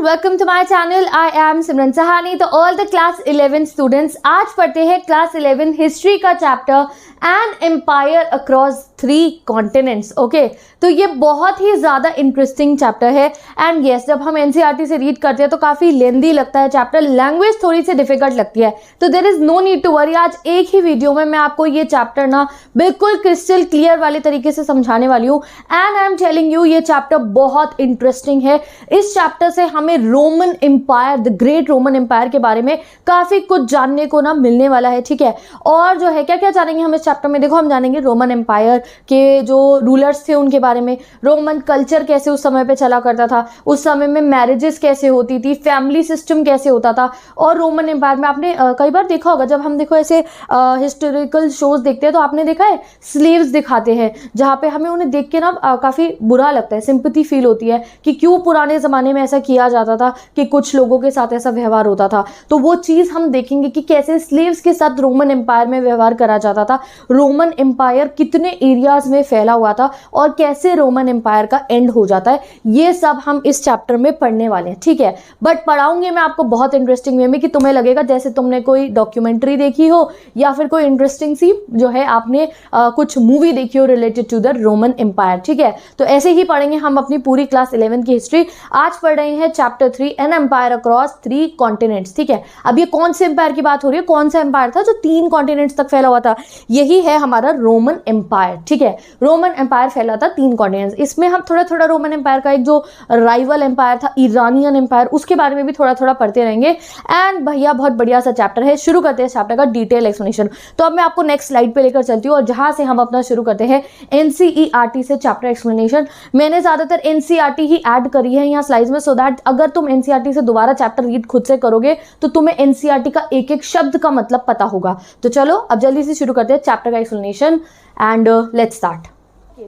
Welcome to my channel. I am Simran Sahani. तो all the class 11 students आज पढ़ते हैं क्लास 11 हिस्ट्री का chapter an empire across 3 continents. Okay, तो ये बहुत ही ज़्यादा इंटरेस्टिंग चैप्टर है एंड यस, जब हम एनसीईआरटी से रीड करते हैं तो काफ़ी लेंदी लगता है चैप्टर, लैंग्वेज थोड़ी सी डिफिकल्ट लगती है, तो there is no need to worry. आज एक ही वीडियो में मैं आपको ये चैप्टर ना बिल्कुल क्रिस्टल क्लियर वाले तरीके से समझाने वाली हूँ and I am telling you ये चैप्टर बहुत इंटरेस्टिंग है। इस चैप्टर से हमें Roman empire, the great Roman empire के बारे में काफ़ी कुछ जानने को ना मिलने वाला है, ठीक है। और जो है क्या क्या जानेंगे हम इस चैप्टर में, देखो हम जानेंगे रोमन एम्पायर के जो रूलर्स थे उनके बारे में, रोमन कल्चर कैसे उस समय पे चला करता था, उस समय में मैरिजेस कैसे होती थी, फैमिली सिस्टम कैसे होता था। और रोमन एम्पायर में आपने कई बार देखा होगा, जब हम देखो ऐसे हिस्टोरिकल शोज देखते हैं तो आपने देखा है स्लेव्स दिखाते हैं, जहाँ पे हमें उन्हें देख के ना काफ़ी बुरा लगता है, सिंपैथी फील होती है कि क्यों पुराने ज़माने में ऐसा किया जाता था कि कुछ लोगों के साथ ऐसा व्यवहार होता था। तो वो चीज़ हम देखेंगे कि कैसे स्लेव्स के साथ रोमन एम्पायर में व्यवहार करा जाता था, रोमन एम्पायर कितने एरियाज में फैला हुआ था और कैसे रोमन एम्पायर का एंड हो जाता है, ये सब हम इस चैप्टर में पढ़ने वाले हैं, ठीक है। बट पढ़ाऊंगे मैं आपको बहुत इंटरेस्टिंग वे में कि तुम्हें लगेगा जैसे तुमने कोई डॉक्यूमेंट्री देखी हो या फिर कोई इंटरेस्टिंग सी जो है आपने कुछ मूवी देखी हो related to the Roman empire, ठीक है। तो ऐसे ही पढ़ेंगे हम अपनी पूरी क्लास 11 की हिस्ट्री। आज पढ़ रहे हैं chapter 3 an empire across 3 continents, ठीक है। अब ये कौन से एम्पायर की बात हो रही है, कौन सा एम्पायर था जो 3 कॉन्टिनेंट्स तक फैला हुआ था, यही है हमारा रोमन एम्पायर, ठीक है। रोमन एम्पायर फैला था 3 कॉन्टिनेंट्स। इसमें हम थोड़ा थोड़ा रोमन एम्पायर का एक जो राइवल एम्पायर था ईरानियन एम्पायर, उसके बारे में भी थोड़ा थोड़ा पढ़ते रहेंगे एंड भैया बहुत बढ़िया सा चैप्टर है। शुरू करते हैं चैप्टर का डिटेल एक्सप्लेनेशन। तो अब मैं आपको नेक्स्ट स्लाइड पे लेकर चलती हूँ और जहां से हम अपना शुरू करते हैं एनसीईआरटी से चैप्टर एक्सप्लेनेशन। मैंने ज्यादातर एनसीईआरटी ही ऐड करी है यहाँ स्लाइड्स में, सो दैट अगर तुम एनसीईआरटी से दोबारा चैप्टर रीड खुद से करोगे तो तुम्हें एनसीईआरटी का एक एक शब्द का मतलब पता होगा। तो चलो अब जल्दी से शुरू करते हैं चैप्टर का एक्सप्लेनेशन एंड लेट्स स्टार्ट।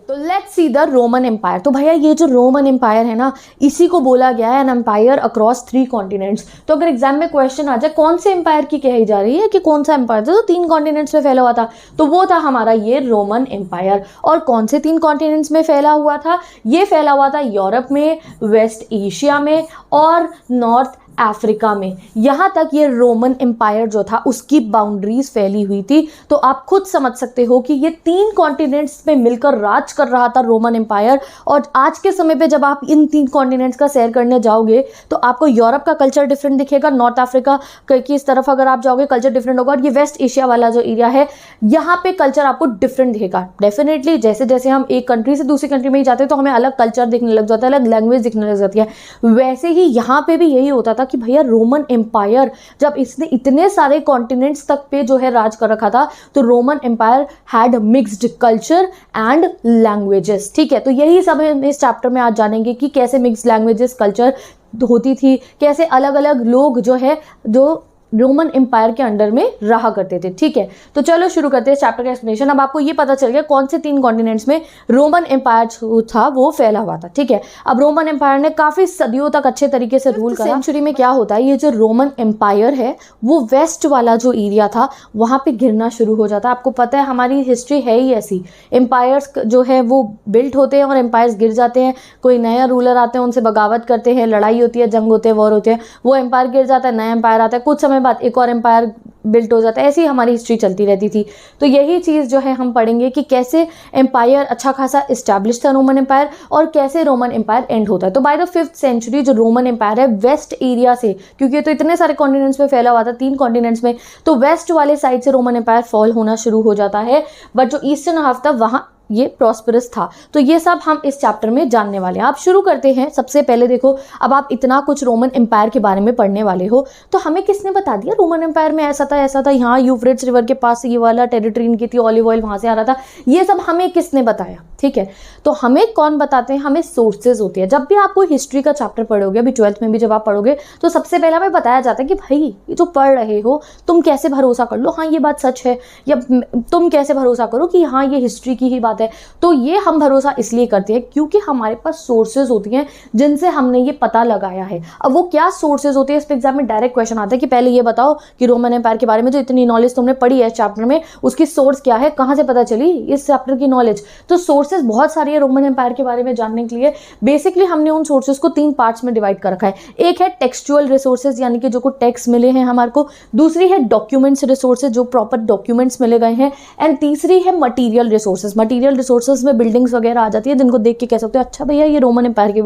तो let's see the Roman empire. तो भैया ये जो रोमन एम्पायर है ना, इसी को बोला गया है एन एम्पायर अक्रॉस 3 कॉन्टिनेंट्स। तो अगर एग्जाम में क्वेश्चन आ जाए कौन से एम्पायर की कही जा रही है कि कौन सा एम्पायर था जो 3 कॉन्टिनेंट्स में फैला हुआ था, तो वो था हमारा ये रोमन एम्पायर। और कौन से 3 कॉन्टिनेंट्स में फैला हुआ था, ये फैला हुआ था यूरोप में, वेस्ट एशिया में और नॉर्थ अफ्रीका में। यहाँ तक ये रोमन एम्पायर जो था उसकी बाउंड्रीज फैली हुई थी। तो आप खुद समझ सकते हो कि ये 3 कॉन्टिनेंट्स पे मिलकर राज कर रहा था रोमन एम्पायर। और आज के समय पे जब आप इन 3 कॉन्टिनेंट्स का सैर करने जाओगे तो आपको यूरोप का कल्चर डिफरेंट दिखेगा, नॉर्थ अफ्रीका की इस तरफ अगर आप जाओगे कल्चर डिफरेंट होगा, और ये वेस्ट एशिया वाला जो एरिया है यहाँ पे कल्चर आपको डिफरेंट दिखेगा। डेफिनेटली जैसे जैसे हम एक कंट्री से दूसरी कंट्री में ही जाते हैं तो हमें अलग कल्चर दिखने लग जाता है, अलग लैंग्वेज दिखने लग जाती है। वैसे ही यहाँ पे भी यही होता था कि भैया रोमन एम्पायर जब इसने इतने सारे कॉन्टिनेंट्स तक पे जो है राज कर रखा था तो Roman empire had mixed culture and languages, ठीक है। तो यही सब हम इस चैप्टर में आज जानेंगे कि कैसे मिक्स्ड लैंग्वेजेस कल्चर होती थी, कैसे अलग अलग लोग जो है जो रोमन एम्पायर के अंडर में रहा करते थे, ठीक है। तो चलो शुरू करते हैं चैप्टर का एक्सप्लेनेशन। अब आपको ये पता चल गया कौन से 3 कॉन्टिनेंट्स में रोमन एम्पायर था वो फैला हुआ था, ठीक है। अब रोमन एम्पायर ने काफी सदियों तक अच्छे तरीके से रूल करा। सेंचुरी में क्या होता है, ये जो रोमन एम्पायर है वो वेस्ट वाला जो एरिया था वहां पे गिरना शुरू हो जाता है। आपको पता है हमारी हिस्ट्री है ही ऐसी, एम्पायर्स जो है वो बिल्ट होते हैं और एम्पायर्स गिर जाते हैं, कोई नया रूलर आते हैं उनसे बगावत करते हैं, लड़ाई होती है, जंग होते हैं, वॉर होते हैं, वो एम्पायर गिर जाता है, नया एम्पायर आता है, कुछ समय बाद एक और एम्पायर बिल्ट हो जाता है। ऐसी हमारी हिस्ट्री चलती रहती थी। तो यही चीज़ जो है हम पढ़ेंगे कि कैसे एम्पायर अच्छा खासा इस्टेब्लिश था रोमन एम्पायर और कैसे रोमन एम्पायर एंड होता है। तो बाय द 5th सेंचुरी जो रोमन एम्पायर है वेस्ट एरिया से, क्योंकि ये तो इतने सारे कॉन्टिनेंट्स में फैला हुआ था 3 कॉन्टिनेंट्स में, तो वेस्ट वाले साइड से रोमन एम्पायर फॉल होना शुरू हो जाता है। बट जो ईस्टर्न हाफ था वहाँ ये प्रॉस्परस था। तो ये सब हम इस चैप्टर में जानने वाले हैं। आप शुरू करते हैं। सबसे पहले देखो, अब आप इतना कुछ रोमन एम्पायर के बारे में पढ़ने वाले हो तो हमें किसने बता दिया रोमन एम्पायर में ऐसा था, यहाँ यूफ्रेट्स रिवर के पास ये वाला टेरिटरी इनकी थी, ऑलिव ऑयल वहां से आ रहा था, ये सब हमें किसने बताया, ठीक है। तो हमें कौन बताते हैं, हमें सोर्सेज होती है। जब भी आपको हिस्ट्री का चैप्टर पढ़ोगे, अभी 12th में भी जब आप पढ़ोगे तो सबसे पहले हमें बताया जाता है कि भाई ये जो पढ़ रहे हो तुम कैसे भरोसा कर लो हाँ ये बात सच है, या तुम कैसे भरोसा करो कि हाँ ये हिस्ट्री की ही बात बात है। तो ये हम भरोसा इसलिए करते हैं क्योंकि हमारे पास सोर्सेज होती हैं जिनसे हमने ये पता लगाया है। अब वो क्या सोर्सेज होते हैं, इस पे एग्जाम में डायरेक्ट क्वेश्चन आता है कि पहले ये बताओ कि रोमन एम्पायर के बारे में जो इतनी नॉलेज तुमने पढ़ी है चैप्टर में, उसकी सोर्स क्या है, कहाँ से पता चली इस चैप्टर की नॉलेज। तो सोर्सेज बहुत सारी है रोमन एम्पायर के बारे में जानने के लिए। बेसिकली हमने उन सोर्सेज को 3 पार्ट्स में डिवाइड कर रखा है। एक है टेक्सचुअल रिसोर्सेज, यानी कि जो को टेक्स्ट मिले हैं हमारे को। दूसरी है डॉक्यूमेंट्स रिसोर्सेज, जो प्रॉपर डॉक्यूमेंट्स मिले गए हैं। एंड तीसरी है मटीरियल रिसोर्सेज। मटीरियल रिसोर्सेज में बिल्डिंग्स वगैरह आ जाती है जिनको देख के कह सकते हो अच्छा भैया ये रोमन एम्पायर के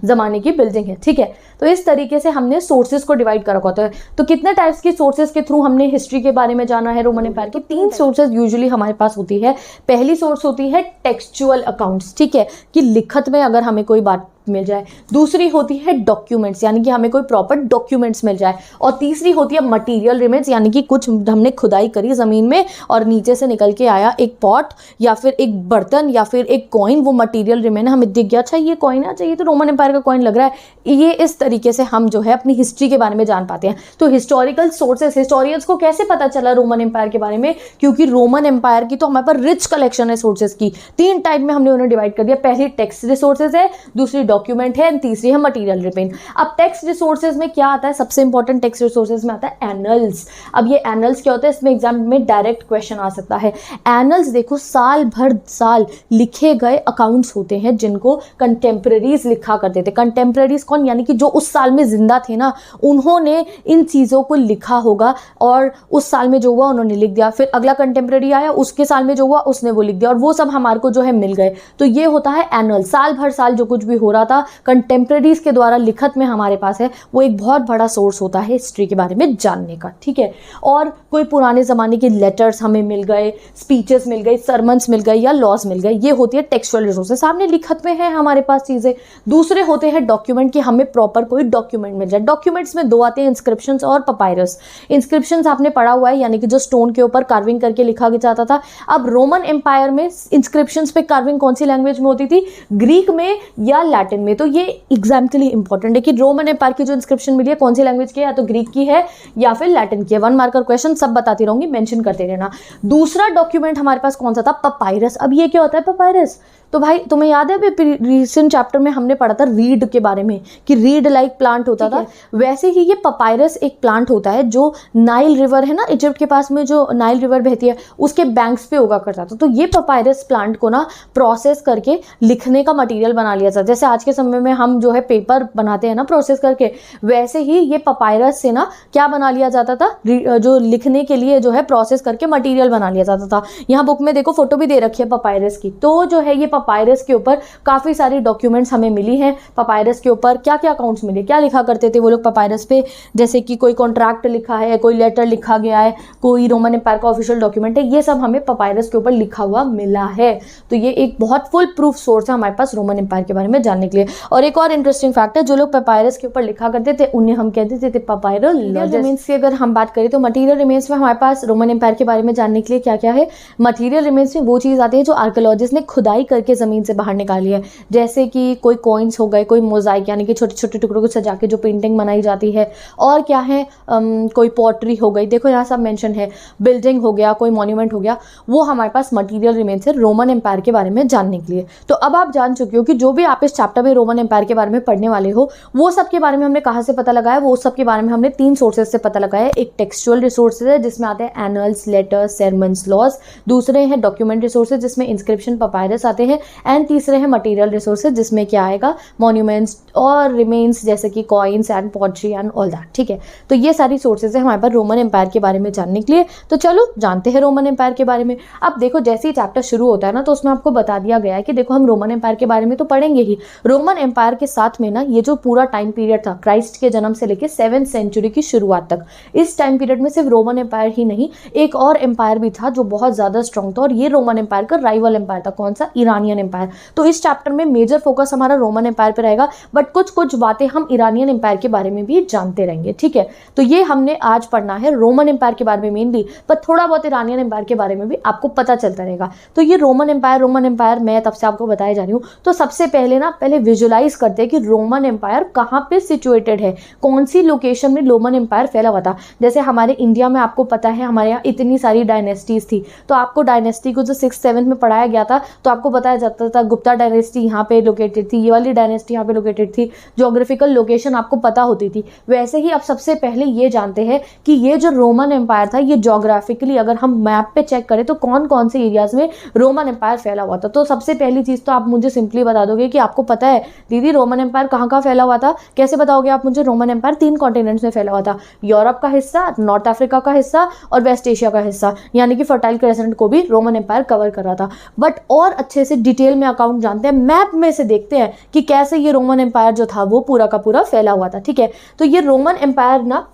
जमाने की बिल्डिंग है, ठीक है। तो इस तरीके से हमने सोर्सेज को डिवाइड कर रखा होता है। तो कितने टाइप्स की सोर्सेज के थ्रू हमने हिस्ट्री के बारे में जाना है रोमन एम्पायर की? 3 सोर्सेज यूजुअली हमारे पास होती है। पहली सोर्स होती है टेक्सचुअल अकाउंट्स, ठीक है, कि लिखत में अगर हमें कोई बात मिल जाए। दूसरी होती है डॉक्यूमेंट्स, यानी कि हमें कोई प्रॉपर डॉक्यूमेंट्स मिल जाए। और तीसरी होती है मटेरियल रिमेन्स, यानी कि कुछ हमने खुदाई करी जमीन में और नीचे से निकल के आया एक पॉट या फिर एक बर्तन या फिर एक कॉइन, वो मटेरियल रिमेन हमें दिख गया, अच्छा ये कॉइन है, अच्छा ये तो रोमन एम्पायर का कॉइन लग रहा है। ये इस तरीके से हम जो है अपनी हिस्ट्री के बारे में जान पाते हैं। तो हिस्टोरिकल सोर्सेस, हिस्टोरियंस को कैसे पता चला रोमन एम्पायर के बारे में? क्योंकि रोमन एम्पायर की तो हमारे पास रिच कलेक्शन है सोर्सेज की। 3 टाइप में हमने उन्हें डिवाइड कर दिया। पहली टेक्स्ट रिसोर्सेज है, दूसरी डॉक्यूमेंट है, तीसरी है मटेरियल रिमेन। अब टेक्स्ट रिसोर्सेज में क्या आता है? सबसे इंपॉर्टेंट टेक्स्ट रिसोर्सेज में आता है एनल्स। अब ये एनल्स क्या होता है? इसमें एग्जाम में डायरेक्ट क्वेश्चन आ सकता है। एनल्स देखो साल भर साल लिखे गए अकाउंट्स होते हैं जिनको कंटेम्प्रेरीज लिखा करते थे। कंटेम्प्रेरीज कौन? यानी कि जो उस साल में जिंदा थे ना, उन्होंने इन चीज़ों को लिखा होगा और उस साल में जो हुआ उन्होंने लिख दिया। फिर अगला कंटेम्प्रेरी आया, उसके साल में जो हुआ उसने वो लिख दिया और वो सब हमारे को जो है मिल गए। तो ये होता है एनुअल। साल भर साल जो कुछ भी हो रहा था कंटेम्प्रेरीज के द्वारा लिखत में हमारे पास है, वो एक बहुत बड़ा सोर्स होता है हिस्ट्री के बारे में जानने का, ठीक है। और कोई पुराने ज़माने के लेटर्स हमें मिल गए, स्पीचेस मिल गई, सरमन्स मिल गए या लॉज मिल गए, ये होती है टेक्सचुअल रिसोर्सेज। सामने लिखत में है हमारे पास चीज़ें। दूसरे होते हैं डॉक्यूमेंट, कि हमें प्रॉपर कोई डॉक्यूमेंट मिल जाए। डॉक्यूमेंट्स में 2 आते हैं, इंस्क्रिप्शंस और पपायरस। इंस्क्रिप्शंस आपने पढ़ा हुआ है, यानी कि जो स्टोन के ऊपर कार्विंग करके लिखा जाता था। अब रोमन एम्पायर में इंस्क्रिप्शंस पे कार्विंग कौन सी लैंग्वेज में होती थी? ग्रीक में या लैटिन में। तो ये एग्जाम के लिए इंपॉर्टेंट है कि रोमन एम्पायर की जो इंस्क्रिप्शन मिली है कौन सी लैंग्वेज की है, या तो ग्रीक की है या फिर लैटिन की है। 1 मार्कर क्वेश्चन, सब बताती रहूंगी, मेंशन करते रहना। दूसरा डॉक्यूमेंट हमारे पास कौन सा था? पपायरस। अब ये क्या होता है पपायरस? तो भाई तुम्हें याद है अभी रिसेंट चैप्टर में हमने पढ़ा था रीड के बारे में, कि रीड लाइक प्लांट होता था। वैसे ही ये पपायरस एक प्लांट होता है जो नाइल रिवर है ना, इजिप्ट के पास में जो नाइल रिवर बहती है उसके बैंक्स पे उगा करता था। तो ये पपायरस प्लांट को ना प्रोसेस करके लिखने का मटेरियल बना लिया जाता है। जैसे आज के समय में हम जो है पेपर बनाते हैं ना प्रोसेस करके, वैसे ही ये पपायरस से ना क्या बना लिया जाता था? जो लिखने के लिए जो है प्रोसेस करके मटेरियल बना लिया जाता था। यहाँ बुक में देखो फोटो भी दे रखी है पपायरस की। तो जो है ये पपायरस के ऊपर काफ़ी सारी डॉक्यूमेंट्स हमें मिली हैं। पपायरस के ऊपर क्या क्या अकाउंट्स मिले, क्या लिखा करते थे वो लोग पपायरस पे? जैसे कि कोई कॉन्ट्रैक्ट लिखा है, कोई लेटर लिखा गया है, कोई रोमन एम्पायर का ऑफिशियल डॉक्यूमेंट है, ये सब हमें पपायरस के ऊपर लिखा हुआ मिला है। तो ये एक बहुत फुल प्रूफ सोर्स है हमारे पास रोमन एम्पायर के बारे में जानने के लिए। और एक और इंटरेस्टिंग फैक्ट है, जो लोग पपायरस के ऊपर लिखा करते थे उन्हें हम कहते थे पपायरल रिमेन्स की। अगर हम बात करें तो मटीरियल रिमेन्स में हमारे पास रोमन एम्पायर के बारे में जानने के लिए क्या क्या है? मटीरियल रिमेन्स में वो चीज़ आती है जो आर्कियोलॉजिस्ट ने खुदाई करके ज़मीन से बाहर निकाली है। जैसे कि कोई कॉइन्स हो गए, कोई मोजाइक यानी कि छोटे छोटे टुकड़ों को सजा के जो पेंटिंग बनाई जाती है, और क्या है कोई पॉटरी हो गई, देखो यहाँ सब मेंशन है, बिल्डिंग हो गया, कोई मॉन्यूमेंट हो गया, वो हमारे पास मटीरियल रिमेन्स है रोमन एम्पायर के बारे में जानने के लिए। तो अब आप जान चुके हो कि जो भी आप इस चैप्टर में रोमन एम्पायर के बारे में पढ़ने वाले हो वो सब के बारे में हमने कहाँ से पता लगाया? वो सब के बारे में हमने 3 सोर्सेज से पता लगाया। एक टेक्सचुअल रिसोर्सेज है जिसमें आते हैं एनल्स, लेटर्स, सरमन्स, लॉज। दूसरे हैं डॉक्यूमेंट रिसोर्सेज जिसमें इंस्क्रिप्शन, पपायरस आते हैं। एंड तीसरे हैं मटीरियल रिसोर्सेज जिसमें क्या आएगा? मॉन्यूमेंट्स और रिमेन्स, जैसे कि coins and pottery and all that, ठीक है। तो ये सारी सोर्सेज है हमारे पास रोमन एम्पायर के बारे में जानने के लिए। तो चलो जानते हैं रोमन एम्पायर के बारे में। अब देखो जैसे ही चैप्टर शुरू होता है ना, तो उसमें आपको बता दिया गया है कि देखो हम रोमन एम्पायर के बारे में तो पढ़ेंगे ही, रोमन एम्पायर के साथ में ना ये जो पूरा टाइम पीरियड था क्राइस्ट के जन्म से लेकर 7th सेंचुरी की शुरुआत तक, इस टाइम पीरियड में सिर्फ रोमन एम्पायर ही नहीं, एक और एम्पायर भी था जो बहुत ज़्यादा स्ट्रॉन्ग था, और ये रोमन एम्पायर का राइवल एम्पायर था। कौन सा? Iranian Iranian empire. तो इस चैप्टर में मेजर फोकस हमारा रोमन एम्पायर पे रहेगा, बट कुछ कुछ बातें हम इरानियन एम्पायर के बारे में भी जानते रहेंगे, ठीक है। तो ये हमने आज पढ़ना है रोमन एम्पायर के बारे में मेनली, पर थोड़ा बहुत इरानियन एम्पायर के बारे में भी आपको पता चलता रहेगा। तो ये रोमन एम्पायर मैं तब से आपको बताया जा रही हूँ। तो सबसे पहले विजुलाइज करते हैं कि रोमन एम्पायर कहाँ पे सिचुएटेड है, कौन सी लोकेशन में रोमन एम्पायर फैला हुआ था। जैसे हमारे इंडिया में आपको पता है हमारे यहाँ इतनी सारी डायनेस्टीज थी, तो आपको डायनेस्टी को जो 6th-7th में पढ़ाया गया था तो आपको बताया जाता था गुप्ता डायनेस्टी यहाँ पे लोकेटेड थी, ये वाली डायनेस्टी यहाँ पे लोकेटेड थी, ज्योग्राफिकल लोकेशन आपको पता होती थी। वैसे ही अब सबसे पहले ये जानते हैं कि ये जो रोमन एम्पायर था ये ज्योग्राफिकली अगर हम मैप पे चेक करें तो कौन कौन से एरियाज में रोमन एम्पायर फैला हुआ था। तो सबसे पहली चीज़ तो आप मुझे सिंपली बता दोगे कि आपको पता है दीदी रोमन एम्पायर कहाँ कहाँ फैला हुआ था। कैसे बताओगे आप मुझे? रोमन एम्पायर 3 कॉन्टिनेंट्स में फैला हुआ था, यूरोप का हिस्सा, नॉर्थ अफ्रीका का हिस्सा और वेस्ट एशिया का हिस्सा, यानी कि फर्टाइल क्रेसेंट को भी रोमन एम्पायर कवर कर रहा था। बट और अच्छे से डिटेल में अकाउंट जानते हैं, मैप में से देखते हैं कि कैसे ये रोमन एम्पायर जो था वो पूरा का पूरा फैला हुआ था, ठीक है। तो ये रोमन एम्पायर ना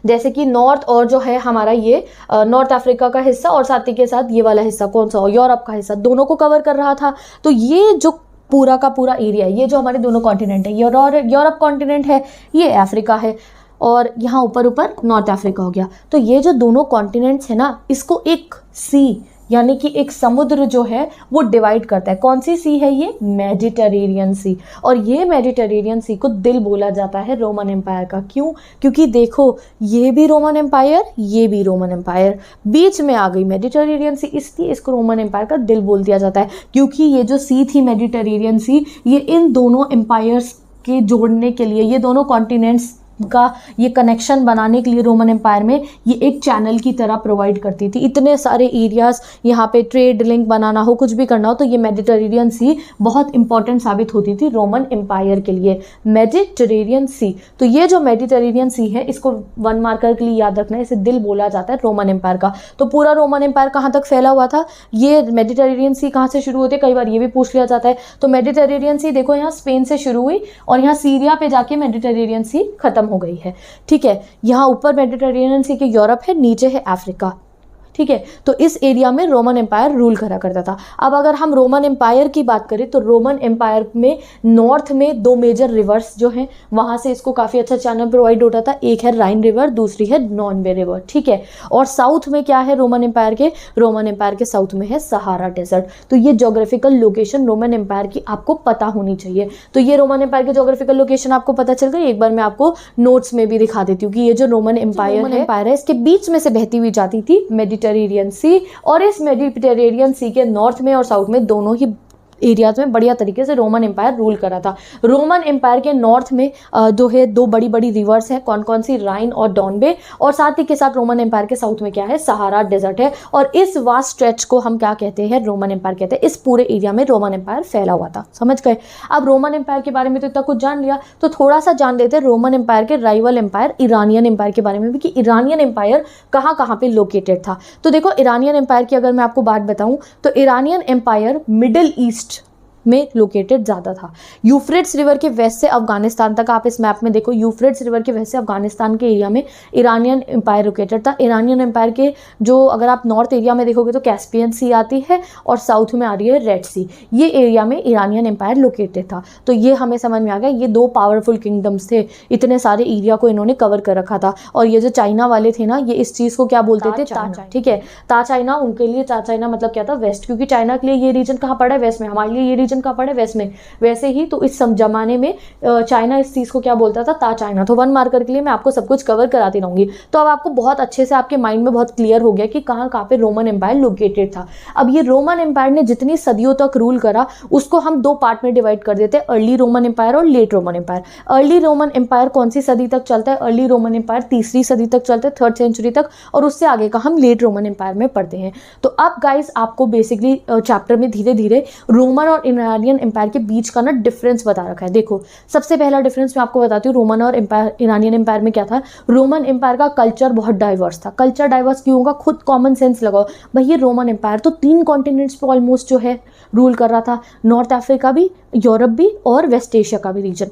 जैसे कि नॉर्थ और जो है हमारा ये नॉर्थ अफ्रीका का हिस्सा और साथ ही के साथ ये वाला हिस्सा कौन सा, यूरोप का हिस्सा, दोनों को कवर कर रहा था। तो ये जो पूरा का पूरा एरिया है, ये जो हमारे दोनों कॉन्टिनेंट है, यूरोप कॉन्टिनेंट है, ये अफ्रीका है और यहाँ ऊपर ऊपर नॉर्थ अफ्रीका हो गया। तो ये जो दोनों कॉन्टिनेंट्स है ना, इसको एक सी यानी कि एक समुद्र जो है वो डिवाइड करता है। कौन सी सी है ये? मेडिटेरेनियन सी। और ये मेडिटेरेनियन सी को दिल बोला जाता है रोमन एम्पायर का। क्यों? क्योंकि देखो ये भी रोमन एम्पायर, ये भी रोमन एम्पायर, बीच में आ गई मेडिटेरेनियन सी, इसलिए इसको रोमन एम्पायर का दिल बोल दिया जाता है। क्योंकि ये जो सी थी मेडिटेरेनियन सी, ये इन दोनों एम्पायर्स के जोड़ने के लिए, ये दोनों कॉन्टिनेंट्स का ये कनेक्शन बनाने के लिए रोमन एम्पायर में ये एक चैनल की तरह प्रोवाइड करती थी। इतने सारे एरियाज, यहाँ पे ट्रेड लिंक बनाना हो, कुछ भी करना हो, तो ये मेडिटेरेनियन सी बहुत इंपॉर्टेंट साबित होती थी रोमन एम्पायर के लिए। मेडिटेरेनियन सी, तो ये जो मेडिटेरेनियन सी है इसको 1 मार्कर के लिए याद रखना है, इसे दिल बोला जाता है रोमन एम्पायर का। तो पूरा रोमन एम्पायर कहाँ तक फैला हुआ था? ये मेडिटेरेनियन सी कहाँ से शुरू होती है, कई बार ये भी पूछ लिया जाता है। तो मेडिटेरेनियन सी देखो यहाँ स्पेन से शुरू हुई और यहाँ सीरिया पे जाके मेडिटेरेनियन सी खत्म हो गई है, ठीक है। यहाँ ऊपर मेडिटेरेनियन सी के यूरोप है, नीचे है अफ्रीका, ठीक है। तो इस एरिया में रोमन एम्पायर रूल करा करता था। अब अगर हम रोमन एम्पायर की बात करें तो रोमन एम्पायर में नॉर्थ में 2 मेजर रिवर्स जो हैं वहाँ से इसको काफ़ी अच्छा चैनल प्रोवाइड होता था। एक है राइन रिवर, दूसरी है नॉनवे रिवर, ठीक है। और साउथ में क्या है रोमन एम्पायर के? रोमन एम्पायर के साउथ में है सहारा डेजर्ट। तो ये जोग्राफिकल लोकेशन रोमन एम्पायर की आपको पता होनी चाहिए। तो ये रोमन एम्पायर की जोग्राफिकल लोकेशन आपको पता चल गई। एक बार मैं आपको नोट्स में भी दिखा देती हूँ कि ये जो रोमन एम्पायर है इसके बीच में से बहती हुई जाती थी मेडिटेरेनियन सी, और इस मेडिटेरेनियन सी के नॉर्थ में और साउथ में दोनों ही एरियाज में बढ़िया तरीके से रोमन एम्पायर रूल करा था। रोमन एम्पायर के नॉर्थ में जो है 2 बड़ी बड़ी रिवर्स है, कौन कौन सी? राइन और डॉनबे। और साथ ही के साथ रोमन एम्पायर के साउथ में क्या है? सहारा डेजर्ट है। और इस वास्ट स्ट्रेच को हम क्या कहते हैं? रोमन एम्पायर कहते हैं। इस पूरे एरिया में रोमन एम्पायर फैला हुआ था, समझ गए। अब रोमन एम्पायर के बारे में तो इतना कुछ जान लिया, तो थोड़ा सा जान लेते हैं रोमन एम्पायर के राइवल एम्पायर इरानियन एम्पायर के बारे में भी, कि इरानियन एम्पायर कहाँ कहाँ पे लोकेटेड था। तो देखो इरानियन एम्पायर की अगर मैं आपको बात बताऊँ तो इरानियन एम्पायर मिडिल ईस्ट में लोकेटेड ज़्यादा था। यूफ्रेट्स रिवर के वेस्ट से अफगानिस्तान तक, आप इस मैप में देखो, यूफ्रेट्स रिवर के वेस्ट से अफगानिस्तान के एरिया में इरानियन एम्पायर लोकेटेड था। इरानियन एम्पायर के जो अगर आप नॉर्थ एरिया में देखोगे तो कैस्पियन सी आती है और साउथ में आ रही है रेड सी, ये एरिया में इरानियन एम्पायर लोकेटेड था। तो ये हमें समझ में आ गया, ये 2 पावरफुल किंगडम्स थे, इतने सारे एरिया को इन्होंने कवर कर रखा था। और ये जो चाइना वाले थे ना, ये इस चीज़ को क्या बोलते थे? चाइना, ठीक है। ता चाइना, उनके लिए ता चाइना मतलब क्या था? वेस्ट, क्योंकि चाइना के लिए ये रीजन कहाँ पड़ा है? वेस्ट में। हमारे लिए ये रीजन कहाँ पड़ा है? वेस्ट में। वैसे ही तो इस जमाने में चाइना इस चीज को क्या बोलता था? ता चाइना। तो 1 मार्कर के लिए मैं आपको सब कुछ कवर कराती रहूंगी। तो अब आपको बहुत अच्छे से आपके माइंड में बहुत क्लियर हो गया कि कहाँ कहाँ पे रोमन एम्पायर लोकेटेड था। अब ये रोमन एम्पायर ने जितनी सदियों तक रूल करा उसको हम 2 पार्ट में डिवाइड कर देते हैं, अर्ली रोमन एम्पायर और late Roman empire. Early Roman empire कौन सी सदी तक चलता है? अर्ली रोमन एम्पायर 3री सदी तक चलता है, 3rd सेंचुरी तक, और उससे आगे का हम लेट रोमन एम्पायर में पढ़ते हैं। तो अब गाइस आपको बेसिकली चैप्टर में धीरे धीरे रोमन और इरानियन एम्पायर के बीच का ना डिफरेंस बता रखा है। देखो सबसे पहला डिफरेंस मैं आपको बताती हूँ रोमन और इरानियन एम्पायर में क्या था। रोमन एम्पायर का कल्चर बहुत डाइवर्स था। कल्चर डाइवर्स क्यों होगा? खुद कॉमन सेंस लगाओ भाई, ये रोमन एम्पायर तो 3 कॉन्टिनेंट्स पे ऑलमोस्ट जो है रूल कर रहा था, नॉर्थ अफ्रीका भी, यूरोप भी और वेस्ट एशिया का भी रीजन।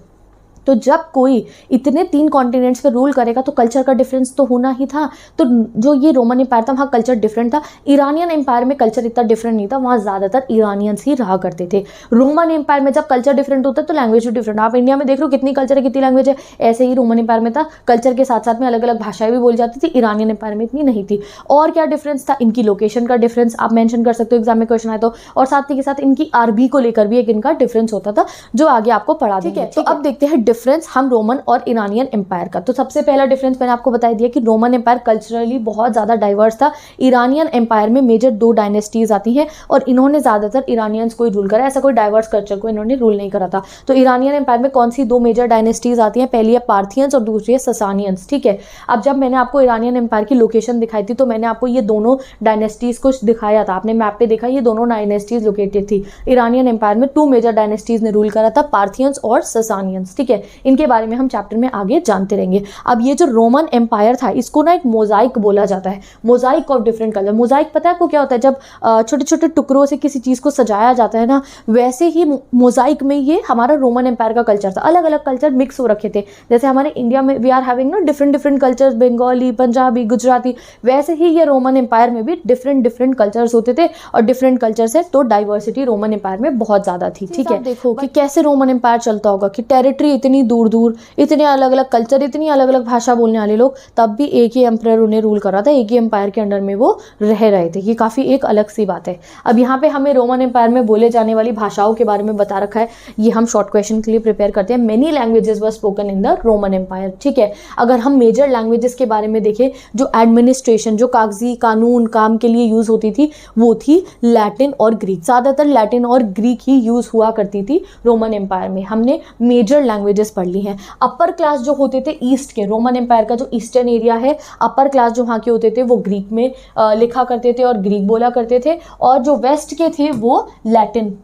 तो जब कोई इतने 3 कॉन्टिनेंट्स पे रूल करेगा तो कल्चर का डिफरेंस तो होना ही था। तो जो ये रोमन एम्पायर था वहाँ कल्चर डिफरेंट था। ईरानियन एम्पायर में कल्चर इतना डिफरेंट नहीं था, वहाँ ज़्यादातर ईरानियंस ही रहा करते थे। रोमन एम्पायर में जब कल्चर डिफरेंट होता है तो लैंग्वेज भी डिफरेंट। आप इंडिया में देख लो कितनी कल्चर है, कितनी लैंग्वेज है, ऐसे ही रोमन एम्पायर में था, कल्चर के साथ साथ में अलग अलग भाषाएं भी बोली जाती थी। ईरानियन एम्पायर में इतनी नहीं थी। और क्या डिफरेंस था, इनकी लोकेशन का डिफरेंस आप मेंशन कर सकते हो एग्जाम में क्वेश्चन आए तो, और साथ ही के साथ इनकी आर्मी को लेकर भी एक इनका डिफरेंस होता था जो आगे आपको पढ़ा देंगे। तो अब देखते हैं डिफरेंस हम रोमन और ईरानियन एम्पायर का। तो सबसे पहला डिफरेंस मैंने आपको बता दिया कि रोमन एम्पायर कल्चरली बहुत ज़्यादा डाइवर्स था। ईरानियन एम्पायर में मेजर 2 डायनेस्टीज आती हैं और इन्होंने ज़्यादातर ईरानियंस को ही रूल करा, ऐसा कोई डाइवर्स कल्चर को इन्होंने रूल नहीं करा था। तो ईरानियन एम्पायर में कौन सी 2 मेजर डायनेस्टीज आती हैं, पहली है पार्थियंस और दूसरी है ससानियंस। ठीक है, अब जब मैंने आपको ईरानियन एम्पायर की लोकेशन दिखाई थी तो मैंने आपको ये दोनों डायनेस्टीज को दिखाया था, आपने मैप पे देखा ये दोनों डायनेस्टीज लोकेटेड थी। ईरानियन एम्पायर में 2 मेजर डायनेस्टीज ने रूल करा था, पार्थियंस और ससानियंस। ठीक है, इनके बारे में हम चैप्टर में आगे जानते रहेंगे। अब ये जो रोमन एम्पायर था इसको ना एक मोजाइक बोला जाता है, Mosaic of different colour. Mosaic पता है आपको क्या होता है, जब छोटे छोटे टुकड़ों से किसी चीज़ को सजाया जाता है ना, वैसे ही मोजाइक में ये हमारा रोमन एम्पायर का कल्चर था। अलग अलग कल्चर मिक्स हो रखे थे, जैसे हमारे इंडिया में वी आर हैविंग ना different different cultures, Bengali, Punjabi, Gujarati, वैसे ही ये रोमन एम्पायर में भी डिफरेंट डिफरेंट कल्चर्स होते थे। और डिफरेंट कल्चर से तो डाइवर्सिटी रोमन एम्पायर में बहुत ज़्यादा थी। ठीक है, देखो कि कैसे रोमन एम्पायर चलता होगा कि टेरिटरी इतनी दूर दूर, इतने अलग अलग कल्चर, इतनी अलग अलग भाषा बोलने वाले लोग, तब भी एक ही एम्पायर उन्हें रूल कर रहा था, एक ही एम्पायर के अंडर में वो रह रहे थे। ये काफ़ी एक अलग सी बात है। अब यहाँ पे हमें रोमन एम्पायर में बोले जाने वाली भाषाओं के बारे में बता रखा है, ये हम शॉर्ट क्वेश्चन के लिए प्रिपेयर करते हैं। Many languages were spoken in the Roman empire. ठीक है, अगर हम मेजर लैंग्वेजेस के बारे में देखें, जो एडमिनिस्ट्रेशन, जो कागजी कानून काम के लिए यूज़ होती थी, वो थी लैटिन और ग्रीक। ज़्यादातर लैटिन और ग्रीक ही यूज़ हुआ करती थी रोमन एम्पायर में। हमने मेजर लैंग्वेजेस पढ़ ली हैं। अपर क्लास जो होते थे ईस्ट के, रोमन एम्पायर का जो ईस्टर्न एरिया है, अपर क्लास जो वहाँ के होते थे वो ग्रीक में लिखा करते थे और ग्रीक बोला करते थे, और जो वेस्ट के थे वो लैटिन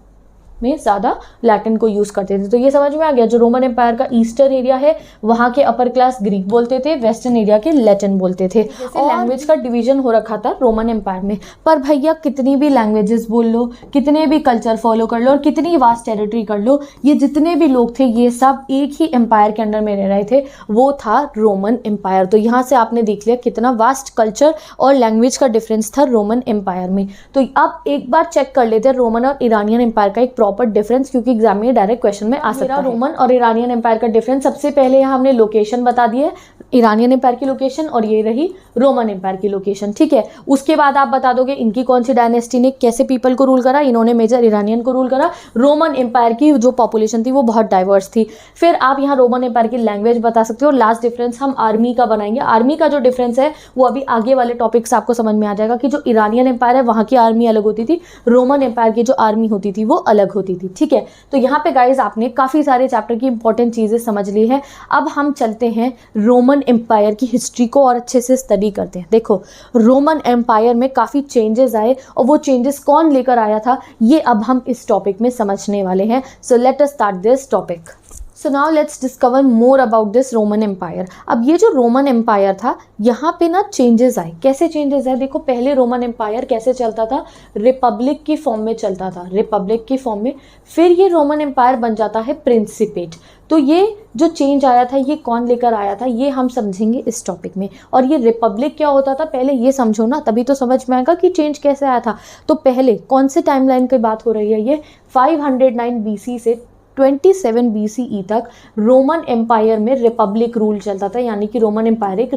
में ज़्यादा लैटिन को यूज़ करते थे। तो ये समझ में आ गया, जो रोमन एम्पायर का ईस्टर्न एरिया है वहाँ के अपर क्लास ग्रीक बोलते थे, वेस्टर्न एरिया के लैटिन बोलते थे। और लैंग्वेज का डिवीजन हो रखा था रोमन एम्पायर में। पर भैया कितनी भी लैंग्वेजेस बोल लो, कितने भी कल्चर फॉलो कर लो और कितनी वास्ट टेरिटरी कर लो, ये जितने भी लोग थे ये सब एक ही एम्पायर के अंडर में रह रहे थे, वो था रोमन एम्पायर। तो यहाँ से आपने देख लिया कितना वास्ट कल्चर और लैंग्वेज का डिफरेंस था रोमन एम्पायर में। तो अब एक बार चेक कर लेते हैं रोमन और ईरानियन एम्पायर का एक प्रॉपर डिफरेंस, क्योंकि एग्जाम में डायरेक्ट क्वेश्चन में आ सकता है। रोमन और ईरानियन एम्पायर का डिफरेंस, सबसे पहले यहाँ हमने लोकेशन बता दी है, ईरानियन एम्पायर की लोकेशन, और ये रही रोमन एम्पायर की लोकेशन। ठीक है, उसके बाद आप बता दोगे इनकी कौन सी डायनेस्टी ने कैसे पीपल को रूल करा। इन्होंने मेजर ईरानियन को रूल करा। रोमन एम्पायर की जो पॉपुलेशन थी वो बहुत डाइवर्स थी। फिर आप यहाँ रोमन एम्पायर की लैंग्वेज बता सकते हो। लास्ट डिफरेंस हम आर्मी का बनाएंगे। आर्मी का जो डिफरेंस है वो अभी आगे वाले टॉपिक से आपको समझ में आ जाएगा कि जो ईरानियन एम्पायर है वहाँ की आर्मी अलग होती थी, रोमन एम्पायर की जो आर्मी होती थी वो अलग होती थी। ठीक है, तो यहाँ पे गाइज आपने काफ़ी सारे चैप्टर की इंपॉर्टेंट चीज़ें समझ ली है। अब हम चलते हैं रोमन एम्पायर की हिस्ट्री को और अच्छे से स्टडी करते हैं। देखो, रोमन एम्पायर में काफ़ी चेंजेस आए और वो चेंजेस कौन लेकर आया था ये अब हम इस टॉपिक में समझने वाले हैं। So let us start this topic. So now let's discover more about this Roman empire. अब ये जो रोमन एम्पायर था यहाँ पे ना चेंजेस आए। कैसे चेंजेस आए? देखो, पहले रोमन एम्पायर कैसे चलता था, रिपब्लिक की फॉर्म में चलता था, रिपब्लिक की फॉर्म में। फिर ये रोमन एम्पायर बन जाता है प्रिंसिपेट। तो ये जो चेंज आया था ये कौन लेकर आया था ये हम समझेंगे इस टॉपिक में। और ये रिपब्लिक क्या होता था पहले ये समझो ना, तभी तो समझ में आएगा कि चेंज कैसे आया था। तो पहले कौन से टाइमलाइन की बात हो रही है, ये 509 BC से 27 BCE तक रोमन एम्पायर में रिपब्लिक रूल चलता था, यानी कि रोमन एम्पायर एक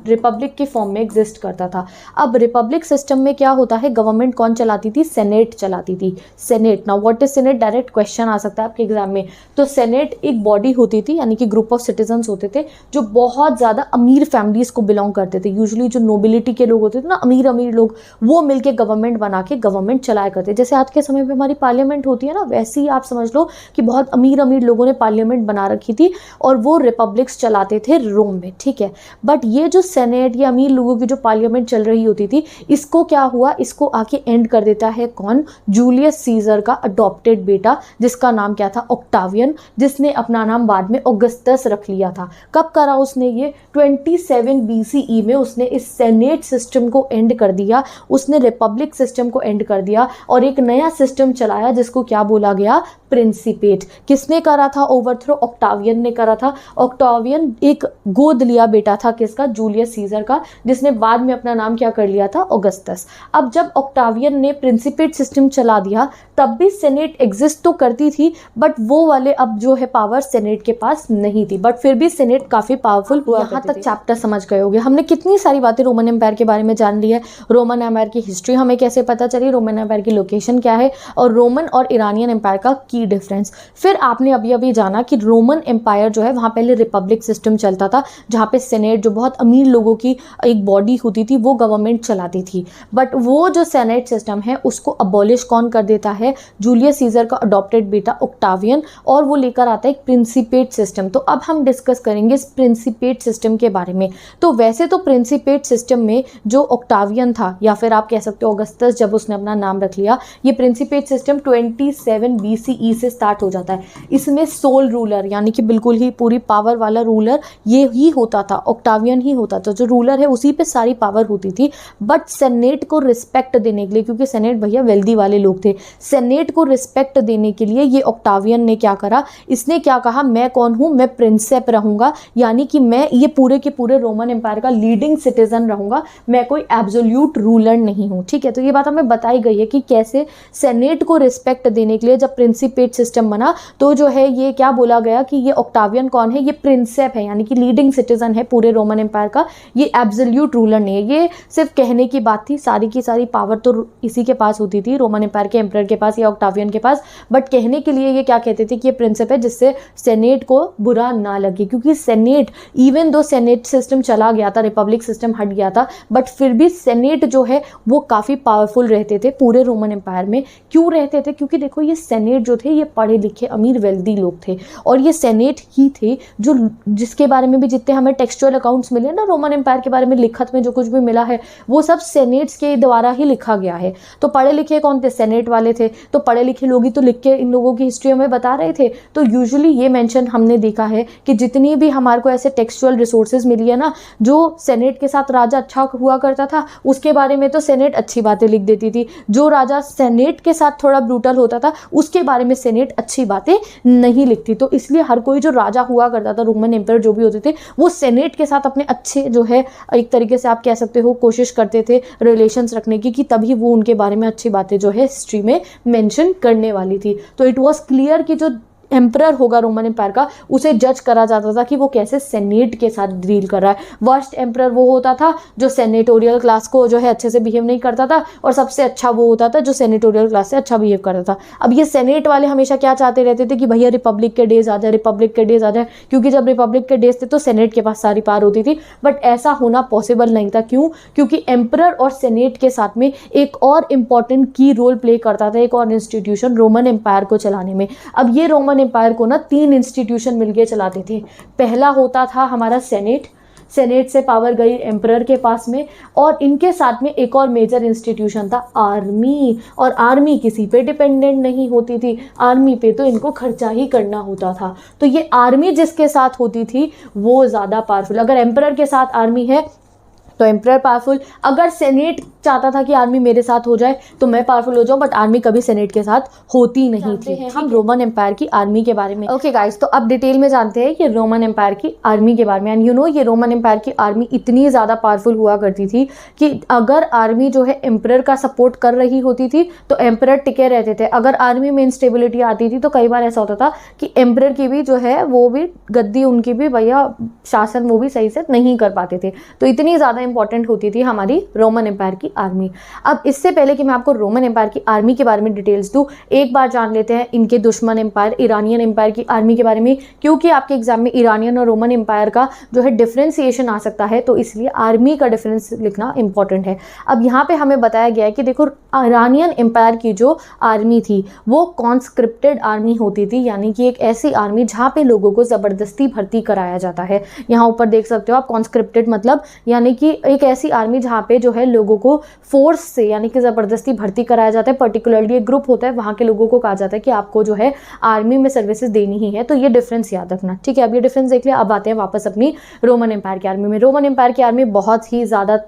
रिपब्लिक के फॉर्म में एग्जिस्ट करता था। अब रिपब्लिक सिस्टम में क्या होता है, गवर्नमेंट कौन चलाती थी, सेनेट चलाती थी। Senate, now what is senate, direct question आ सकता है आपके एग्जाम में। तो सेनेट एक बॉडी होती थी, यानी कि ग्रुप ऑफ सिटीजन्स होते थे जो बहुत ज़्यादा अमीर फैमिलीज को बिलोंग करते थे। यूजुअली जो नोबिलिटी के लोग होते थे ना, अमीर अमीर लोग, वो मिलकर गवर्नमेंट बना के गवर्नमेंट चलाया करते। जैसे आज के समय में हमारी पार्लियामेंट होती है ना, वैसे ही आप समझ लो कि बहुत अमीर अमीर लोगों ने पार्लियामेंट बना रखी थी और वो रिपब्लिक्स चलाते थे रोम में। ठीक है, बट ये जो सेनेट या अमीर लोगों की जो पार्लियामेंट चल रही होती थी, इसको क्या हुआ, इसको आके एंड कर देता है कौन, जूलियस सीजर का अडॉप्टेड बेटा, जिसका नाम क्या था, ऑक्टावियन, जिसने अपना नाम बाद में ऑगस्टस रख लिया था। कब करा उसने ये, 27 BCE में उसने इस सेनेट सिस्टम को एंड कर दिया, उसने रिपब्लिक सिस्टम को एंड कर दिया और एक नया सिस्टम चलाया जिसको क्या बोला गया, प्रिंसिपेट। किसने करा था ओवरथ्रो? ऑक्टावियन ने करा था। ऑक्टावियन एक गोद लिया बेटा था किसका? जूलियस सीजर का, जिसने बाद में अपना नाम क्या कर लिया था? ऑगस्टस। अब जब ऑक्टावियन ने प्रिंसिपेट सिस्टम चला दिया तब भी सेनेट एग्जिस्ट तो करती थी, बट वो वाले अब जो है पावर सेनेट के पास नहीं थी, बट फिर भी सेनेट काफ़ी पावरफुल हुआ। यहाँ तक चैप्टर समझ गए होंगे। हमने कितनी सारी बातें रोमन एम्पायर के बारे में जान ली है। रोमन एम्पायर की हिस्ट्री हमें कैसे पता चली, रोमन एम्पायर की लोकेशन क्या है, और रोमन और ईरानियन एम्पायर का की डिफरेंस। फिर आपने अभी अभी जाना कि रोमन एम्पायर जो है वहाँ पहले रिपब्लिक सिस्टम चलता था, जहाँ पे सेनेट जो बहुत अमीर लोगों की एक बॉडी होती थी वो गवर्नमेंट चलाती थी। बट वो जो सेनेट सिस्टम है उसको अबॉलिश कौन कर देता है? जूलियस सीजर का अडॉप्टेड बेटा ऑक्टावियन, और वो लेकर आता है एक प्रिंसिपेट सिस्टम। तो अब हम डिस्कस करेंगे इस प्रिंसिपेट सिस्टम के बारे में। तो वैसे तो प्रिंसिपेट सिस्टम में जो ऑक्टावियन था, या फिर आप कह सकते हो ऑगस्टस जब उसने अपना नाम रख लिया, ये प्रिंसिपेट सिस्टम 27 BCE से स्टार्ट हो जाता है। इसमें सोल रूलर यानी कि बिल्कुल ही पूरी पावर वाला रूलर ये ही होता था, ऑक्टावियन ही होता था। जो रूलर है उसी पे सारी पावर होती थी। बट सेनेट को रिस्पेक्ट देने के लिए, क्योंकि सेनेट भैया वेल्दी वाले लोग थे, सेनेट को रिस्पेक्ट देने के लिए ये ऑक्टावियन ने क्या करा? इसने क्या कहा? मैं कौन हूँ? मैं प्रिंसेप रहूंगा, यानी कि मैं ये पूरे के पूरे रोमन एम्पायर का लीडिंग सिटीजन रहूंगा, मैं कोई एब्सोल्यूट रूलर नहीं हूँ। ठीक है, तो ये बात हमें बताई गई है कि कैसे सेनेट को रिस्पेक्ट देने के लिए जब प्रिंसिपेट सिस्टम बना तो जो है ये क्या बोला गया कि ये ऑक्टावियन कौन है? ये प्रिंसेप है, यानी कि लीडिंग सिटीजन है पूरे रोमन एम्पायर का, ये एब्सोल्यूट रूलर नहीं है। ये सिर्फ कहने की बात थी, सारी की सारी पावर तो इसी के पास होती थी, रोमन एम्पायर के एम्परर के पास या ऑक्टावियन के पास। बट कहने के लिए ये क्या कहते थे कि ये प्रिंसिप है, जिससे सेनेट को बुरा ना लगे, क्योंकि senate, even though senate system चला गया था, रिपब्लिक सिस्टम हट गया था, बट फिर भी सेनेट जो है वो काफ़ी पावरफुल रहते थे पूरे रोमन एम्पायर में। क्यों रहते थे? क्योंकि देखो ये सेनेट जो थे ये पढ़े लिखे अमीर वेल्दी लोग थे, और ये सेनेट ही थे जो जिसके बारे में भी जितने हमें टेक्सचुअल अकाउंट्स मिले ना रोमन एम्पायर के बारे में, लिखत में जो कुछ भी मिला है वो सब सेनेट्स के द्वारा ही लिखा गया है। तो पढ़े लिखे कौन थे? सेनेट वाले थे। तो पढ़े लिखे लोग ही तो लिख के इन लोगों की हिस्ट्री हमें बता रहे थे। तो यूजुअली ये मेंशन हमने देखा है कि जितनी भी हमारे को ऐसे टेक्सचुअल रिसोर्सेज मिली है ना, जो सेनेट के साथ राजा अच्छा हुआ करता था उसके बारे में तो सेनेट अच्छी बातें लिख देती थी, जो राजा सेनेट के साथ थोड़ा ब्रूटल होता था उसके बारे में सेनेट अच्छी बातें नहीं लिखती। तो इसलिए हर कोई जो राजा हुआ करता था, रोमन एम्पायर जो भी होते थे, वो सेनेट के साथ अपने अच्छे जो है एक तरीके से आप कह सकते हो कोशिश करते थे रिलेशंस रखने की, कि तभी वो उनके बारे में अच्छी बातें जो है हिस्ट्री में मेंशन करने वाली थी। तो इट वाज क्लियर कि जो एम्परर होगा रोमन एम्पायर का उसे जज करा जाता था कि वो कैसे सेनेट के साथ डील कर रहा है। वर्स्ट एम्परर वो होता था जो सेनेटोरियल क्लास को जो है अच्छे से बिहेव नहीं करता था, और सबसे अच्छा वो होता था जो सेनेटोरियल क्लास से अच्छा बिहेव करता था। अब ये सेनेट वाले हमेशा क्या चाहते रहते थे कि भैया रिपब्लिक के डेज आ जाए, रिपब्लिक के डेज आ जाए, क्योंकि जब रिपब्लिक के डेज थे तो सेनेट के पास सारी पावर होती थी। बट ऐसा होना पॉसिबल नहीं था। क्यों? क्योंकि एम्परर और सेनेट के साथ में एक और इम्पॉर्टेंट की रोल प्ले करता था एक और इंस्टीट्यूशन रोमन एम्पायर को चलाने में। अब ये रोमन एम्पायर को ना 3 इंस्टीट्यूशन मिलके चलाते थे। पहला होता था हमारा सेनेट, सेनेट से पावर गई एम्परर के पास में, और इनके साथ में एक और मेजर इंस्टीट्यूशन था आर्मी। और आर्मी किसी पे डिपेंडेंट नहीं होती थी, आर्मी पे तो इनको खर्चा ही करना होता था। तो ये आर्मी जिसके साथ होती थी वो ज़्यादा पावरफुल। अगर एम्परर के साथ आर्मी है तो एम्परर पावरफुल, अगर सेनेट चाहता था कि आर्मी मेरे साथ हो जाए तो मैं पावरफुल हो जाऊं, बट आर्मी कभी सेनेट के साथ होती नहीं थी। हम रोमन एम्पायर की आर्मी के बारे में ओके गाइस, तो अब डिटेल में जानते हैं कि रोमन एम्पायर की आर्मी के बारे में। एंड यू नो ये रोमन एम्पायर की आर्मी इतनी ज़्यादा पावरफुल हुआ करती थी कि अगर आर्मी जो है एम्परर का सपोर्ट कर रही होती थी तो एम्परर टिके रहते थे। अगर आर्मी में इंस्टेबिलिटी आती थी तो कई बार ऐसा होता था कि एम्परर की भी जो है वो भी गद्दी, उनकी भी भैया शासन वो भी सही से नहीं कर पाते थे। तो इतनी ज़्यादा इंपॉर्टेंट होती थी हमारी रोमन एम्पायर की आर्मी। अब इससे पहले कि मैं आपको रोमन एम्पायर की आर्मी के बारे में डिटेल्स दूं, एक बार जान लेते हैं इनके दुश्मन एम्पायर ईरानियन एम्पायर की आर्मी के बारे में, क्योंकि आपके एग्जाम में ईरानियन और रोमन एम्पायर का जो है डिफ्रेंसिएशन आ सकता है, तो इसलिए आर्मी का डिफरेंस लिखना इंपॉर्टेंट है। अब यहाँ पे हमें बताया गया है कि देखो ईरानियन एम्पायर की जो आर्मी थी वो कॉन्स्क्रिप्टेड आर्मी होती थी, यानी कि एक ऐसी आर्मी जहाँ पे लोगों को ज़बरदस्ती भर्ती कराया जाता है। यहाँ ऊपर देख सकते हो आप, कॉन्स्क्रिप्टेड मतलब यानी कि एक ऐसी आर्मी जहाँ पे जो है लोगों को फोर्स से यानी कि ज़बरदस्ती भर्ती कराया जाता है। पर्टिकुलरली एक ग्रुप होता है, वहाँ के लोगों को कहा जाता है कि आपको जो है आर्मी में सर्विसेज देनी ही है। तो ये डिफरेंस याद रखना, ठीक है। अब ये डिफरेंस देख लिया, अब आते हैं वापस अपनी रोमन एम्पायर की आर्मी में। रोमन एम्पायर की आर्मी बहुत ही ज़्यादा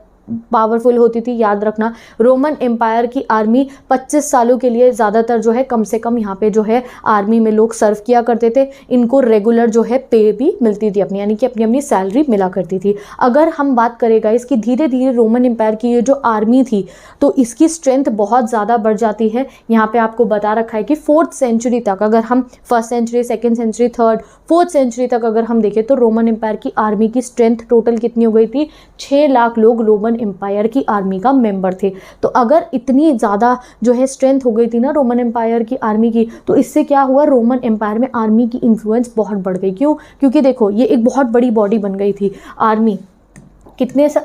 पावरफुल होती थी। याद रखना, रोमन एम्पायर की आर्मी 25 सालों के लिए ज़्यादातर जो है कम से कम यहाँ पे जो है आर्मी में लोग सर्व किया करते थे। इनको रेगुलर जो है पे भी मिलती थी अपनी, यानी कि अपनी अपनी सैलरी मिला करती थी। अगर हम बात करेगा इसकी, धीरे धीरे रोमन एम्पायर की ये जो आर्मी थी तो इसकी स्ट्रेंथ बहुत ज़्यादा बढ़ जाती है। यहाँ पे आपको बता रखा है कि 4th सेंचुरी तक, अगर हम 1st century, 2nd century, 3rd, 4th century तक अगर हम देखें तो रोमन एम्पायर की आर्मी की स्ट्रेंथ टोटल कितनी हो गई थी? 6 लाख लोग रोमन एम्पायर की आर्मी का मेंबर थे। तो अगर इतनी ज़्यादा जो है स्ट्रेंथ हो गई थी ना रोमन एम्पायर की आर्मी की, तो इससे क्या हुआ, रोमन एम्पायर में आर्मी की इन्फ्लुएंस बहुत बढ़ गई। क्यों? क्योंकि देखो ये एक बहुत बड़ी बॉडी बन गई थी आर्मी।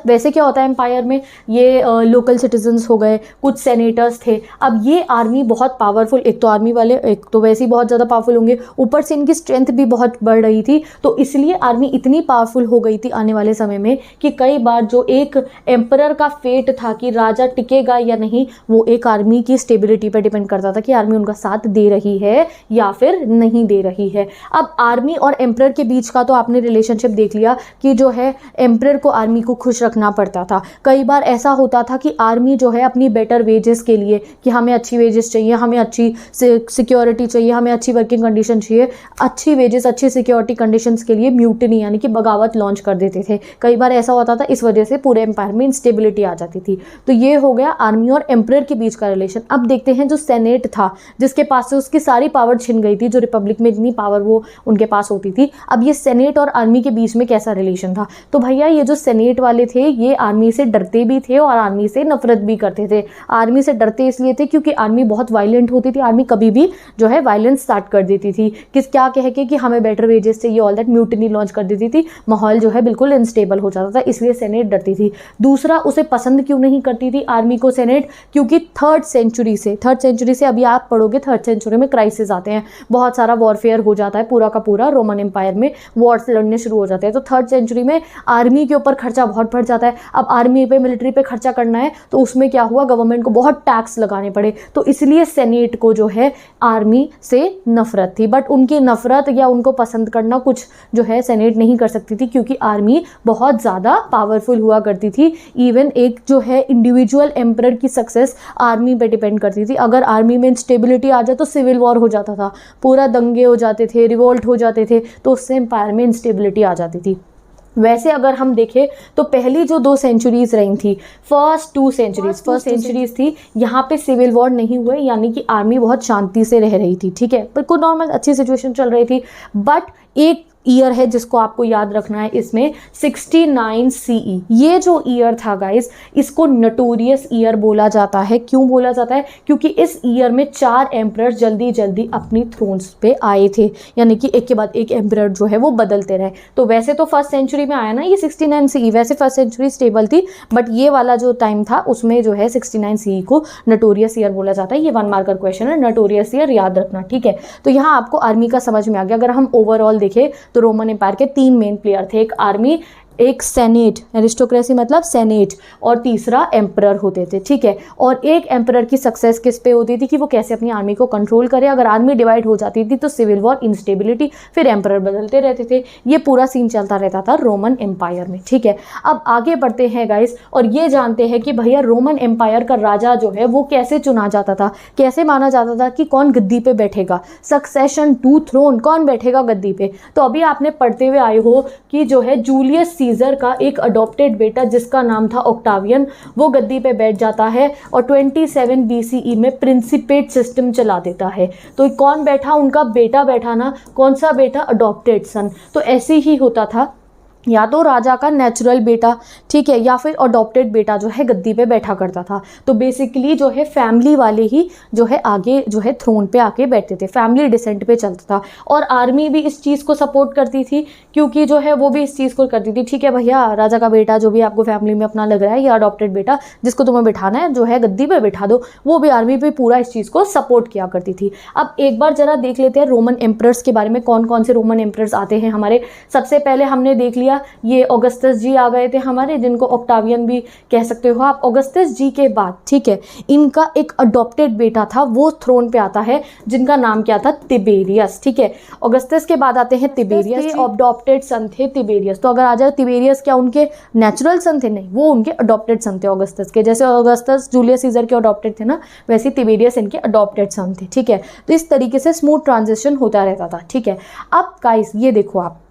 वैसे क्या होता है एम्पायर में, ये लोकल सिटीजन्स हो गए, कुछ सेनेटर्स थे। अब ये आर्मी बहुत पावरफुल, एक तो आर्मी वाले एक तो वैसे ही बहुत ज़्यादा पावरफुल होंगे, ऊपर से इनकी स्ट्रेंथ भी बहुत बढ़ रही थी। तो इसलिए आर्मी इतनी पावरफुल हो गई थी आने वाले समय में कि कई बार जो एक एम्परर का फेट था कि राजा टिकेगा या नहीं, वो एक आर्मी की स्टेबिलिटी पर डिपेंड करता था कि आर्मी उनका साथ दे रही है या फिर नहीं दे रही है। अब आर्मी और एम्परर के बीच का तो आपने रिलेशनशिप देख लिया कि जो है एम्परर को आर्मी को खुश रखना पड़ता था। कई बार ऐसा होता था कि आर्मी जो है अपनी बेटर वेजेस के लिए, कि हमें अच्छी वेजेस चाहिए, हमें अच्छी सिक्योरिटी चाहिए, हमें अच्छी वर्किंग कंडीशन चाहिए, अच्छी वेजेस अच्छी सिक्योरिटी कंडीशंस के लिए म्यूटिनी यानी कि बगावत लॉन्च कर देते थे। कई बार ऐसा होता था, इस वजह से पूरे एम्पायर में इंस्टेबिलिटी आ जाती थी। तो ये हो गया आर्मी और एम्परर के बीच का रिलेशन। अब देखते हैं जो सेनेट था, जिसके पास से उसकी सारी पावर छिन गई थी, जो रिपब्लिक में इतनी पावर वो उनके पास होती थी। अब ये सेनेट और आर्मी के बीच में कैसा रिलेशन था? तो भैया ये जो सेनेट वाले थे ये आर्मी से डरते भी थे और आर्मी से नफरत भी करते थे। आर्मी से डरते इसलिए थे क्योंकि आर्मी बहुत वायलेंट होती थी, आर्मी कभी भी जो है वायलेंस स्टार्ट कर देती थी, क्या कह के कि हमें बेटर वेजेस चाहिए, ऑल दैट, म्यूटिनी लॉन्च कर देती थी, माहौल जो है बिल्कुल अनस्टेबल हो जाता था, इसलिए सेनेट डरती थी। दूसरा, उसे पसंद क्यों नहीं करती थी आर्मी को सेनेट? क्योंकि 3rd सेंचुरी से अभी आप पढ़ोगे 3rd सेंचुरी में क्राइसिस आते हैं, बहुत सारा वॉरफेयर हो जाता है, पूरा का पूरा रोमन एम्पायर में वॉर्स लड़ने शुरू हो जाते हैं। तो 3rd सेंचुरी में आर्मी के ऊपर खर्चा बहुत बढ़ जाता है। अब आर्मी पे, मिलिट्री पे खर्चा करना है तो उसमें क्या हुआ, गवर्नमेंट को बहुत टैक्स लगाने पड़े। तो इसलिए सेनेट को जो है आर्मी से नफरत थी। बट उनकी नफरत या उनको पसंद करना कुछ जो है सेनेट नहीं कर सकती थी, क्योंकि आर्मी बहुत ज़्यादा पावरफुल हुआ करती थी। इवन एक जो है इंडिविजुअल एम्परर की सक्सेस आर्मी पे डिपेंड करती थी। अगर आर्मी में इंस्टेबिलिटी आ जाए तो सिविल वॉर हो जाता था, पूरा दंगे हो जाते थे, रिवोल्ट हो जाते थे, तो उससे एम्पायर में इंस्टेबिलिटी आ जाती थी। वैसे अगर हम देखें तो पहली जो 2 सेंचुरीज रही थी, फर्स्ट सेंचुरीज थी, यहाँ पे सिविल वॉर नहीं हुए, यानी कि आर्मी बहुत शांति से रह रही थी, ठीक है, बिल्कुल नॉर्मल अच्छी सिचुएशन चल रही थी। बट एक ईयर है जिसको आपको याद रखना है इसमें, 69 CE। ये जो ईयर था गाइस, इसको नटोरियस ईयर बोला जाता है। क्यों बोला जाता है? क्योंकि इस ईयर में 4 एम्परर जल्दी जल्दी अपनी थ्रोन्स पे आए थे, यानी कि एक के बाद एक एम्परर जो है वो बदलते रहे। तो वैसे तो 1st सेंचुरी में आया ना ये 69 CE, वैसे 1st सेंचुरी स्टेबल थी, बट ये वाला जो टाइम था उसमें जो है 69 CE को नटोरियस ईयर बोला जाता है। ये 1 मार्कर क्वेश्चन है, नटोरियस ईयर याद रखना, ठीक है। तो यहाँ आपको आर्मी का समझ में आ गया। अगर हम ओवरऑल देखें तो रोमन एम्पायर के 3 मेन प्लेयर थे, एक आर्मी, एक सेनेट, एरिस्टोक्रेसी मतलब सेनेट, और तीसरा एम्परर होते थे, ठीक है। और एक एम्परर की सक्सेस किस पे होती थी कि वो कैसे अपनी आर्मी को कंट्रोल करे। अगर आर्मी डिवाइड हो जाती थी तो सिविल वॉर, इंस्टेबिलिटी, फिर एम्परर बदलते रहते थे। ये पूरा सीन चलता रहता था रोमन एम्पायर में, ठीक है। अब आगे बढ़ते हैं गाइस, और ये जानते हैं कि भैया रोमन एम्पायर का राजा जो है वो कैसे चुना जाता था, कैसे माना जाता था कि कौन गद्दी पे बैठेगा, सक्सेशन टू थ्रोन, कौन बैठेगा गद्दी पे। तो अभी आपने पढ़ते हुए आए हो कि जो है जूलियस सीजर का एक अडॉप्टेड बेटा जिसका नाम था ऑक्टावियन, वो गद्दी पे बैठ जाता है और 27 BCE में प्रिंसिपेट सिस्टम चला देता है। तो कौन बैठा? उनका बेटा बैठा ना। कौन सा बेटा? अडॉप्टेड सन। तो ऐसे ही होता था, या तो राजा का नेचुरल बेटा, ठीक है, या फिर अडॉप्टेड बेटा जो है गद्दी पे बैठा करता था। तो बेसिकली जो है फैमिली वाले ही जो है आगे जो है थ्रोन पे आके बैठते थे, फैमिली डिसेंट पे चलता था। और आर्मी भी इस चीज़ को सपोर्ट करती थी, क्योंकि जो है वो भी इस चीज़ को करती थी, ठीक है भैया, राजा का बेटा जो भी आपको फैमिली में अपना लग रहा है, या अडॉप्टेड बेटा जिसको तुम्हें बिठाना है जो है गद्दी पे बिठा दो, वो भी आर्मी पे पूरा इस चीज़ को सपोर्ट किया करती थी। अब एक बार जरा देख लेते हैं रोमन एम्परर्स के बारे में, कौन कौन से रोमन एम्परर्स आते हैं हमारे। सबसे पहले हमने देख लिया गया, ये ऑगस्टस जी आ गए थे हमारे, जिनको ऑक्टावियन भी कह सकते हो आप। ऑगस्टस जी के बाद, ठीक है, इनका एक अडॉप्टेड बेटा था, वो थ्रोन पे आता है, जिनका नाम क्या था, तिबेरियस। ठीक है, ऑगस्टस के बाद आते हैं तिबेरियस, अडॉप्टेड सन थे तिबेरियस। तो अगर आ जाए तिबेरियस, क्या उनके नेचुरल सन थे? नहीं, वो उनके अडॉप्टेड सन थे ऑगस्टस के। जैसे ऑगस्टस जूलियस सीजर के अडॉप्टेड थे ना, वैसे तिबेरियस इनके अडॉप्टेड सन थे। ठीक है, तो इस तरीके से स्मूथ ट्रांजिशन होता रहता था। ठीक है, अब गाइस ये देखो आप,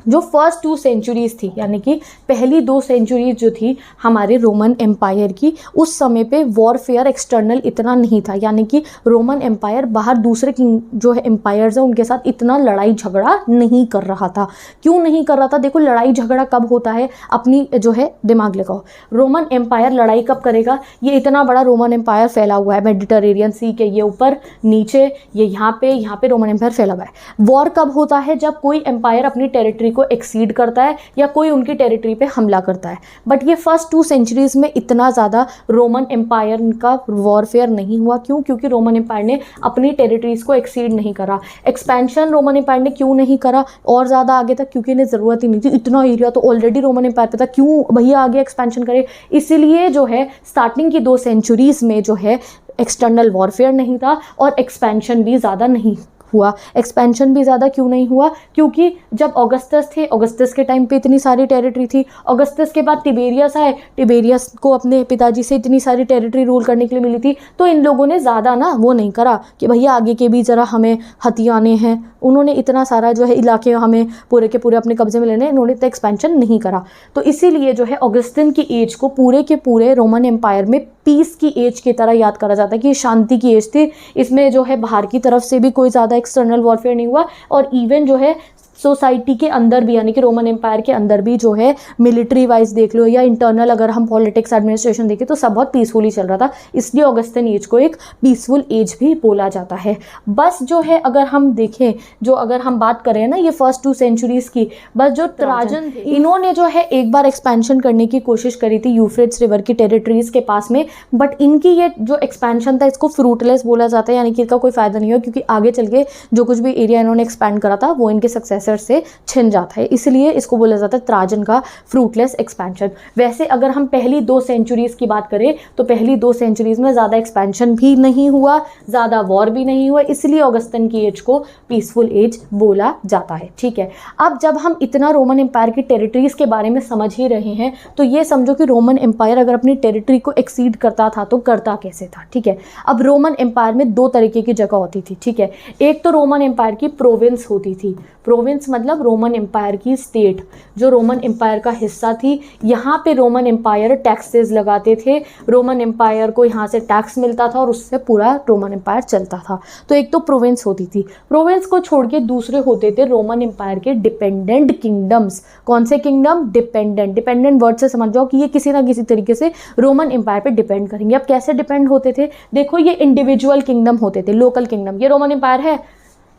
जो फर्स्ट 2 सेंचुरीज थी, यानी कि पहली 2 सेंचुरीज जो थी हमारे रोमन एम्पायर की, उस समय पे वॉरफेयर एक्सटर्नल इतना नहीं था, यानी कि रोमन एम्पायर बाहर दूसरे जो है एम्पायर्स हैं उनके साथ इतना लड़ाई झगड़ा नहीं कर रहा था। क्यों नहीं कर रहा था? देखो, लड़ाई झगड़ा कब होता है, अपनी जो है दिमाग लगाओ, रोमन एम्पायर लड़ाई कब करेगा? ये इतना बड़ा रोमन एम्पायर फैला हुआ है मेडिटरेनियन सी के, ये ऊपर नीचे, ये यहाँ पे रोमन एम्पायर फैला हुआ है। वॉर कब होता है? जब कोई एम्पायर अपनी टेरिटरी को एक्सीड करता है या कोई उनकी टेरिटरी पे हमला करता है। बट ये फर्स्ट 2 सेंचुरीज में इतना ज़्यादा रोमन एम्पायर का वॉरफेयर नहीं हुआ। क्यों? क्योंकि रोमन एम्पायर ने अपनी टेरिटरीज को एक्सीड नहीं करा। एक्सपेंशन रोमन एम्पायर ने क्यों नहीं करा और ज़्यादा आगे तक? क्योंकि इन्हें ज़रूरत ही नहीं थी, इतना एरिया तो ऑलरेडी रोमन एम्पायर पे था, क्यों भैया आगे एक्सपेंशन करे? इसीलिए जो है स्टार्टिंग की 2 सेंचुरीज में जो है एक्सटर्नल वॉरफेयर नहीं था और एक्सपेंशन भी ज़्यादा नहीं हुआ। एक्सपेंशन भी ज़्यादा क्यों नहीं हुआ? क्योंकि जब ऑगस्टस थे, ऑगस्टस के टाइम पे इतनी सारी टेरिटरी थी। ऑगस्टस के बाद तिबेरियस आए, तिबेरियस को अपने पिताजी से इतनी सारी टेरिटरी रूल करने के लिए मिली थी, तो इन लोगों ने ज़्यादा ना वो नहीं करा कि भैया आगे के भी ज़रा हमें हथियाने हैं। उन्होंने इतना सारा जो है इलाके हमें पूरे के पूरे अपने कब्जे में लेने, इन्होंने इतना एक्सपेंशन नहीं करा। तो इसीलिए जो है ऑगस्टिन की एज को पूरे के पूरे रोमन एम्पायर में पीस की एज की तरह याद करा जाता है कि शांति की एज थी। इसमें जो है बाहर की तरफ से भी कोई ज़्यादा एक्सटर्नल वॉरफेयर नहीं हुआ और इवन जो है सोसाइटी के अंदर भी, यानी कि रोमन एम्पायर के अंदर भी जो है मिलिट्री वाइज देख लो या इंटरनल अगर हम पॉलिटिक्स एडमिनिस्ट्रेशन देखें तो सब बहुत पीसफुली चल रहा था। इसलिए ऑगस्टिन एज को एक पीसफुल एज भी बोला जाता है। बस जो है अगर हम देखें, जो अगर हम बात करें ना ये फर्स्ट 2 सेंचुरीज की, बस जो ट्राजन थे इन्होंने जो है एक बार एक्सपेंशन करने की कोशिश करी थी यूफ्रेट्स रिवर की टेरिटरीज के पास में, बट इनकी ये जो एक्सपेंशन था इसको फ्रूटलेस बोला जाता है, यानी कि इसका कोई फायदा नहीं हुआ क्योंकि आगे चल के जो कुछ भी एरिया इन्होंने एक्सपैंड करा था वो इनके सक्सेसर से छिन जाता है, इसलिए इसको बोला जाता है ट्राजन का फ्रूटलेस एक्सपेंशन। वैसे अगर हम पहली 2 सेंचुरीज की बात करें तो पहली 2 सेंचुरीज में ज़्यादा एक्सपेंशन भी नहीं हुआ, ज़्यादा वॉर भी नहीं हुआ, इसलिए ऑगस्टिन की एज को पीसफुल एज बोला जाता है। ठीक है, अब जब हम इतना रोमन एम्पायर की टेरिटरीज के बारे में समझ ही रहे हैं तो ये समझो कि रोमन एम्पायर अगर अपनी टेरिटरी को एक्सीड करता था तो करता कैसे था। ठीक है, अब रोमन एम्पायर में 2 तरीके की जगह होती थी। ठीक है, एक तो रोमन एम्पायर की प्रोविंस होती थी, प्रोविंस मतलब रोमन एम्पायर की स्टेट जो रोमन एम्पायर का हिस्सा थी। यहाँ पे रोमन एम्पायर टैक्सेस लगाते थे, रोमन एम्पायर को यहाँ से टैक्स मिलता था और उससे पूरा रोमन एम्पायर चलता था। तो एक तो प्रोविंस होती थी, प्रोविंस को छोड़ के दूसरे होते थे रोमन एम्पायर के डिपेंडेंट किंगडम्स। कौन से किंगडम? डिपेंडेंट। डिपेंडेंट वर्ड से समझ जाओ कि ये किसी ना किसी तरीके से रोमन एम्पायर पे डिपेंड करेंगे। अब कैसे डिपेंड होते थे? देखो, ये इंडिविजुअल किंगडम होते थे, लोकल किंगडम। ये रोमन एम्पायर है,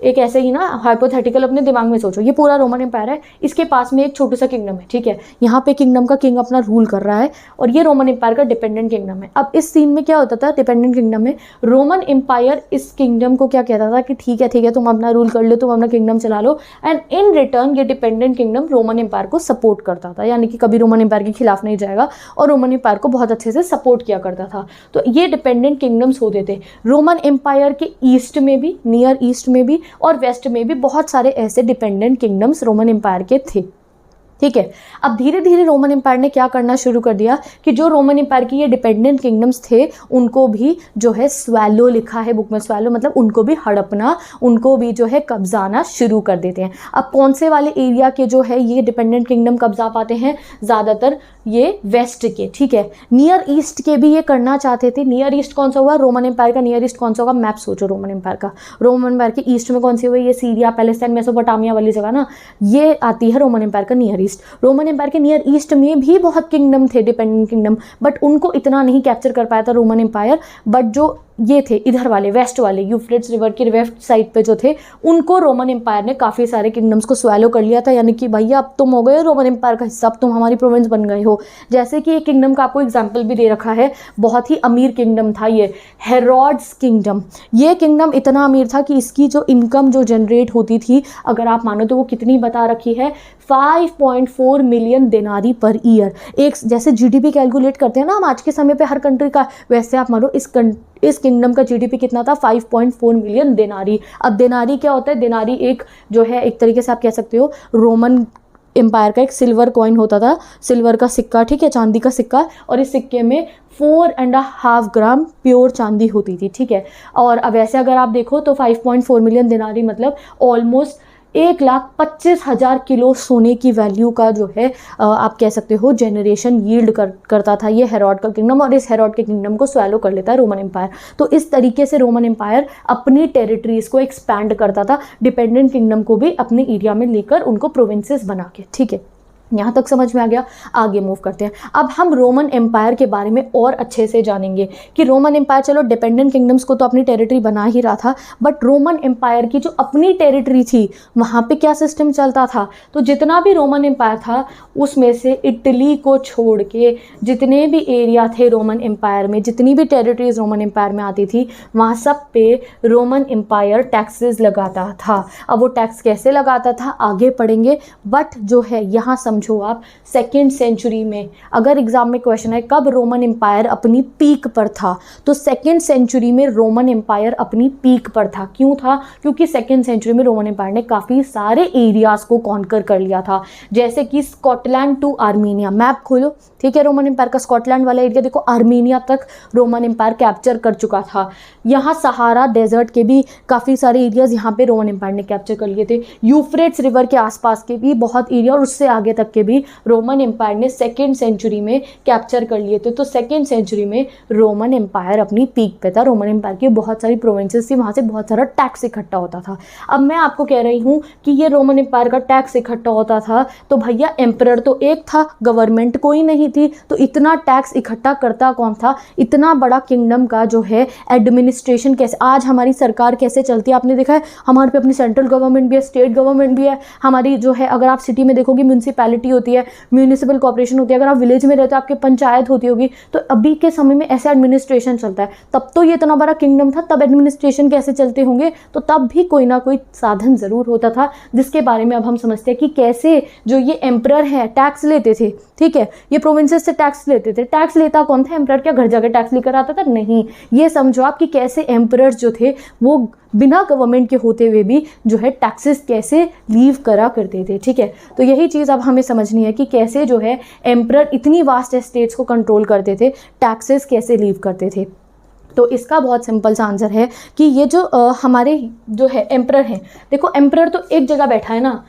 एक ऐसे ही ना हाइपोथेटिकल अपने दिमाग में सोचो, ये पूरा रोमन एम्पायर है, इसके पास में एक छोटा सा किंगडम है। ठीक है, यहाँ पे किंगडम का किंग अपना रूल कर रहा है और ये रोमन एम्पायर का डिपेंडेंट किंगडम है। अब इस सीन में क्या होता था? डिपेंडेंट किंगडम में रोमन एम्पायर इस किंगडम को क्या कहता था कि ठीक है तुम अपना रूल कर लो, तुम अपना किंगडम चला लो, एंड इन रिटर्न ये डिपेंडेंट किंगडम रोमन एम्पायर को सपोर्ट करता था, यानी कि कभी रोमन एम्पायर के खिलाफ नहीं जाएगा और रोमन एम्पायर को बहुत अच्छे से सपोर्ट किया करता था। तो ये डिपेंडेंट किंगडम्स होते थे रोमन एम्पायर के ईस्ट में भी, नियर ईस्ट में भी और वेस्ट में भी बहुत सारे ऐसे डिपेंडेंट किंगडम्स रोमन एम्पायर के थे। ठीक है, अब धीरे धीरे रोमन एम्पायर ने क्या करना शुरू कर दिया कि जो रोमन एम्पायर की ये डिपेंडेंट किंगडम्स थे उनको भी जो है स्वैलो, लिखा है बुक में स्वैलो मतलब उनको भी हड़पना, उनको भी जो है कब्जाना शुरू कर देते हैं। अब कौन से वाले एरिया के जो है ये डिपेंडेंट किंगडम कब्जा पाते हैं? ज़्यादातर ये वेस्ट के। ठीक है, नियर ईस्ट के भी ये करना चाहते थे। नियर ईस्ट कौन सा हुआ? रोमन एम्पायर का नियर ईस्ट कौन सा होगा? मैप सोचो रोमन एम्पायर का। रोमन एम्पायर के ईस्ट में कौन सी हुई? ये सीरिया, पैलेस्टाइन, मेसोपोटामिया वाली जगह ना, ये आती है रोमन एम्पायर का नियर ईस्ट। रोमन एम्पायर के नियर ईस्ट में भी बहुत किंगडम थे, डिपेंडेंट किंगडम, बट उनको इतना नहीं कैप्चर कर पाया था रोमन एम्पायर। बट जो ये थे इधर वाले वेस्ट वाले यूफ्रेट्स रिवर की वेस्ट साइड पे जो थे, उनको रोमन एम्पायर ने काफ़ी सारे किंगडम्स को स्वेलो कर लिया था, यानी कि भैया अब तुम हो गए रोमन एम्पायर का हिस्सा, अब तुम हमारी प्रोविंस बन गए हो। जैसे कि एक किंगडम का आपको एग्जाम्पल भी दे रखा है, बहुत ही अमीर किंगडम था ये, हेरोड्स किंगडम। ये किंगडम इतना अमीर था कि इसकी जो इनकम जो जनरेट होती थी, अगर आप मानो तो वो कितनी बता रखी है, 5.4 मिलियन दिनारी पर ईयर। एक जैसे जीडीपी कैलकुलेट करते हैं ना हम आज के समय पे हर कंट्री का, वैसे आप मानो इस किंगडम का जीडीपी कितना था, 5.4 मिलियन दिनारी। अब दिनारी क्या होता है, दिनारी एक जो है एक तरीके से आप कह सकते हो रोमन एम्पायर का एक सिल्वर कॉइन होता था, सिल्वर का सिक्का, ठीक है, चांदी का सिक्का, और इस सिक्के में 4.5 ग्राम प्योर चांदी होती थी, ठीक है। और अब ऐसे अगर आप देखो तो 5.4 मिलियन दिनारी मतलब ऑलमोस्ट 1,25,000 किलो सोने की वैल्यू का जो है आप कह सकते हो जनरेशन यील्ड करता था ये हेरोड का किंगडम, और इस हेरोड के किंगडम को स्वैलो कर लेता है रोमन एम्पायर। तो इस तरीके से रोमन एम्पायर अपनी टेरिटरीज को एक्सपैंड करता था, डिपेंडेंट किंगडम को भी अपने एरिया में लेकर उनको प्रोविंसेस बना के, ठीक है। यहाँ तक समझ में आ गया, आगे मूव करते हैं। अब हम रोमन एम्पायर के बारे में और अच्छे से जानेंगे कि रोमन एम्पायर चलो डिपेंडेंट किंगडम्स को तो अपनी टेरिटरी बना ही रहा था, बट रोमन एम्पायर की जो अपनी टेरिटरी थी वहाँ पे क्या सिस्टम चलता था। तो जितना भी रोमन एम्पायर था उसमें से इटली को छोड़ के जितने भी एरिया थे रोमन एम्पायर में, जितनी भी टेरिटरीज रोमन एम्पायर में आती थी, वहाँ सब पे रोमन एम्पायर टैक्सेस लगाता था। अब वो टैक्स कैसे लगाता था आगे पढ़ेंगे, बट जो है यहाँ समझो आप, सेकेंड सेंचुरी में अगर एग्जाम में क्वेश्चन है कब रोमन एम्पायर अपनी पीक पर था, तो सेकेंड सेंचुरी में रोमन एम्पायर अपनी पीक पर था। क्यों था? क्योंकि सेकेंड सेंचुरी में रोमन एम्पायर ने काफ़ी सारे एरियाज को कॉन्कर कर लिया था, जैसे कि स्कॉटलैंड टू आर्मीनिया। मैप खोलो, ठीक है, रोमन एम्पायर का स्कॉटलैंड वाला एरिया देखो, आर्मीनिया तक रोमन एम्पायर कैप्चर कर चुका था। यहाँ सहारा डेजर्ट के भी काफ़ी सारे एरियाज यहाँ पे रोमन एम्पायर ने कैप्चर कर लिए थे। यूफ्रेट्स रिवर के आसपास के भी बहुत एरिया और उससे आगे तक के भी रोमन एम्पायर ने सेकेंड सेंचुरी में कैप्चर कर लिए थे। तो सेकेंड सेंचुरी में रोमन एम्पायर अपनी पीक पे था। रोमन एम्पायर की बहुत सारी प्रोविंसेस थी, वहाँ से बहुत सारा टैक्स इकट्ठा होता था। अब मैं आपको कह रही हूँ कि ये रोमन एम्पायर का टैक्स इकट्ठा होता था, तो भैया एम्परर तो एक था, गवर्नमेंट कोई नहीं थी, तो इतना टैक्स इकट्ठा करता कौन था? इतना बड़ा किंगडम का जो है एडमिनिस्ट्रेशन कैसे, आज हमारी सरकार कैसे चलती है आपने देखा है, हमारे पे अपनी सेंट्रल गवर्नमेंट भी है, स्टेट गवर्नमेंट भी है, हमारी जो है अगर आप सिटी में देखोगे म्यूनसिपैलिटी होती है, म्यूनिसिपल कॉर्पोरेशन होती है, अगर आप विलेज में रहते हो आपकी पंचायत होती होगी। तो अभी के समय में ऐसा एडमिनिस्ट्रेशन चलता है। तब तो ये इतना बड़ा किंगडम था, तब एडमिनिस्ट्रेशन कैसे चलते होंगे? तो तब भी कोई ना कोई साधन जरूर होता था, जिसके बारे में अब हम समझते हैं कि कैसे जो ये एम्परर है टैक्स लेते थे, ठीक है, ये प्रोविंसेस से टैक्स लेते थे। टैक्स लेता कौन था? एम्परर। क्या घर जाकर टैक्स लेकर आता था? नहीं। ये समझो आप कि कैसे एम्परर्स जो थे वो बिना गवर्नमेंट के होते हुए भी जो है टैक्सेस कैसे लीव करा करते थे, ठीक है। तो यही चीज़ अब हमें समझनी है कि कैसे जो है एम्परर इतनी वास्ट एस्टेट्स को कंट्रोल करते थे, टैक्सेस कैसे लीव करते थे। तो इसका बहुत सिंपल सा आंसर है कि ये जो हमारे जो है एम्परर हैं, देखो एम्परर तो एक जगह बैठा है ना,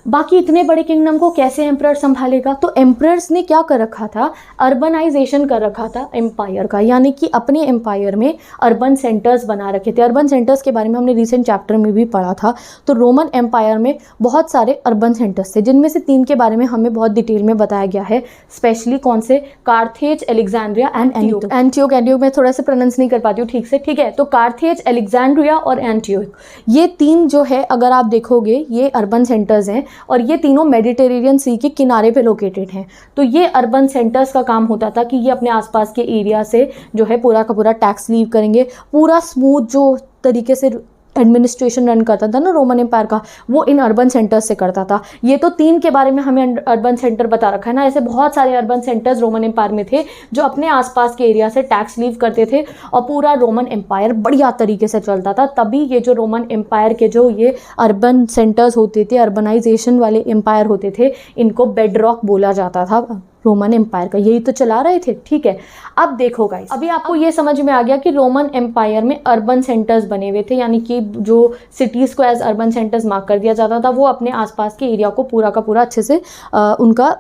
बाकी इतने बड़े किंगडम को कैसे एम्परर संभालेगा? तो एम्परर्स ने क्या कर रखा था? अर्बनाइजेशन कर रखा था एम्पायर का, यानी कि अपने एम्पायर में अर्बन सेंटर्स बना रखे थे। अर्बन सेंटर्स के बारे में हमने रिसेंट चैप्टर में भी पढ़ा था। तो रोमन एम्पायर में बहुत सारे अर्बन सेंटर्स थे, जिनमें से 3 के बारे में हमें बहुत डिटेल में बताया गया है। स्पेशली कौन से? Carthage, Alexandria and Antioch. Antioch मैं थोड़ा सा प्रोनाउंस नहीं कर पाती हूँ ठीक से, ठीक है। तो कार्थेज, एलेक्जेंड्रिया और एंटियोक, ये 3 जो है अगर आप देखोगे ये अर्बन सेंटर्स हैं, और ये तीनों मेडिटेरेनियन सी के किनारे पे लोकेटेड हैं। तो ये अर्बन सेंटर्स का काम होता था कि ये अपने आसपास के एरिया से जो है पूरा का पूरा टैक्स लीव करेंगे। पूरा स्मूथ जो तरीके से एडमिनिस्ट्रेशन रन करता था ना रोमन एम्पायर का, वो इन अर्बन सेंटर्स से करता था। ये तो 3 के बारे में हमें अर्बन सेंटर बता रखा है ना, ऐसे बहुत सारे अर्बन सेंटर्स रोमन एम्पायर में थे जो अपने आसपास के एरिया से टैक्स लीव करते थे, और पूरा रोमन एम्पायर बढ़िया तरीके से चलता था। तभी ये जो रोमन एम्पायर के जो ये अर्बन सेंटर्स होते थे, अर्बनाइजेशन वाले एम्पायर होते थे, इनको बेडरॉक बोला जाता था रोमन एम्पायर का। यही तो चला रहे थे, ठीक है। अब देखो गाइस, अभी आपको ये समझ में आ गया कि रोमन एम्पायर में अर्बन सेंटर्स बने हुए थे, यानी कि जो सिटीज़ को एज अर्बन सेंटर्स मार्क कर दिया जाता था, वो अपने आसपास के एरिया को पूरा का पूरा अच्छे से उनका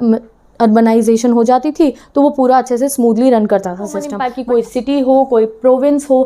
अर्बनाइजेशन हो जाती थी तो वो पूरा अच्छे से स्मूथली रन करता था सिस्टम। एम्पायर की कोई सिटी हो, कोई प्रोविंस हो,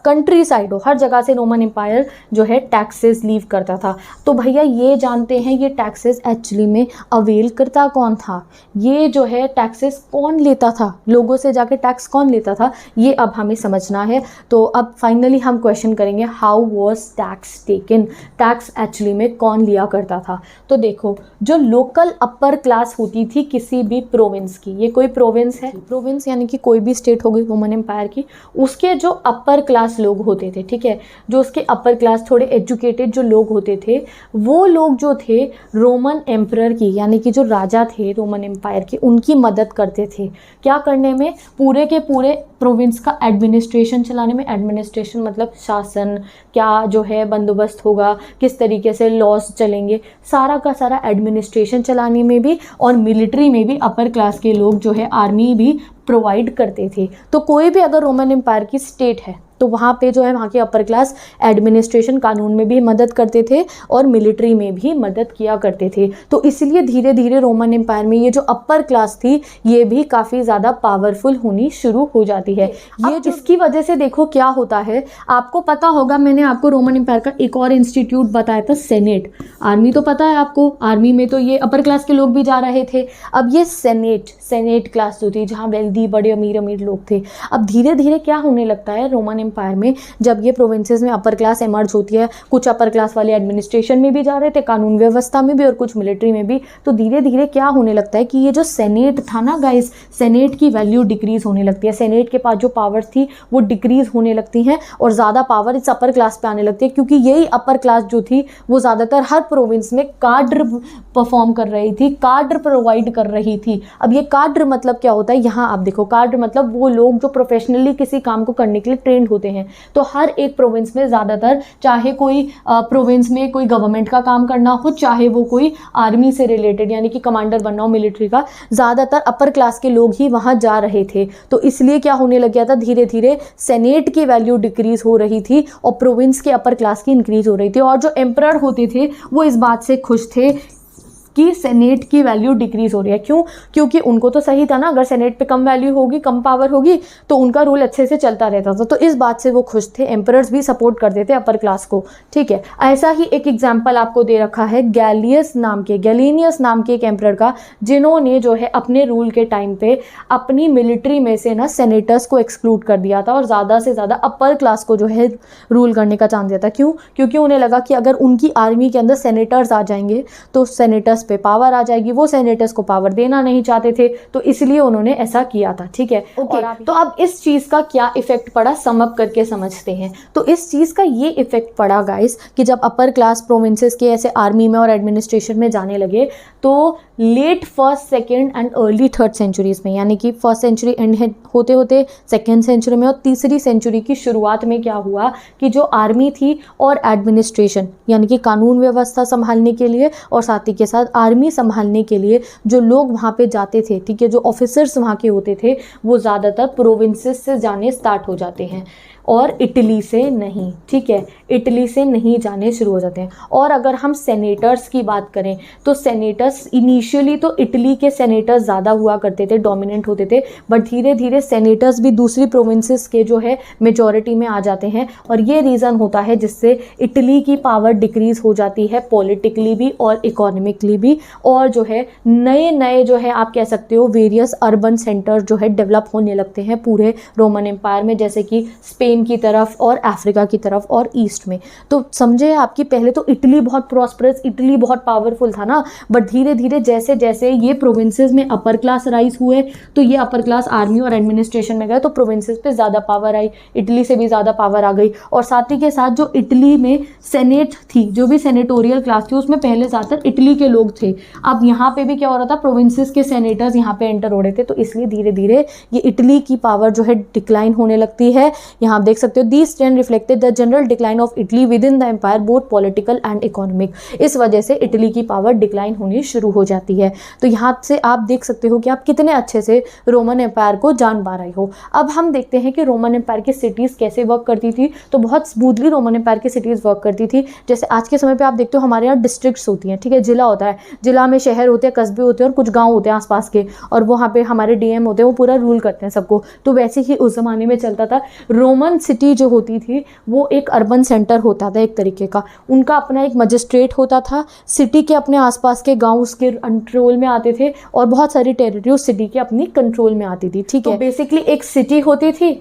कंट्री साइड हो, हर जगह से रोमन एम्पायर जो है टैक्सेस लीव करता था। तो भैया ये जानते हैं ये टैक्सेस एक्चुअली में अवेल करता कौन था, ये जो है टैक्सेस कौन लेता था, लोगों से जाके टैक्स कौन लेता था, ये अब हमें समझना है। तो अब फाइनली हम क्वेश्चन करेंगे how was tax taken, tax actually में कौन लिया करता था। तो देखो जो लोकल अपर क्लास होती थी किसी भी प्रोविंस की, ये कोई प्रोविंस है, प्रोविंस यानी कि कोई भी स्टेट हो गई रोमन एम्पायर की, उसके जो अपर क्लास लोग होते थे, ठीक है, जो उसके अपर क्लास थोड़े एजुकेटेड जो लोग होते थे, वो लोग जो थे रोमन एम्परर की यानी कि जो राजा थे रोमन एम्पायर के, उनकी मदद करते थे। क्या करने में, पूरे के पूरे प्रोविंस का एडमिनिस्ट्रेशन चलाने में। एडमिनिस्ट्रेशन मतलब शासन, क्या जो है बंदोबस्त होगा, किस तरीके से लॉस चलेंगे, सारा का सारा एडमिनिस्ट्रेशन चलाने में भी, और मिलिट्री में भी अपर क्लास के लोग जो है आर्मी भी प्रोवाइड करते थे। तो कोई भी अगर रोमन एम्पायर की स्टेट है तो वहाँ पे जो है वहाँ के अपर क्लास एडमिनिस्ट्रेशन कानून में भी मदद करते थे और मिलिट्री में भी मदद किया करते थे। तो इसलिए धीरे धीरे रोमन एम्पायर में ये जो अपर क्लास थी ये भी काफ़ी ज़्यादा पावरफुल होनी शुरू हो जाती है। ये जो इसकी वजह से देखो क्या होता है, आपको पता होगा, मैंने आपको रोमन एम्पायर का एक और इंस्टीट्यूट बताया था, सेनेट। आर्मी तो पता है आपको, आर्मी में तो ये अपर क्लास के लोग भी जा रहे थे। अब ये सेनेट क्लास जो थी जहाँ वेल्दी बड़े अमीर अमीर लोग थे, अब धीरे धीरे क्या होने लगता है रोमन एम्पायर में, जब ये प्रोविंसेस में अपर क्लास एमर्ज होती है, कुछ अपर क्लास वाले एडमिनिस्ट्रेशन में भी जा रहे थे, कानून व्यवस्था में भी, और कुछ मिलिट्री में भी। तो धीरे धीरे क्या होने लगता है कि ये जो सेनेट था ना गाइस, सेनेट की वैल्यू डिक्रीज होने लगती है। सेनेट के पास जो पावर थी वो डिक्रीज होने लगती हैं और ज़्यादा पावर इस अपर क्लास पे आने लगती है, क्योंकि यही अपर क्लास जो थी वो ज़्यादातर हर प्रोविंस में काड्र परफॉर्म कर रही थी, काड्र प्रोवाइड कर रही थी। अब ये काड्र मतलब क्या होता है, यहाँ आप देखो, काड्र मतलब वो लोग जो प्रोफेशनली किसी काम को करने के लिए ट्रेंड होते हैं। तो हर एक प्रोविंस में ज़्यादातर, चाहे कोई प्रोविंस में कोई गवर्नमेंट का काम करना हो, चाहे वो कोई आर्मी से रिलेटेड यानी कि कमांडर बनना हो मिलिट्री का, ज़्यादातर अपर क्लास के लोग ही वहाँ जा रहे थे। तो इसलिए क्या होने लग गया था, धीरे धीरे सेनेट की वैल्यू डिक्रीज हो रही थी और प्रोविंस के अपर क्लास की इंक्रीज हो रही थी। और जो एम्परर होते थे वो इस बात से खुश थे कि सेनेट की वैल्यू डिक्रीज हो रही है। क्यों? क्योंकि उनको तो सही था ना, अगर सेनेट पे कम वैल्यू होगी, कम पावर होगी, तो उनका रूल अच्छे से चलता रहता था। तो इस बात से वो खुश थे, एम्परर्स भी सपोर्ट करते थे अपर क्लास को, ठीक है। ऐसा ही एक एग्जाम्पल आपको दे रखा है गैलियनियस नाम के एक एम्परर का, जिन्होंने जो है अपने रूल के टाइम पे अपनी मिलिट्री में से ना सेनेटर्स को एक्सक्लूड कर दिया था और ज़्यादा से ज़्यादा अपर क्लास को जो है रूल करने का चांस दिया था। क्यों? क्योंकि उन्हें लगा कि अगर उनकी आर्मी के अंदर सेनेटर्स आ जाएंगे तो सेनेटर्स पे पावर आ जाएगी, वो सेनेटर्स को पावर देना नहीं चाहते थे, तो इसलिए उन्होंने ऐसा किया था, ठीक है। ओके, तो अब इस चीज का क्या इफेक्ट पड़ा, सम अप करके समझते हैं। तो इस चीज का ये इफेक्ट पड़ा गाइस कि जब अपर क्लास प्रोविंसेस के ऐसे आर्मी में और एडमिनिस्ट्रेशन में जाने लगे, तो late first, second and early third centuries में, यानी कि फर्स्ट सेंचुरी एंड होते होते सेकेंड सेंचुरी में और तीसरी सेंचुरी की शुरुआत में क्या हुआ कि जो आर्मी थी और एडमिनिस्ट्रेशन यानी कि कानून व्यवस्था संभालने के लिए और साथ ही के साथ आर्मी संभालने के लिए जो लोग वहाँ पे जाते थे, ठीक है, जो ऑफिसर्स वहाँ के होते थे, वो ज़्यादातर प्रोविंसेस से जाने स्टार्ट हो जाते हैं और इटली से नहीं, ठीक है, इटली से नहीं जाने शुरू हो जाते हैं। और अगर हम सेनेटर्स की बात करें तो सेनेटर्स इनिशियली तो इटली के सेनेटर्स ज़्यादा हुआ करते थे, डोमिनेंट होते थे, बट धीरे धीरे सेनेटर्स भी दूसरी प्रोविंसेस के जो है मेजॉरिटी में आ जाते हैं। और ये रीज़न होता है जिससे इटली की पावर डिक्रीज़ हो जाती है पॉलिटिकली भी और इकोनॉमिकली भी, और जो है नए नए जो है आप कह सकते हो वेरियस अर्बन सेंटर जो है डेवलप होने लगते हैं पूरे रोमन एम्पायर में, जैसे कि स्पेन की तरफ और अफ्रीका की तरफ और ईस्ट में। तो समझे आपकी, पहले तो इटली बहुत प्रॉस्परस, इटली बहुत पावरफुल था ना, बट धीरे धीरे जैसे जैसे ये प्रोविंसेस में अपर क्लास राइज हुए तो ये अपर क्लास आर्मी और एडमिनिस्ट्रेशन में गए तो प्रोविंसेस पे ज़्यादा पावर आई, इटली से भी ज़्यादा पावर आ गई। और साथ ही के साथ जो इटली में सेनेट थी, जो भी सेनेटोरियल क्लास थी, उसमें पहले ज़्यादातर इटली के लोग थे। अब यहाँ पे भी क्या हो रहा था, प्रोविंसेस के सेनेटर्स यहाँ पे एंटर हो रहे थे, तो इसलिए धीरे धीरे ये इटली की पावर जो है डिक्लाइन होने लगती है। यहाँ देख सकते हो these trend reflected the general decline of Italy within the empire both political and economic. इस वजह से इटली की पावर डिक्लाइन होनी शुरू हो जाती है। तो यहाँ से आप देख सकते हो कि आप कितने अच्छे से रोमन एम्पायर को जान पा रहे हो। अब हम देखते हैं कि रोमन एम्पायर की सिटीज़ कैसे वर्क करती थी। तो बहुत स्मूथली रोमन एम्पायर की सिटीज़ वर्क करती थी। जैसे आज के समय पे आप देखते हो हमारे यहाँ डिस्ट्रिक्ट्स होती हैं, ठीक है, जिला होता है, जिला में शहर होते हैं, कस्बे होते हैं और कुछ गाँव होते हैं आसपास के, और वहाँ पे हमारे डीएम होते हैं, वो पूरा रूल करते हैं सबको। तो वैसे ही उस ज़माने में चलता था। रोमन सिटी जो होती थी वो एक अर्बन सेंटर होता था एक तरीके का, उनका अपना एक मजिस्ट्रेट होता था, सिटी के अपने आसपास के गांव उसके कंट्रोल में आते थे और बहुत सारी टेरिटरी उस सिटी के अपनी कंट्रोल में आती थी, ठीक है। तो बेसिकली एक सिटी होती थी,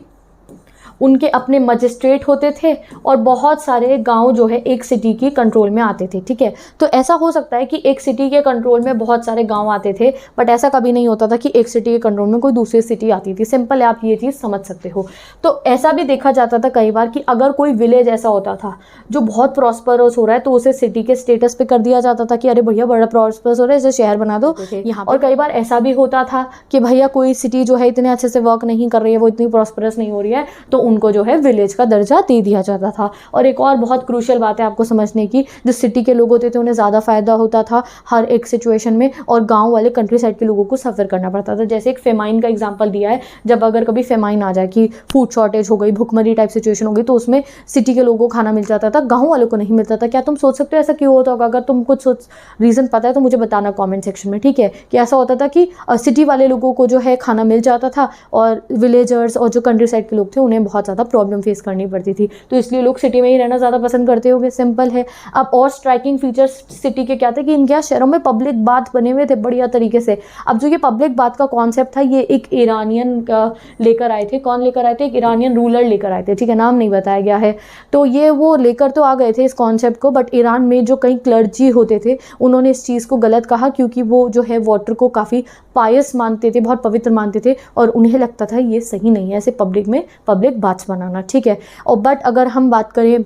उनके अपने मजिस्ट्रेट होते थे और बहुत सारे गांव जो है एक सिटी की कंट्रोल में आते थे, ठीक है। तो ऐसा हो सकता है कि एक सिटी के कंट्रोल में बहुत सारे गांव आते थे, बट ऐसा कभी नहीं होता था कि एक सिटी के कंट्रोल में कोई दूसरी सिटी आती थी। सिंपल है, आप ये चीज़ समझ सकते हो। तो ऐसा भी देखा जाता था कई बार कि अगर कोई विलेज ऐसा होता था जो बहुत प्रॉस्परस हो रहा है तो उसे सिटी के स्टेटस पे कर दिया जाता था कि अरे भैया बड़ा प्रॉस्परस हो रहा है, इसे शहर बना दो यहाँ। और कई बार ऐसा भी होता था कि भैया कोई सिटी जो है इतने अच्छे से वर्क नहीं कर रही है, वो इतनी प्रॉस्परस नहीं हो रही है, तो उनको जो है विलेज का दर्जा दे दिया जाता था। और एक और बहुत क्रूशियल बात है आपको समझने की, जो सिटी के लोग होते थे उन्हें ज़्यादा फायदा होता था हर एक सिचुएशन में, और गांव वाले कंट्री साइड के लोगों को सफ़र करना पड़ता था। जैसे एक फेमाइन का एग्जांपल दिया है, जब अगर कभी फेमाइन आ जाए कि फूड शॉर्टेज हो गई, भुखमरी टाइप सिचुएशन हो गई, तो उसमें सिटी के लोगों को खाना मिल जाता था, गाँव वालों को नहीं मिलता था। क्या तुम सोच सकते हो ऐसा क्यों होता होगा? अगर तुम कुछ रीज़न पता है तो मुझे बताना कॉमेंट सेक्शन में, ठीक है। कि ऐसा होता था कि सिटी वाले लोगों को जो है खाना मिल जाता था और विलेजर्स और जो कंट्री साइड के लोग थे उन्हें बहुत ज़्यादा प्रॉब्लम फेस करनी पड़ती थी। तो इसलिए लोग सिटी में ही रहना ज़्यादा पसंद करते होंगे, सिंपल है। अब और स्ट्राइकिंग फीचर्स सिटी के क्या थे कि इनके यहाँ शहरों में पब्लिक बाथ बने हुए थे बढ़िया तरीके से। अब जो ये पब्लिक बाथ का कॉन्सेप्ट था ये एक ईरानियन लेकर आए थे। कौन लेकर आए थे? एक ईरानियन रूलर लेकर आए थे, ठीक है, नाम नहीं बताया गया है। तो ये वो लेकर तो आ गए थे इस कॉन्सेप्ट को, बट ईरान में जो कई क्लर्जी होते थे उन्होंने इस चीज़ को गलत कहा, क्योंकि वो जो है वाटर को काफ़ी पायस मानते थे, बहुत पवित्र मानते थे, और उन्हें लगता था ये सही नहीं है ऐसे पब्लिक में पब्लिक बाथ्स बनाना, ठीक है। और बट अगर हम बात करें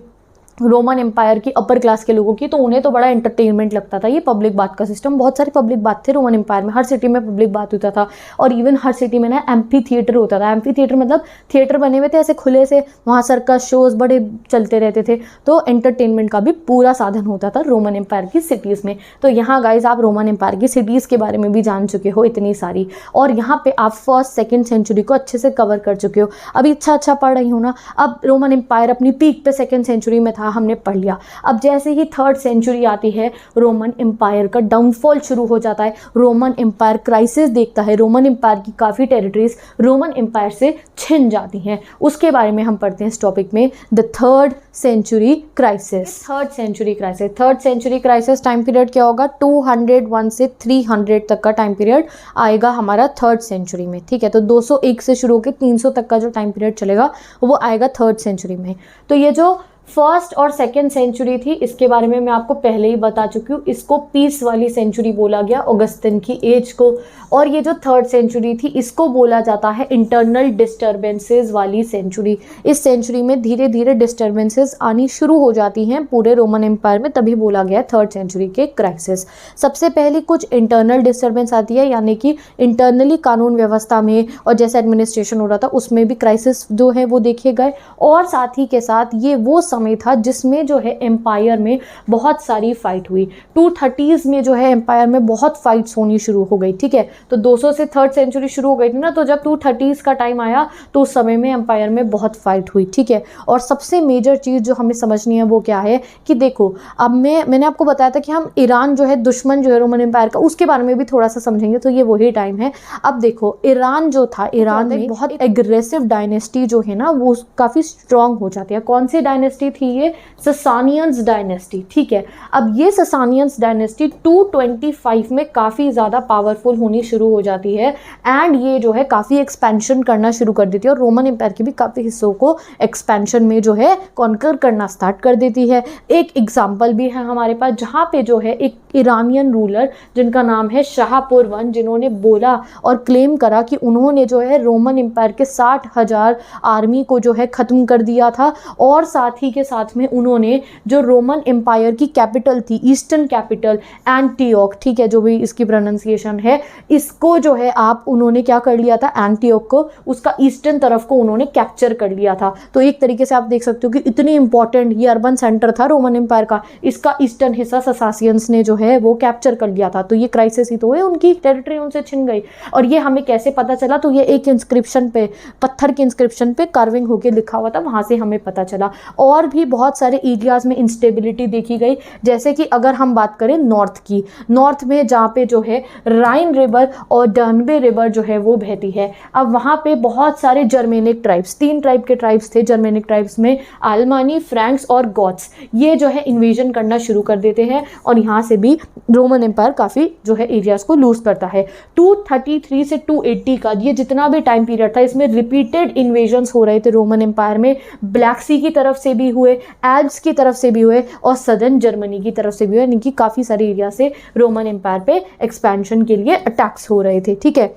रोमन एम्पायर की अपर क्लास के लोगों की, तो उन्हें तो बड़ा एंटरटेनमेंट लगता था ये पब्लिक बाथ का सिस्टम। बहुत सारे पब्लिक बाथ थे रोमन एम्पायर में, हर सिटी में पब्लिक बाथ होता था, और इवन हर सिटी में ना एम्फी थिएटर होता था। एम्फी थिएटर मतलब थिएटर बने हुए थे ऐसे खुले से, वहाँ सर्कस शोज बड़े चलते रहते थे, तो एंटरटेनमेंट का भी पूरा साधन होता था रोमन एम्पायर की सिटीज़ में। तो यहाँ गाइज आप रोमन एम्पायर की सिटीज़ के बारे में भी जान चुके हो इतनी सारी, और यहाँ पे आप फर्स्ट सेकेंड सेंचुरी को अच्छे से कवर कर चुके हो। अभी अच्छा पढ़ रही हो ना। अब रोमन एम्पायर अपनी पीक पे सेकेंड सेंचुरी में था, हमने पढ़ लिया। अब जैसे ही थर्ड सेंचुरी आती है रोमन एम्पायर का डाउनफॉल शुरू हो जाता है, रोमन एम्पायर क्राइसिस देखता है, रोमन एम्पायर की काफ़ी टेरिटरीज रोमन एम्पायर से छिन जाती हैं। उसके बारे में हम पढ़ते हैं इस टॉपिक में, the third century crisis. Third century crisis time period क्या होगा? 201 से 300 तक का टाइम पीरियड आएगा हमारा थर्ड सेंचुरी में, ठीक है। तो 201 से शुरू होकर 300 तक का जो टाइम पीरियड चलेगा वो आएगा थर्ड सेंचुरी में। तो ये जो फर्स्ट और सेकेंड सेंचुरी थी इसके बारे में मैं आपको पहले ही बता चुकी हूँ। इसको पीस वाली सेंचुरी बोला गया ऑगस्टिन की एज को, और ये जो थर्ड सेंचुरी थी इसको बोला जाता है इंटरनल डिस्टर्बेंसेस वाली सेंचुरी। इस सेंचुरी में धीरे धीरे डिस्टर्बेंसेस आनी शुरू हो जाती हैं पूरे रोमन एम्पायर में, तभी बोला गया थर्ड सेंचुरी के क्राइसिस। सबसे पहले कुछ इंटरनल डिस्टर्बेंस आती है, यानी कि इंटरनली कानून व्यवस्था में और जैसे एडमिनिस्ट्रेशन हो रहा था उसमें भी क्राइसिस जो है वो देखे गए, और साथ ही के साथ ये वो समय था जिसमें जो है एम्पायर में बहुत सारी फाइट हुई। 230s में जो है एम्पायर में बहुत फाइट्स होनी शुरू हो गई, ठीक है। तो 200 से थर्ड सेंचुरी शुरू हो गई थी ना, तो जब 230s का टाइम आया तो उस समय में एम्पायर में बहुत फाइट हुई, ठीक है। और सबसे मेजर चीज़ जो हमें समझनी है वो क्या है कि देखो, अब मैंने आपको बताया था कि हम ईरान जो है दुश्मन जो है रोमन एम्पायर का, उसके बारे में भी थोड़ा सा समझेंगे, तो ये वही टाइम है। अब देखो ईरान जो था, ईरान में बहुत एग्रेसिव डायनेस्टी जो है ना वो काफ़ी स्ट्रॉन्ग हो जाती है। कौन सी डायनेस्टी थी ये? ससानियंस डायनेस्टी, ठीक है। अब ये ससानियंस डायनेस्टी 225 में काफ़ी ज़्यादा पावरफुल होनी शुरू हो जाती है, एंड ये जो है काफ़ी एक्सपेंशन करना शुरू कर देती है, और रोमन एम्पायर के भी काफ़ी हिस्सों को एक्सपेंशन में जो है कॉन्कर करना स्टार्ट कर देती है। एक एग्जाम्पल भी है हमारे पास जहाँ पे जो है एक ईरानियन रूलर जिनका नाम है शाहपुर वन, जिन्होंने बोला और क्लेम करा कि उन्होंने जो है रोमन एम्पायर के 60,000 आर्मी को जो है ख़त्म कर दिया था, और साथ ही इसी के साथ में उन्होंने जो रोमन एम्पायर की कैपिटल थी, ईस्टर्न कैपिटल एंटियोक, ठीक है, जो भी इसकी प्रोनाउंसिएशन है, इसको जो है आप उन्होंने क्या कर लिया था, एंटियोक को, उसका ईस्टर्न तरफ को उन्होंने कैप्चर कर लिया था। तो एक तरीके से आप देख सकते हो कि इतनी इंपॉर्टेंट ये अर्बन सेंटर था रोमन एम्पायर का, इसका ईस्टर्न हिस्सा ससासियंस ने जो है वो कैप्चर कर लिया था। तो ये क्राइसिस ही तो है, उनकी टेरिटरी उनसे छिन गई। और ये हमें कैसे पता चला, तो ये एक इंस्क्रिप्शन पे, पत्थर के इंस्क्रिप्शन पे कार्विंग होके लिखा हुआ था, वहां से हमें पता चला। और भी बहुत सारे एरियाज में इंस्टेबिलिटी देखी गई, जैसे कि अगर हम बात करें नॉर्थ की, नॉर्थ में जहाँ पे जो है राइन रिवर और डर्नबे रिवर जो है वो बहती है। अब वहाँ पे बहुत सारे जर्मेनिक ट्राइब्स, 3 टाइप के ट्राइब्स थे जर्मेनिक ट्राइब्स में, आलमानी, फ्रैंक्स और गॉथ्स, ये जो है इन्वेजन करना शुरू कर देते हैं और यहाँ से भी रोमन एम्पायर काफ़ी जो है एरियाज को लूज करता है। 233 से 280 का ये जितना भी टाइम पीरियड था, इसमें रिपीटेड इन्वेजन्स हो रहे थे रोमन एम्पायर में। ब्लैक सी की तरफ से भी हुए, एल्प्स की तरफ से भी हुए और सदर्न जर्मनी की तरफ से भी हुए, यानी कि काफ़ी सारे एरिया से रोमन एम्पायर पे एक्सपेंशन के लिए अटैक्स हो रहे थे, ठीक है।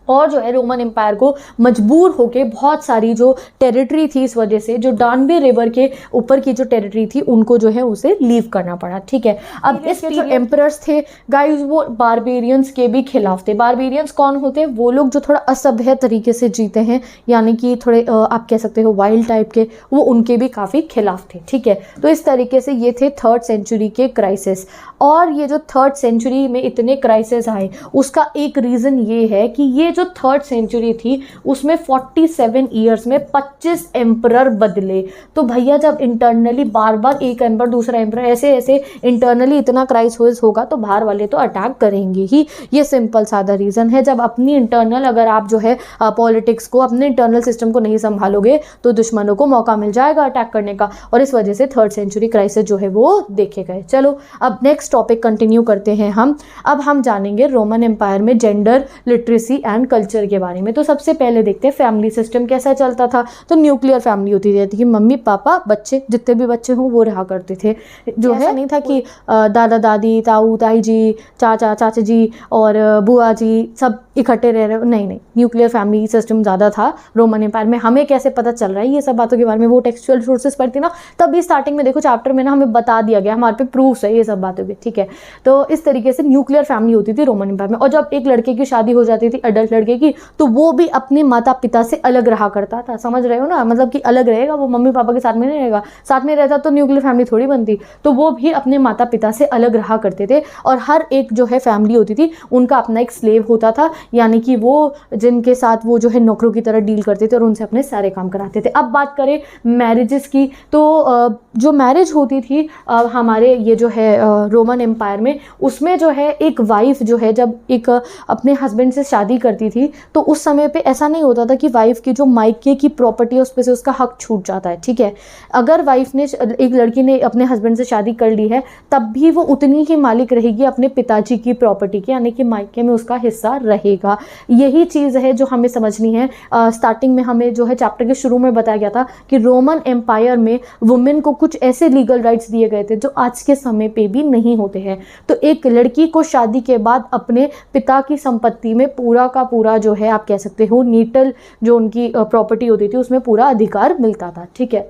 और जो है रोमन एम्पायर को मजबूर होके बहुत सारी जो टेरिटरी थी, इस वजह से जो डानबे रिवर के ऊपर की जो टेरिटरी थी उनको जो है उसे लीव करना पड़ा, ठीक है। अब इसके जो एम्परर्स थे गाइस, वो बारबेरियंस के भी खिलाफ थे। बारबेरियंस कौन होते हैं, वो लोग जो थोड़ा असभ्य तरीके से जीते हैं, यानी कि थोड़े आप कह सकते हो वाइल्ड टाइप के, वो उनके भी काफ़ी खिलाफ थे, ठीक है। तो इस तरीके से ये थे 3rd सेंचुरी के क्राइसिस। और ये जो 3rd सेंचुरी में इतने क्राइसिस आए, उसका एक रीज़न ये है कि ये जो 3rd सेंचुरी थी उसमें 47 ईयर्स में 25 एम्परर बदले। तो भैया जब इंटरनली बार बार एक एम्पर दूसरा एम्पर ऐसे ऐसे इंटरनली इतना क्राइसिस होगा तो बाहर वाले तो अटैक करेंगे ही। ये सिंपल सादा रीज़न है। जब अपनी इंटरनल अगर आप जो है पॉलिटिक्स को, अपने इंटरनल सिस्टम को नहीं संभालोगे तो दुश्मनों को मौका मिल जाएगा अटैक करने का, और इस वजह से 3rd सेंचुरी क्राइसिस जो है वो देखे गए। चलो अब नेक्स्ट टॉपिक कंटिन्यू करते हैं हम। अब हम जानेंगे रोमन एम्पायर में जेंडर, लिटरेसी एंड कल्चर के बारे में। तो सबसे पहले देखते हैं फैमिली सिस्टम कैसा चलता था। तो न्यूक्लियर फैमिली होती थी कि मम्मी पापा बच्चे, जितने भी बच्चे हों वो रहा करते थे। जो है नहीं था कि दादा दादी, ताऊ ताई जी, चाचा चाचा जी और बुआ जी सब इकट्ठे रह रहे हो, नहीं, न्यूक्लियर फैमिली सिस्टम ज़्यादा था रोमन एम्पायर में। हमें कैसे पता चल रहा है ये सब बातों के बारे में, वो टेक्सचुअल सोर्सेस पढ़ती ना, तभी स्टार्टिंग में देखो चैप्टर में ना हमें बता दिया गया, हमारे पे प्रूफ्स है ये सब बातों के, ठीक है। तो इस तरीके से न्यूक्लियर फैमिली होती थी रोमन एम्पायर में। और जब एक लड़के की शादी हो जाती थी, अडल्ट लड़के की, तो वो भी अपने माता पिता से अलग रहा करता था। समझ रहे हो ना, मतलब कि अलग रहेगा, वो मम्मी पापा के साथ में नहीं रहेगा। साथ में रहता तो न्यूक्लियर फैमिली थोड़ी बनती। तो वो भी अपने माता पिता से अलग रहा करते थे। और हर एक जो है फैमिली होती थी उनका अपना एक स्लेव होता था, यानी कि वो जिनके साथ वो जो है नौकरों की तरह डील करते थे और उनसे अपने सारे काम कराते थे। अब बात करें मैरिजेस की, तो जो मैरिज होती थी हमारे ये जो है रोमन एम्पायर में, उसमें जो है एक वाइफ जो है जब एक अपने हस्बैंड से शादी करती थी तो उस समय पे ऐसा नहीं होता था कि वाइफ की जो मायके की प्रॉपर्टी है उस पर से उसका हक छूट जाता है, ठीक है। अगर वाइफ ने, एक लड़की ने अपने हस्बैंड से शादी कर ली है, तब भी वो उतनी ही मालिक रहेगी अपने पिताजी की प्रॉपर्टी की, यानी कि मायके में उसका हिस्सा रहेगा। यही चीज़ है जो हमें समझनी है। स्टार्टिंग में हमें जो है चैप्टर के शुरू में बताया गया था कि रोमन एम्पायर में वुमेन को कुछ ऐसे लीगल राइट्स दिए गए थे जो आज के समय पे भी नहीं होते हैं। तो एक लड़की को शादी के बाद अपने पिता की संपत्ति में पूरा का पूरा जो है आप कह सकते हो नीटल जो उनकी प्रॉपर्टी होती थी उसमें पूरा अधिकार मिलता था, ठीक है।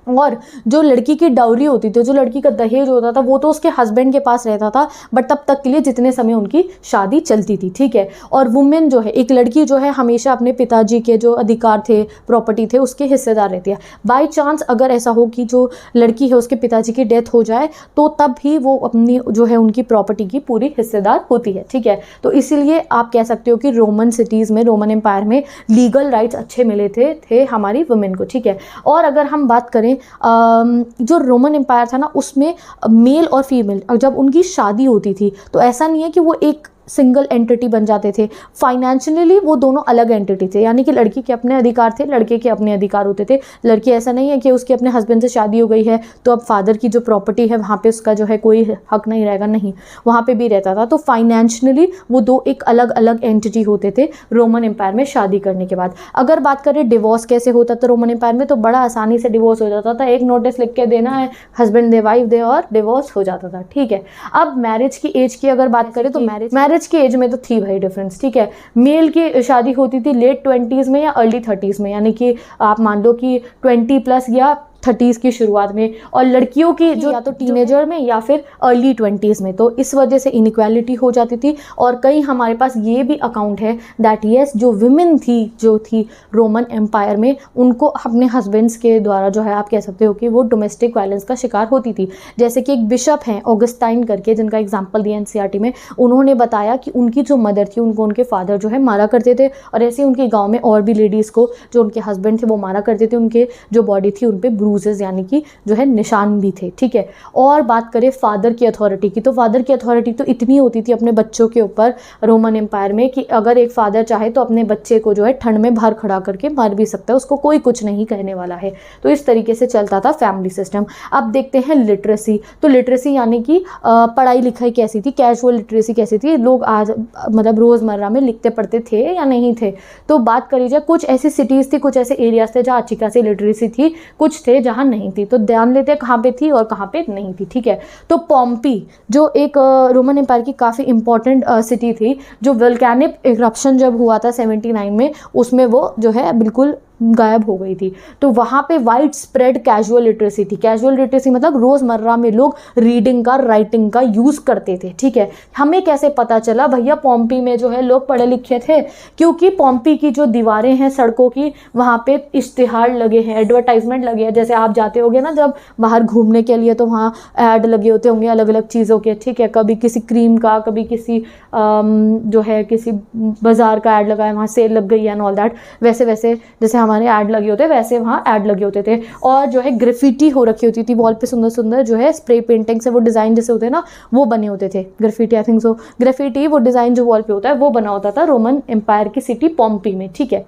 और जो लड़की की डाउरी होती थी, जो लड़की का दहेज होता था, वो तो उसके हस्बैंड के पास रहता था, बट तब तक के लिए जितने समय उनकी शादी चलती थी, ठीक है। और वुमेन जो है, एक लड़की जो है हमेशा अपने पिताजी के जो अधिकार थे, प्रॉपर्टी थे, उसके हिस्सेदार रहती है। बाय चांस अगर ऐसा हो कि जो लड़की है उसके पिताजी की डेथ हो जाए तो तब भी वो अपनी जो है उनकी प्रॉपर्टी की पूरी हिस्सेदार होती है, ठीक है। तो इसीलिए आप कह सकते हो कि रोमन सिटीज़ में, रोमन एम्पायर में लीगल राइट्स अच्छे मिले थे हमारी वुमेन को, ठीक है। और अगर हम बात करें जो रोमन एम्पायर था ना, उसमें मेल और फीमेल जब उनकी शादी होती थी तो ऐसा नहीं है कि वो एक सिंगल एंटिटी बन जाते थे। फाइनेंशियली वो दोनों अलग एंटिटी थे, यानी कि लड़की के अपने अधिकार थे, लड़के के अपने अधिकार होते थे। लड़की ऐसा नहीं है कि उसके अपने हस्बैंड से शादी हो गई है तो अब फादर की जो प्रॉपर्टी है वहाँ पे उसका जो है कोई हक नहीं रहेगा, नहीं, वहाँ पे भी रहता था। तो फाइनेंशियली वो दो एक अलग अलग एंटिटी होते थे रोमन एम्पायर में शादी करने के बाद। अगर बात करें डिवोर्स कैसे होता था रोमन एम्पायर में, तो बड़ा आसानी से डिवोर्स हो जाता था। एक नोटिस लिख के देना है, हस्बैंड दे, वाइफ दे, और डिवोर्स हो जाता था, ठीक है। अब मैरिज की एज की अगर बात करें तो मैरिज की एज में तो थी भाई डिफरेंस, ठीक है। मेल की शादी होती थी लेट 20s में या अर्ली 30s में, यानी कि आप मान लो कि 20+ या 30s की शुरुआत में, और लड़कियों की जो या तो टीनेजर में या फिर अर्ली 20s में। तो इस वजह से इनइक्वालिटी हो जाती थी। और कई हमारे पास ये भी अकाउंट है दैट यस जो विमेन थी जो थी रोमन एम्पायर में, उनको अपने हस्बैंड्स के द्वारा जो है आप कह सकते हो कि वो डोमेस्टिक वायलेंस का शिकार होती थी। जैसे कि एक बिशप हैं ऑगस्टाइन करके, जिनका एग्जाम्पल दिया एनसीईआरटी में, उन्होंने बताया कि उनकी जो मदर थी उनको उनके फादर जो है मारा करते थे, और ऐसे ही उनके गाँव में और भी लेडीज़ को जो उनके हस्बैंड थे वो मारा करते थे। उनके जो बॉडी थी उन पर ब्रूजेस यानी कि जो है निशान भी थे, ठीक है। और बात करें फादर की अथॉरिटी की, तो फादर की अथॉरिटी तो इतनी होती थी अपने बच्चों के ऊपर रोमन एम्पायर में कि अगर एक फादर चाहे तो अपने बच्चे को जो है ठंड में बाहर खड़ा करके मार भी सकता है, उसको कोई कुछ नहीं कहने वाला है। तो इस तरीके से चलता था फैमिली सिस्टम। अब देखते हैं लिटरेसी। तो लिटरेसी यानी कि पढ़ाई लिखाई कैसी थी, कैजुअल लिटरेसी कैसी थी, लोग आज मतलब रोज़मर्रा में लिखते पढ़ते थे या नहीं थे। तो बात करी जाए, कुछ ऐसी सिटीज़ थी, कुछ ऐसे एरियाज थे जहाँ अच्छी खासी लिटरेसी थी, कुछ थे जहाँ नहीं थी। तो ध्यान लेते हैं कहाँ पे थी और कहाँ पे नहीं थी, ठीक है। तो पॉम्पी जो एक रोमन एम्पायर की काफ़ी इंपॉर्टेंट सिटी थी, जो वोल्केनिक इरप्शन जब हुआ था 79 में, उसमें वो जो है बिल्कुल गायब हो गई थी। तो वहाँ पे वाइड स्प्रेड कैजुअल लिटरेसी थी। कैजुअल लिटरेसी मतलब रोज़मर्रा में लोग रीडिंग का राइटिंग का यूज़ करते थे, ठीक है। हमें कैसे पता चला भैया पॉम्पी में जो है लोग पढ़े लिखे थे? क्योंकि पॉम्पी की जो दीवारें हैं सड़कों की, वहाँ पे इश्तिहार लगे हैं, एडवर्टाइजमेंट लगे हैं। जैसे आप जाते होगे ना जब बाहर घूमने के लिए, तो वहाँ ऐड लगे होते होंगे अलग अलग चीज़ों के, ठीक है। कभी किसी क्रीम का, कभी किसी जो है किसी बाज़ार का ऐड लगा है, वहाँ सेल लग गई है एंड ऑल दैट। वैसे वैसे जैसे हमारे ऐड लगे होते वैसे वहाँ ऐड लगे होते थे। और जो है ग्राफिटी हो रखी होती थी वॉल पे, सुंदर सुंदर जो है स्प्रे पेंटिंग से वो डिज़ाइन जैसे होते हैं ना, वो बने होते थे। Graffiti I think so, graffiti वो डिज़ाइन जो वॉल पे होता है वो बना होता था रोमन एम्पायर की सिटी पॉम्पी में, ठीक है।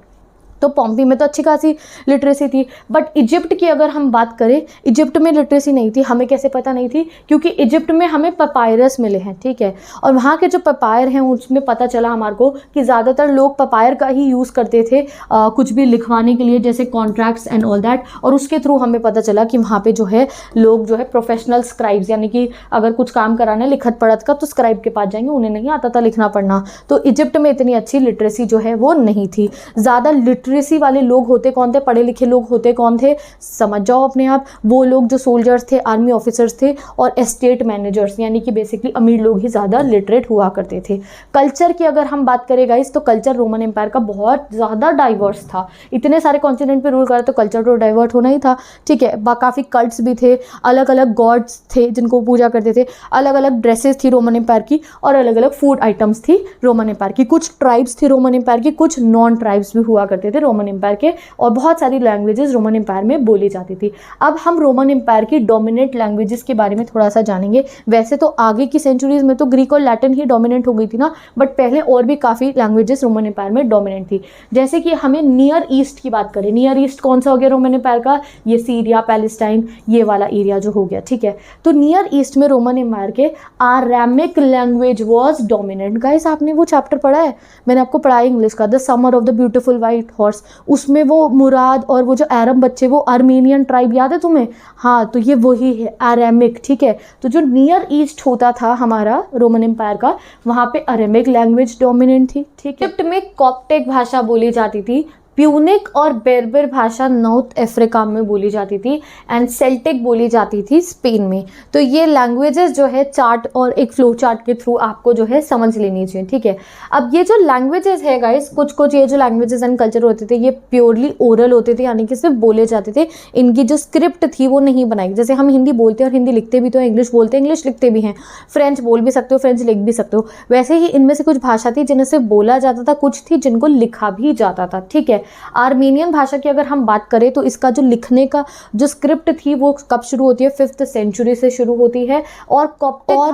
तो पॉम्पी में तो अच्छी खासी लिटरेसी थी। बट इजिप्ट की अगर हम बात करें, इजिप्ट में लिटरेसी नहीं थी। हमें कैसे पता नहीं थी? क्योंकि इजिप्ट में हमें पपायरस मिले हैं, ठीक है। और वहाँ के जो पपायर हैं उसमें पता चला हमारे को कि ज़्यादातर लोग पपायर का ही यूज़ करते थे कुछ भी लिखवाने के लिए, जैसे कॉन्ट्रैक्ट्स एंड ऑल दैट। और उसके थ्रू हमें पता चला कि वहाँ पे जो है लोग जो है प्रोफेशनल स्क्राइब्स, यानी कि अगर कुछ काम कराना है लिखत पढ़त का, तो स्क्राइब के पास जाएंगे, उन्हें नहीं आता था लिखना पढ़ना। तो इजिप्ट में इतनी अच्छी लिटरेसी जो है वो नहीं थी। ज़्यादा लिटरेसी वाले लोग होते कौन थे, पढ़े लिखे लोग होते कौन थे, समझ जाओ अपने आप। वो लोग जो सोल्जर्स थे, आर्मी ऑफिसर्स थे, और एस्टेट मैनेजर्स, यानी कि बेसिकली अमीर लोग ही ज़्यादा लिटरेट हुआ करते थे। कल्चर की अगर हम बात करें गाइस, तो कल्चर रोमन एम्पायर का बहुत ज़्यादा डाइवर्स था। इतने सारे कॉन्टिनेंट पे रूल कर तो कल्चर तो डाइवर्ट होना ही था, ठीक है। काफ़ी कल्ट्स भी थे, अलग अलग गॉड्स थे जिनको पूजा करते थे, अलग अलग ड्रेसेस थी रोमन एम्पायर की, और अलग अलग फूड आइटम्स थी रोमन एम्पायर की। कुछ ट्राइब्स थी रोमन एम्पायर की, कुछ नॉन ट्राइब्स भी हुआ करते थे रोमन एम्पायर के, और बहुत सारी लैंग्वेजेस रोमन एम्पायर में बोली जाती थी। अब हम रोमन एम्पायर की डोमिनेंट लैंग्वेजेस के बारे में थोड़ा सा जानेंगे। वैसे तो आगे की सेंचुरीज में तो ग्रीक और लैटिन ही डोमिनेंट हो गई थी ना, बट पहले और भी काफ़ी लैंग्वेजेस रोमन एम्पायर में डोमिनेंट थी। जैसे कि हमें नियर ईस्ट की बात करें, नियर ईस्ट कौन सा हो गया रोमन एम्पायर का? ये सीरिया, पैलेस्टाइन, ये वाला एरिया जो हो गया, ठीक है। तो नियर ईस्ट में रोमन एम्पायर के Aramaic language was dominant. Guys आपने वो चैप्टर पढ़ा है, मैंने आपको पढ़ाया इंग्लिश का, the summer of the beautiful white horse. उसमें वो मुराद और वो जो अरब बच्चे, वो आर्मेनियन ट्राइब याद है तुम्हें? हाँ, तो ये वही है अरामिक, ठीक है। तो जो नियर ईस्ट होता था हमारा रोमन एम्पायर का, वहाँ पे अरामिक लैंग्वेज डोमिनेंट थी, ठीक है। इजिप्ट में कॉप्टिक भाषा बोली जाती थी, प्यूनिक और बेरबर भाषा नॉर्थ अफ्रीका में बोली जाती थी, एंड सेल्टिक बोली जाती थी स्पेन में। तो ये लैंग्वेजेस जो है चार्ट और एक फ्लो चार्ट के थ्रू आपको जो है समझ लेनी चाहिए, ठीक है। अब ये जो लैंग्वेजेस है गाइस, कुछ कुछ ये जो लैंग्वेजेस एंड कल्चर होते थे ये प्योरली ओरल होते थे, यानी कि सिर्फ बोले जाते थे। इनकी जो स्क्रिप्ट थी वो नहीं बनाई। जैसे हम हिंदी बोलते हैं और हिंदी लिखते भी तो इंग्लिश बोलते हैं, इंग्लिश लिखते भी हैं, फ्रेंच बोल भी सकते हो, फ्रेंच लिख भी सकते हो। वैसे ही इनमें से कुछ भाषा थी जिन्हें सिर्फ बोला जाता था, कुछ थी जिनको लिखा भी जाता था, ठीक है। आर्मेनियन भाषा की अगर हम बात करें तो इसका जो लिखने का जो स्क्रिप्ट थी वो कब शुरू होती है? 5th सेंचुरी से शुरू होती है। और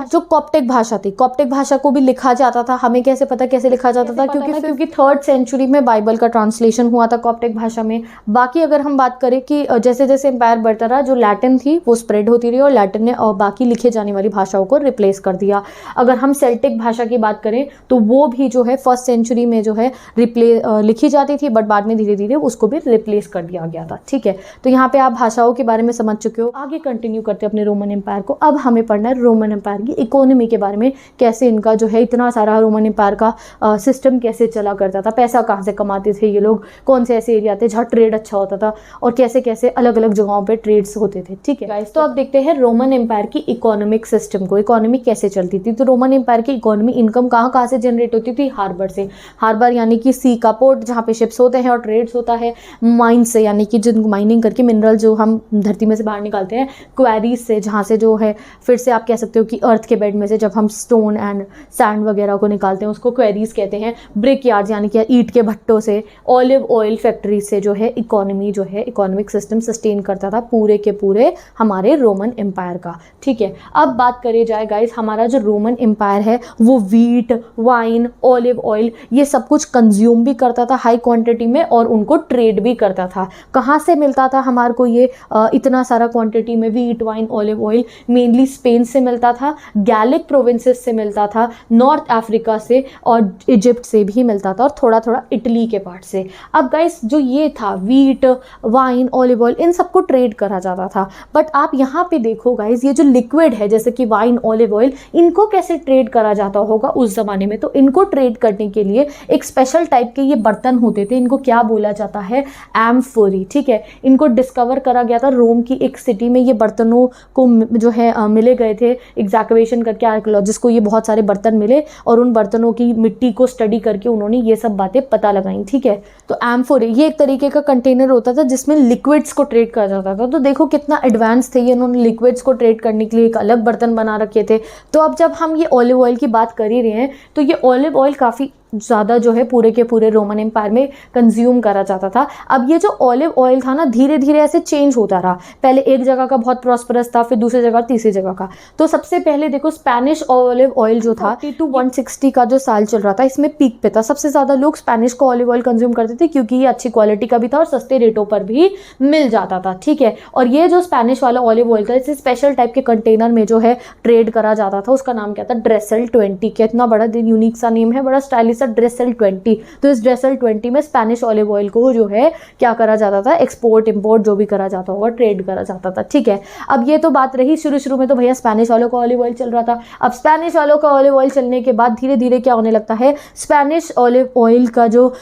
जो कॉप्टिक भाषा थी, कॉप्टिक भाषा को भी लिखा जाता था। हमें कैसे पता कैसे लिखा जाता था? क्योंकि 3rd सेंचुरी में बाइबल का ट्रांसलेशन हुआ था कॉप्टिक भाषा में। बाकी अगर हम बात करें कि जैसे जैसे एम्पायर बढ़ता रहा, जो लैटिन थी वो स्प्रेड होती रही और लैटिन ने और बाकी लिखे जाने वाली भाषाओं को रिप्लेस कर दिया। अगर हम सेल्टिक भाषा की बात करें तो वो भी जो है 1st सेंचुरी में जो है लिखी जाती थी, बट बाद बाद में धीरे धीरे उसको भी रिप्लेस कर दिया गया था। ठीक है, तो यहाँ पे आप भाषाओं के बारे में समझ चुके हो। आगे कंटिन्यू करते हैं अपने रोमन एम्पायर को। अब हमें पढ़ना है रोमन एम्पायर की इकोनॉमी के बारे में, कैसे इनका जो है इतना सारा रोमन एम्पायर का सिस्टम कैसे चला करता था, पैसा कहाँ से कमाते थे ये लोग, कौन से ऐसे एरिया थे जहाँ ट्रेड अच्छा होता था, और कैसे कैसे अलग अलग जगहों पे ट्रेड्स होते थे। ठीक है गाइस, तो अब देखते हैं रोमन एम्पायर की इकोनॉमिक सिस्टम को, इकोनॉमी कैसे चलती थी। तो रोमन एम्पायर की इकोनॉमी इनकम कहाँ से जनरेट होती थी, हार्बर से। हार्बर यानी कि सी का पोर्ट जहाँ पे शिप्स होते हैं और ट्रेड्स होता है। माइन से यानी कि जिनको माइनिंग करके मिनरल जो हम धरती में से बाहर निकालते हैं। क्वेरीज से, जहाँ से जो है फिर से आप कह सकते हो कि अर्थ के बेड में से जब हम स्टोन एंड सैंड वगैरह को निकालते हैं उसको क्वेरीज कहते हैं। ब्रिक यार्ड्स यानी कि ईंट के भट्टों से। ऑलिव ऑयल फैक्ट्री से जो है इकोनॉमी जो है इकोनॉमिक सिस्टम सस्टेन करता था पूरे के पूरे हमारे रोमन एम्पायर का। ठीक है, अब बात करी जाए गाइस, हमारा जो रोमन एम्पायर है वो व्हीट, वाइन, ऑलिव ऑयल ये सब कुछ कंज्यूम भी करता था हाई क्वांटिटी में, और उनको ट्रेड भी करता था। कहाँ से मिलता था हमारे को ये इतना सारा क्वांटिटी में wheat, wine, olive oil? Mainly Spain से मिलता था, गैलिक प्रोविंसेस से मिलता था, नॉर्थ अफ्रीका से और इजिप्ट से भी मिलता था, और थोड़ा थोड़ा इटली के पार्ट से। अब गाइस जो ये था व्हीट, वाइन, ऑलिव ऑयल, इन सबको ट्रेड करा जाता था। बट आप यहाँ पे देखो गाइस, ये जो लिक्विड है जैसे कि वाइन, ऑलिव ऑयल, इनको कैसे ट्रेड करा जाता होगा उस जमाने में? तो इनको ट्रेड करने के लिए एक स्पेशल टाइप के ये बर्तन होते थे, इनको क्या बोला जाता है? एम्फोरी। ठीक है, इनको डिस्कवर करा गया था रोम की एक सिटी में। ये बर्तनों को जो है मिले गए थे एग्जैकवेशन करके, आर्कियोलॉजिस्ट को ये बहुत सारे बर्तन मिले और उन बर्तनों की मिट्टी को स्टडी करके उन्होंने ये सब बातें पता लगाई। ठीक है, तो एम्फोरी ये एक तरीके का कंटेनर होता था जिसमें लिक्विड्स को ट्रेड करा जाता था। तो देखो कितना एडवांस थे ये, इन्होंने लिक्विड्स को ट्रेड करने के लिए एक अलग बर्तन बना रखे थे। तो अब जब हम ये ऑलिव ऑयल की बात कर ही रहे हैं, तो ये ऑलिव ऑयल काफ़ी ज़्यादा जो है पूरे के पूरे रोमन एम्पायर में कंज्यूम करा जाता था। अब ये जो ऑलिव ऑयल था ना, धीरे धीरे ऐसे चेंज होता रहा। पहले एक जगह का बहुत प्रॉस्परस था, फिर दूसरी जगह, तीसरी जगह का। तो सबसे पहले देखो स्पेनिश ऑलिव ऑयल जो था 40 to 160 का जो साल चल रहा था, इसमें पीक पे था। सबसे ज़्यादा लोग स्पेनिश को ऑलिव ऑयल कंज्यूम करते थे क्योंकि ये अच्छी क्वालिटी का भी था और सस्ते रेटों पर भी मिल जाता था। ठीक है, और ये जो स्पेनिश वाला ऑलिव ऑयल था इसे स्पेशल टाइप के कंटेनर में जो है ट्रेड करा जाता था। उसका नाम क्या था? ड्रेसल 20। कितना बड़ा यूनिक सा नेम है, बड़ा स्टाइलिश सा, ड्रेसल 20। तो इस ड्रेसल 20 में स्पेनिश ऑलिव ऑयल को जो है क्या करा जाता था? एक्सपोर्ट इंपोर्ट जो भी करा जाता होगा ट्रेड करा जाता था। ठीक है, अब ये तो बात रही शुरू में तो भैया स्पेनिश वालों का ऑलिव ऑयल चल रहा था। अब स्पेनिश वालों का ऑलिव ऑयल चलने के बाद धीरे धीरे क्या होने लगता है? स्पेनिश ऑलिव ऑयल का जो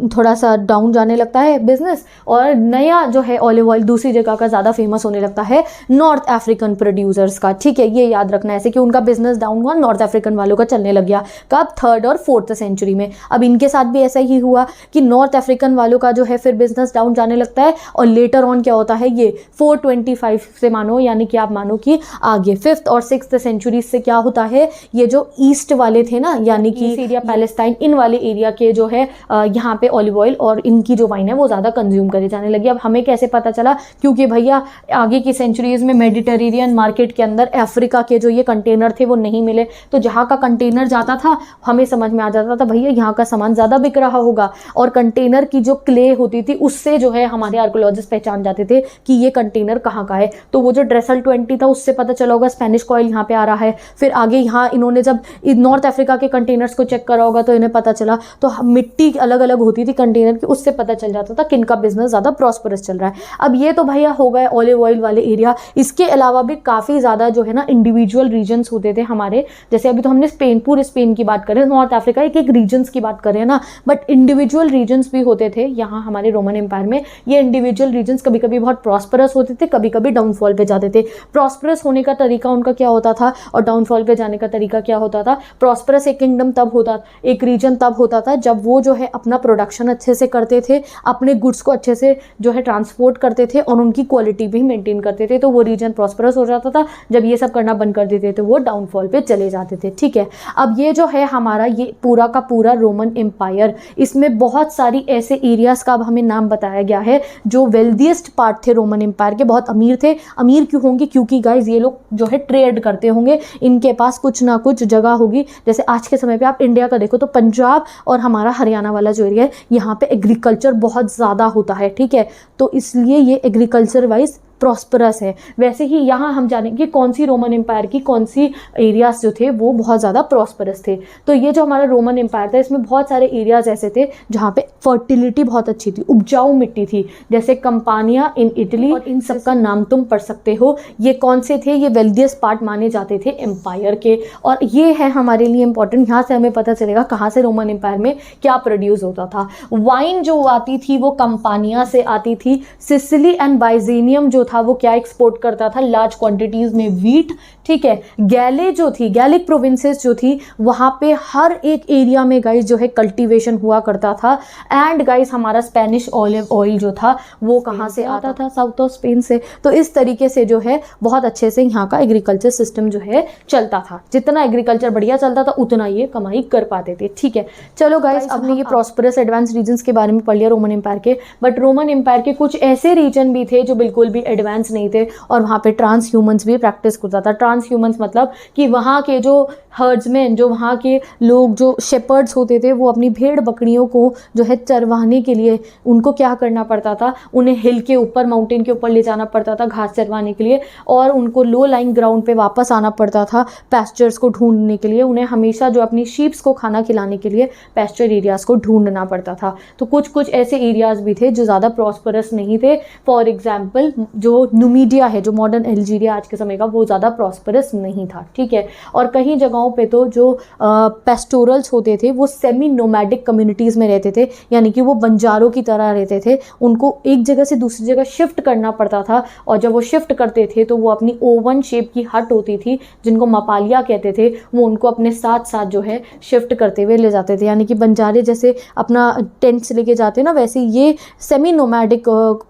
थोड़ा सा डाउन जाने लगता है बिजनेस, और नया जो है ऑलिव ऑयल दूसरी जगह का ज़्यादा फेमस होने लगता है नॉर्थ अफ्रीकन प्रोड्यूसर्स का। ठीक है, ये याद रखना ऐसे कि उनका बिजनेस डाउन हुआ, नॉर्थ अफ्रीकन वालों का चलने लग गया। कब? 3rd और 4th सेंचुरी में। अब इनके साथ भी ऐसा ही हुआ कि नॉर्थ अफ्रीकन वालों का जो है फिर बिजनेस डाउन जाने लगता है, और लेटर ऑन क्या होता है? ये 425 से मानो, यानी कि आप मानो कि आगे 5th और 6th सेंचुरी से क्या होता है? ये जो ईस्ट वाले थे ना, यानी कि सीरिया, पैलेस्टाइन, इन वाले एरिया के जो है यहाँ पे ऑलिव ऑयल और इनकी जो वाइन है वो ज़्यादा कंज्यूम करे जाने लगी। अब हमें कैसे पता चला? क्योंकि भैया आगे की सेंचुरीज में मेडिटेरेनियन मार्केट के अंदर अफ्रीका के जो ये कंटेनर थे वो नहीं मिले। तो जहाँ का कंटेनर जाता था हमें समझ में आ जाता था भैया यहाँ का सामान ज़्यादा बिक रहा होगा, और कंटेनर की जो क्ले होती थी उससे जो है हमारे आर्कियोलॉजिस्ट पहचान जाते थे कि ये कंटेनर कहाँ का है। तो वो जो ड्रेसल 20 था उससे पता चला होगा स्पेनिश ऑयल यहाँ पे आ रहा है। फिर आगे यहाँ इन्होंने जब नॉर्थ अफ्रीका के कंटेनर्स को चेक करा होगा तो इन्हें पता चला, तो मिट्टी अलग अलग होती थी कंटेनर की, उससे पता चल जाता था किनका बिजनेस ज़्यादा प्रॉस्परस चल रहा है। अब ये तो भैया हो गए ऑलिव ऑयल वाले एरिया। इसके अलावा भी काफ़ी ज़्यादा जो है ना इंडिविजुअल रीजन्स होते थे हमारे, जैसे अभी तो हमने स्पेन, पूरे स्पेन की बात करें, नॉर्थ अफ्रीका एक एक रीजन्स की बात करें ना, बट इंडिविजुअल रीजन्स भी होते थे यहाँ हमारे रोमन एम्पायर में। ये इंडिविजुअल रीजन्स कभी कभी बहुत प्रॉस्परस होते थे, कभी कभी डाउनफॉल पे जाते थे। प्रॉस्परस होने का तरीका उनका क्या होता था और डाउनफॉल पे जाने का तरीका क्या होता था? प्रॉस्परस एक किंगडम तब होता, एक रीजन तब होता था जब वो जो है अपना प्रोडक्शन अच्छे से करते थे, अपने गुड्स को अच्छे से जो है ट्रांसपोर्ट करते थे और उनकी क्वालिटी भी मेंटेन करते थे, तो वो रीजन प्रॉस्परस हो जाता था। जब ये सब करना बंद कर देते थे वो डाउनफॉल पे चले जाते थे। ठीक है, अब ये जो है हमारा ये पूरा का पूरा रोमन एम्पायर, इसमें बहुत सारी ऐसे एरियाज का अब हमें नाम बताया गया है जो वेल्दीएस्ट पार्ट थे रोमन एम्पायर के, बहुत अमीर थे। अमीर क्यों होंगे? क्योंकि गाइज ये लोग जो है ट्रेड करते होंगे, इनके पास कुछ ना कुछ जगह होगी। जैसे आज के समय पे आप इंडिया का देखो तो पंजाब और हमारा हरियाणा वाला जो एरिया है यहाँ पे एग्रीकल्चर बहुत ज़्यादा होता है। ठीक है, तो इसलिए ये एग्रीकल्चर वाइज प्रॉस्परस है, वैसे ही यहाँ हम जानेंगे कौन सी रोमन एम्पायर की कौन सी एरियाज जो थे वो बहुत ज़्यादा प्रॉस्परस थे। तो ये जो हमारा रोमन एम्पायर था इसमें बहुत सारे एरियाज ऐसे थे जहाँ पे फर्टिलिटी बहुत अच्छी थी, उपजाऊ मिट्टी थी, जैसे कंपानिया इन इटली, और इन सब का नाम तुम पढ़ सकते हो। ये कौन से थे, ये वेल्दियस्ट पार्ट माने जाते थे एम्पायर के, और ये है हमारे लिए इंपॉर्टेंट, यहाँ से हमें पता चलेगा कहाँ से रोमन एम्पायर में क्या प्रोड्यूस होता था। वाइन जो आती थी वो कंपानिया से आती थी। सिसिली एंड बाइजेनियम जो था वो क्या एक्सपोर्ट करता था, लार्ज क्वांटिटीज में वीट, ठीक है। गैले जो थी, गैलिक प्रोविंसेस जो थी वहाँ पे हर एक एरिया में गाइस जो है कल्टीवेशन हुआ करता था। एंड गाइस हमारा स्पेनिश ऑलिव ऑयल जो था वो कहाँ से आता था, साउथ ऑफ स्पेन से। तो इस तरीके से जो है बहुत अच्छे से यहाँ का एग्रीकल्चर सिस्टम जो है चलता था। जितना एग्रीकल्चर बढ़िया चलता था उतना ये कमाई कर पाते थे, ठीक है। चलो गाइस हमने ये प्रॉस्परस एडवांस रीजन्स के बारे में पढ़ लिया रोमन एम्पायर के, बट रोमन एम्पायर के कुछ ऐसे रीजन भी थे जो बिल्कुल भी एडवांस नहीं थे और वहाँ पे ट्रांस ह्यूमंस भी प्रैक्टिस करता था। ट्रांस ह्यूमंस मतलब कि वहाँ के जो हर्ड्समैन, जो वहाँ के लोग, जो शेपर्ड्स होते थे, वो अपनी भेड़ बकरियों को जो है चरवाने के लिए उनको क्या करना पड़ता था, उन्हें हिल के ऊपर, माउंटेन के ऊपर ले जाना पड़ता था घास चरवाने के लिए, और उनको लो लाइंग ग्राउंड पे वापस आना पड़ता था पैस्चर्स को ढूंढने के लिए। उन्हें हमेशा जो अपनी शीप्स को खाना खिलाने के लिए पैस्चर एरियाज़ को ढूंढना पड़ता था। तो कुछ कुछ ऐसे एरियाज़ भी थे जो ज़्यादा प्रॉस्परस नहीं थे। फॉर एग्जाम्पल जो नुमीडिया है, जो मॉडर्न अल्जीरिया आज के समय का, वो ज़्यादा प्रॉस्परस नहीं था, ठीक है। और कई जगहों पे तो जो पेस्टोरल्स होते थे वो सेमी नोमैडिक कम्युनिटीज़ में रहते थे, यानी कि वो बंजारों की तरह रहते थे। उनको एक जगह से दूसरी जगह शिफ्ट करना पड़ता था, और जब वो शिफ्ट करते थे तो वो अपनी ओवन शेप की हट होती थी जिनको मपालिया कहते थे, वो उनको अपने साथ साथ जो है शिफ्ट करते हुए ले जाते थे। यानी कि बंजारे जैसे अपना टेंट्स लेके जाते ना, वैसे ये सेमी नोमैडिक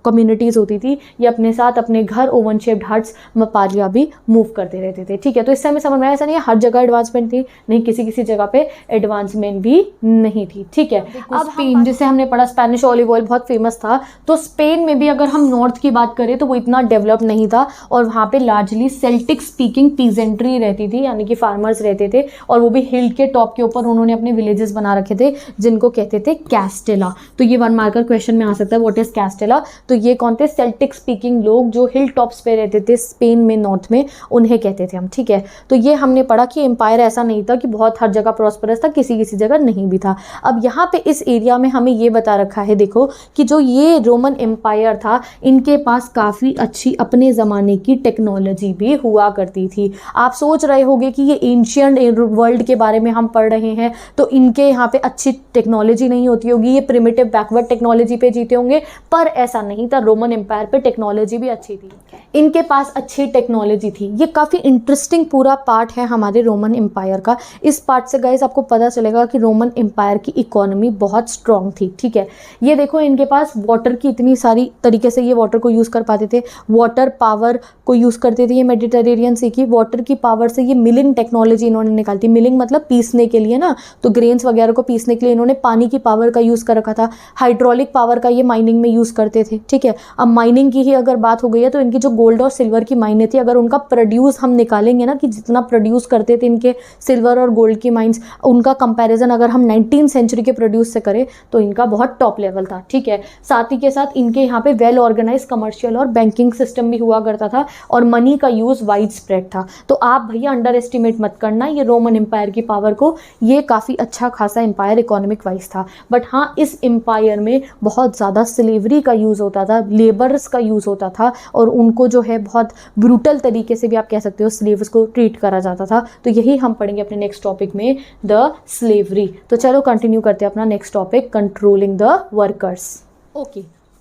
कम्युनिटीज़ होती थी, ये अपने साथ अपने घर ओवन शेप्ड हट्स मपालिया भी मूव करते रहते थे, ठीक है। तो इससे हमें समझ में आया ऐसा नहीं है हर जगह एडवांसमेंट थी, नहीं, किसी किसी जगह पे एडवांसमेंट भी नहीं थी, ठीक है। अब स्पेन, जिसे हमने पढ़ा स्पेनिश ऑलिव ऑयल बहुत फेमस था, तो स्पेन में भी अगर हम नॉर्थ की बात करें तो वो इतना डेवलप नहीं था, और वहाँ पे लार्जली सेल्टिक स्पीकिंग पीजेंट्री रहती थी, यानी कि फार्मर्स रहते थे, और वो भी हिल के टॉप के ऊपर उन्होंने अपने विलेजेस बना रखे थे जिनको कहते थे कैस्टेला। तो ये 1 मार्कर क्वेश्चन में आ सकता है, व्हाट इज कैस्टेला। तो ये कौन थे, सेल्टिक स्पीकिंग लोग जो हिल टॉप्स पे रहते थे स्पेन में, नॉर्थ में, उन्हें कहते थे हम, ठीक है। तो ये हमने पढ़ा कि एम्पायर ऐसा नहीं था कि बहुत हर जगह प्रॉस्परस था, किसी किसी जगह नहीं भी था। अब यहाँ पे इस एरिया में हमें ये बता रखा है, देखो कि जो ये रोमन एम्पायर था इनके पास काफ़ी अच्छी अपने ज़माने की टेक्नोलॉजी भी हुआ करती थी। आप सोच रहे होंगे कि ये एंशियंट वर्ल्ड के बारे में हम पढ़ रहे हैं तो इनके यहाँ पे अच्छी टेक्नोलॉजी नहीं होती होगी, ये प्रिमिटिव बैकवर्ड टेक्नोलॉजी पे जीते होंगे, पर ऐसा नहीं था। रोमन एम्पायर पे टेक्नोलॉजी भी अच्छी थी, इनके पास अच्छी टेक्नोलॉजी थी। ये काफ़ी इंटरेस्टिंग पूरा पार्ट है हमारे रोमन एम्पायर का। इस पार्ट से गाइस आपको पता चलेगा कि रोमन एम्पायर की इकोनॉमी बहुत स्ट्रॉन्ग थी, ठीक है। ये देखो इनके पास वाटर की इतनी सारी तरीके से ये वाटर को यूज़ कर पाते थे, वाटर पावर को यूज़ करते थे ये मेडिटेरेनियन सी की। वाटर की पावर से ये मिलिंग टेक्नोलॉजी इन्होंने निकाली थी। मिलिंग मतलब पीसने के लिए ना, तो ग्रेन्स वगैरह को पीसने के लिए इन्होंने पानी की पावर का यूज़ कर रखा था। हाइड्रोलिक पावर का ये माइनिंग में यूज़ करते थे, ठीक है। अब माइनिंग की ही अगर बात हो गई है तो इनकी जो गोल्ड और सिल्वर की माइनें थी, अगर उनका प्रोड्यूस हम निकालेंगे ना कि जितना प्रोड्यूस करते थे इनके सिल्वर और गोल्ड की माइंस, उनका कंपैरिजन अगर हम 19वीं सेंचुरी के प्रोड्यूस से करें तो इनका बहुत टॉप लेवल था, ठीक है। साथ ही के साथ इनके यहाँ पे वेल ऑर्गेनाइज कमर्शियल और बैंकिंग सिस्टम भी हुआ करता था, और मनी का यूज़ वाइड स्प्रेड था। तो आप भैया अंडर एस्टिमेट मत करना ये रोमन एम्पायर की पावर को, ये काफ़ी अच्छा खासा एम्पायर इकोनॉमिक वाइज था। बट हाँ, इस एम्पायर में बहुत ज़्यादा स्लेवरी का यूज़ होता था, लेबर्स का यूज़ होता था, और उनको जो है बहुत ब्रूटल तरीके से भी आप कह सकते हो स्लेव्स को ट्रीट करा जाता था। तो यही हम पढ़ेंगे अपने नेक्स्ट टॉपिक में, द स्लेवरी। तो चलो कंटिन्यू करते हैं अपना next topic, controlling the workers.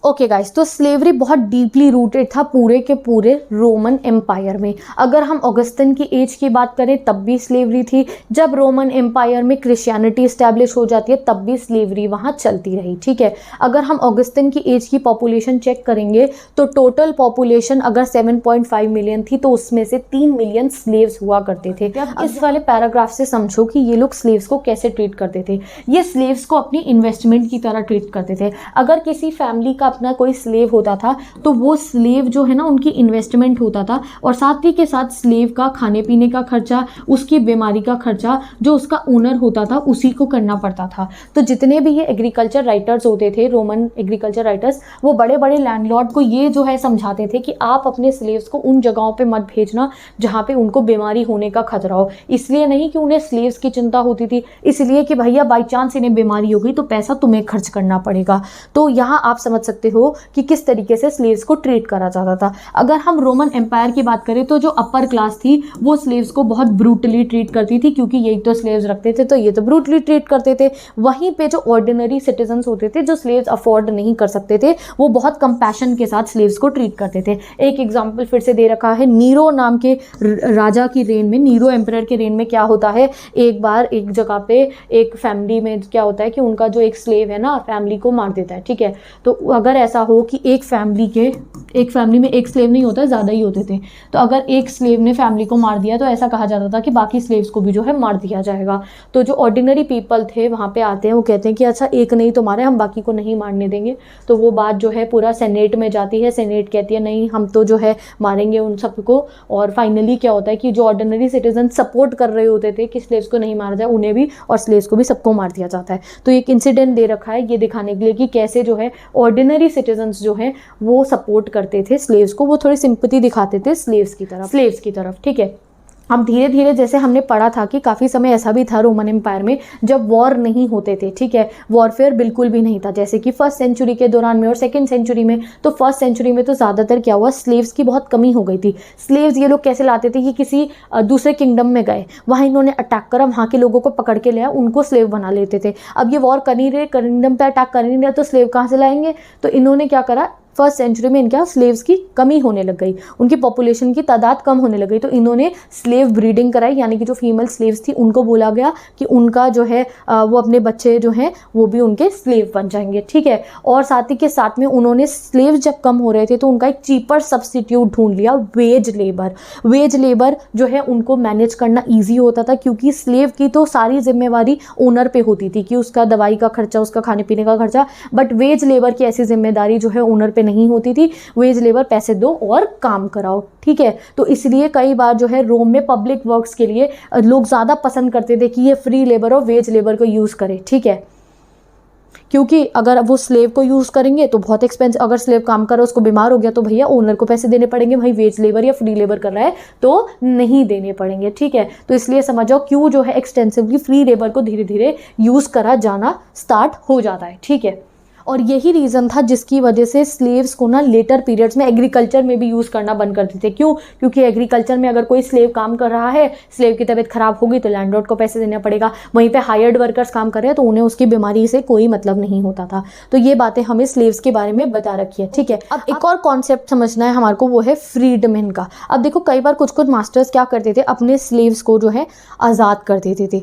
Okay guys, तो स्लेवरी बहुत डीपली रूटेड था पूरे के पूरे रोमन एम्पायर में। अगर हम ऑगस्टिन की एज की बात करें तब भी स्लेवरी थी, जब रोमन एम्पायर में क्रिश्चियनिटी इस्टेब्लिश हो जाती है तब भी स्लेवरी वहाँ चलती रही, ठीक है। अगर हम ऑगस्टिन की एज की पॉपुलेशन चेक करेंगे तो टोटल पॉपुलेशन अगर 7.5 मिलियन थी तो उसमें से 3 मिलियन स्लेव्स हुआ करते थे। अब इस वाले पैराग्राफ से समझो कि ये लोग स्लेव्स को कैसे ट्रीट करते थे। ये स्लेव्स को अपनी इन्वेस्टमेंट की तरह ट्रीट करते थे। अगर किसी फैमिली का अपना कोई स्लेव होता था तो वो स्लेव जो है ना उनकी इन्वेस्टमेंट होता था, और साथ ही के साथ स्लेव का खाने पीने का खर्चा, उसकी बीमारी का खर्चा जो उसका ओनर होता था उसी को करना पड़ता था। तो जितने भी ये एग्रीकल्चर राइटर्स होते थे, रोमन एग्रीकल्चर राइटर्स, वो बड़े बड़े लैंडलॉर्ड को ये जो है समझाते थे कि आप अपने स्लेव्स को उन जगहों पे मत भेजना जहाँ पे उनको बीमारी होने का खतरा हो। इसलिए नहीं कि उन्हें स्लेव्स की चिंता होती थी, इसलिए कि भैया बाई चांस इन्हें बीमारी हो गई तो पैसा तुम्हें खर्च करना पड़ेगा। तो यहाँ आप समझ सकते हो कि किस तरीके से स्लेव्स को ट्रीट करा जाता था। अगर हम रोमन एम्पायर की बात करें तो जो अपर क्लास थी वो स्लेव्स को बहुत ब्रूटली ट्रीट करती थी, क्योंकि यही तो स्लेव्स रखते थे तो ये तो ब्रूटली ट्रीट करते थे। वहीं पे जो ऑर्डिनरी सिटीजन्स होते थे, जो स्लेव्स अफोर्ड नहीं कर सकते थे, वो बहुत कंपैशन के साथ स्लेव्स को ट्रीट करते थे। एक एग्जाम्पल फिर से दे रखा है, नीरो नाम के राजा की रेन में, नीरो एम्परर के रेन में क्या होता है, एक बार एक जगह पे एक फैमिली में क्या होता है कि उनका जो एक स्लेव है ना फैमिली को मार देता है। ठीक है, तो अगर ऐसा हो कि एक फैमिली में एक स्लेव नहीं होता, ज़्यादा ही होते थे, तो अगर एक स्लेव ने फैमिली को मार दिया तो ऐसा कहा जाता था कि बाकी स्लेव्स को भी जो है मार दिया जाएगा। तो जो ऑर्डिनरी पीपल थे वहाँ पे आते हैं, वो कहते हैं कि अच्छा एक नहीं तो मारे, हम बाकी को नहीं मारने देंगे। तो वो बात जो है पूरा सेनेट में जाती है, सेनेट कहती है नहीं हम तो जो है मारेंगे उन सबको। और फाइनली क्या होता है कि जो ऑर्डिनरी सिटीजन सपोर्ट कर रहे होते थे कि स्लेव्स को नहीं मारा जाए, उन्हें भी और स्लेव्स को भी सबको मार दिया जाता है। तो एक इंसिडेंट दे रखा है ये दिखाने के लिए कि कैसे जो है ऑर्डिनरी सिटीजन्स जो है वो सपोर्ट करते थे स्लेव्स को, वो थोड़ी सिंपैथी दिखाते थे स्लेव्स की तरफ। ठीक है, अब धीरे धीरे जैसे हमने पढ़ा था कि काफ़ी समय ऐसा भी था रोमन एम्पायर में जब वॉर नहीं होते थे। ठीक है, वॉरफेयर बिल्कुल भी नहीं था, जैसे कि फर्स्ट सेंचुरी के दौरान में और सेकंड सेंचुरी में। तो फर्स्ट सेंचुरी में तो ज़्यादातर क्या हुआ, स्लेव्स की बहुत कमी हो गई थी। स्लेव्स ये लोग कैसे लाते थे कि किसी दूसरे किंगडम में गए, वहाँ इन्होंने अटैक करा, वहाँ के लोगों को पकड़ के लिया, उनको स्लेव बना लेते थे। अब ये वॉर कर नहीं रहे, किंगडम पर अटैक कर नहीं रहे, तो स्लेव कहाँ से लाएंगे। तो इन्होंने क्या करा, फर्स्ट सेंचुरी में इनके यहाँ स्लेव्स की कमी होने लग गई, उनकी पॉपुलेशन की तादाद कम होने लग गई। तो इन्होंने स्लेव ब्रीडिंग कराई, यानी कि जो फीमेल स्लेव्स थी उनको बोला गया कि उनका जो है वो अपने बच्चे जो हैं वो भी उनके स्लेव बन जाएंगे। ठीक है, और साथ ही के साथ में उन्होंने स्लेव जब कम हो रहे थे तो उनका एक चीपर सब्स्टिट्यूट ढूंढ लिया, वेज लेबर जो है उनको मैनेज करना ईजी होता था, क्योंकि स्लेव की तो सारी जिम्मेवारी ओनर पे होती थी कि उसका दवाई का खर्चा, उसका खाने पीने का खर्चा, बट वेज लेबर की ऐसी जिम्मेदारी जो है ओनर पे नहीं होती थी। वेज लेबर पैसे दो और काम कराओ। ठीक है, तो इसलिए कई बार जो है रोम में पब्लिक वर्क्स के लिए लोग ज़्यादा पसंद करते थे कि ये फ्री लेबर और वेज लेबर को यूज़ करे। ठीक है, क्योंकि अगर वो स्लेव को यूज़ करेंगे तो बहुत एक्सपेंसिव, अगर स्लेव काम कर रहा है उसको बीमार हो गया तो भैया ओनर को पैसे देने पड़ेंगे, भाई वेज लेबर या फ्री लेबर कर रहा है तो नहीं देने पड़ेंगे। ठीक है, तो इसलिए समझो क्यों जो है एक्सटेंसिवली फ्री लेबर को धीरे धीरे यूज़ करा जाना स्टार्ट हो जाता है। ठीक है, और यही रीज़न था जिसकी वजह से स्लेव्स को ना लेटर पीरियड्स में एग्रीकल्चर में भी यूज़ करना बंद कर देते थे। क्यों? क्योंकि एग्रीकल्चर में अगर कोई स्लेव काम कर रहा है, स्लेव की तबीयत खराब होगी तो लैंडलॉर्ड को पैसे देना पड़ेगा, वहीं पे हायर्ड वर्कर्स काम कर रहे हैं तो उन्हें उसकी बीमारी से कोई मतलब नहीं होता था। तो ये बातें हमें स्लेव्स के बारे में बता रखी है। ठीक है, अब एक और कॉन्सेप्ट समझना है हमारे को, वो है फ्रीडमैन का। अब देखो कई बार कुछ मास्टर्स क्या करते थे, अपने स्लेव्स को जो है आज़ाद कर देते थे।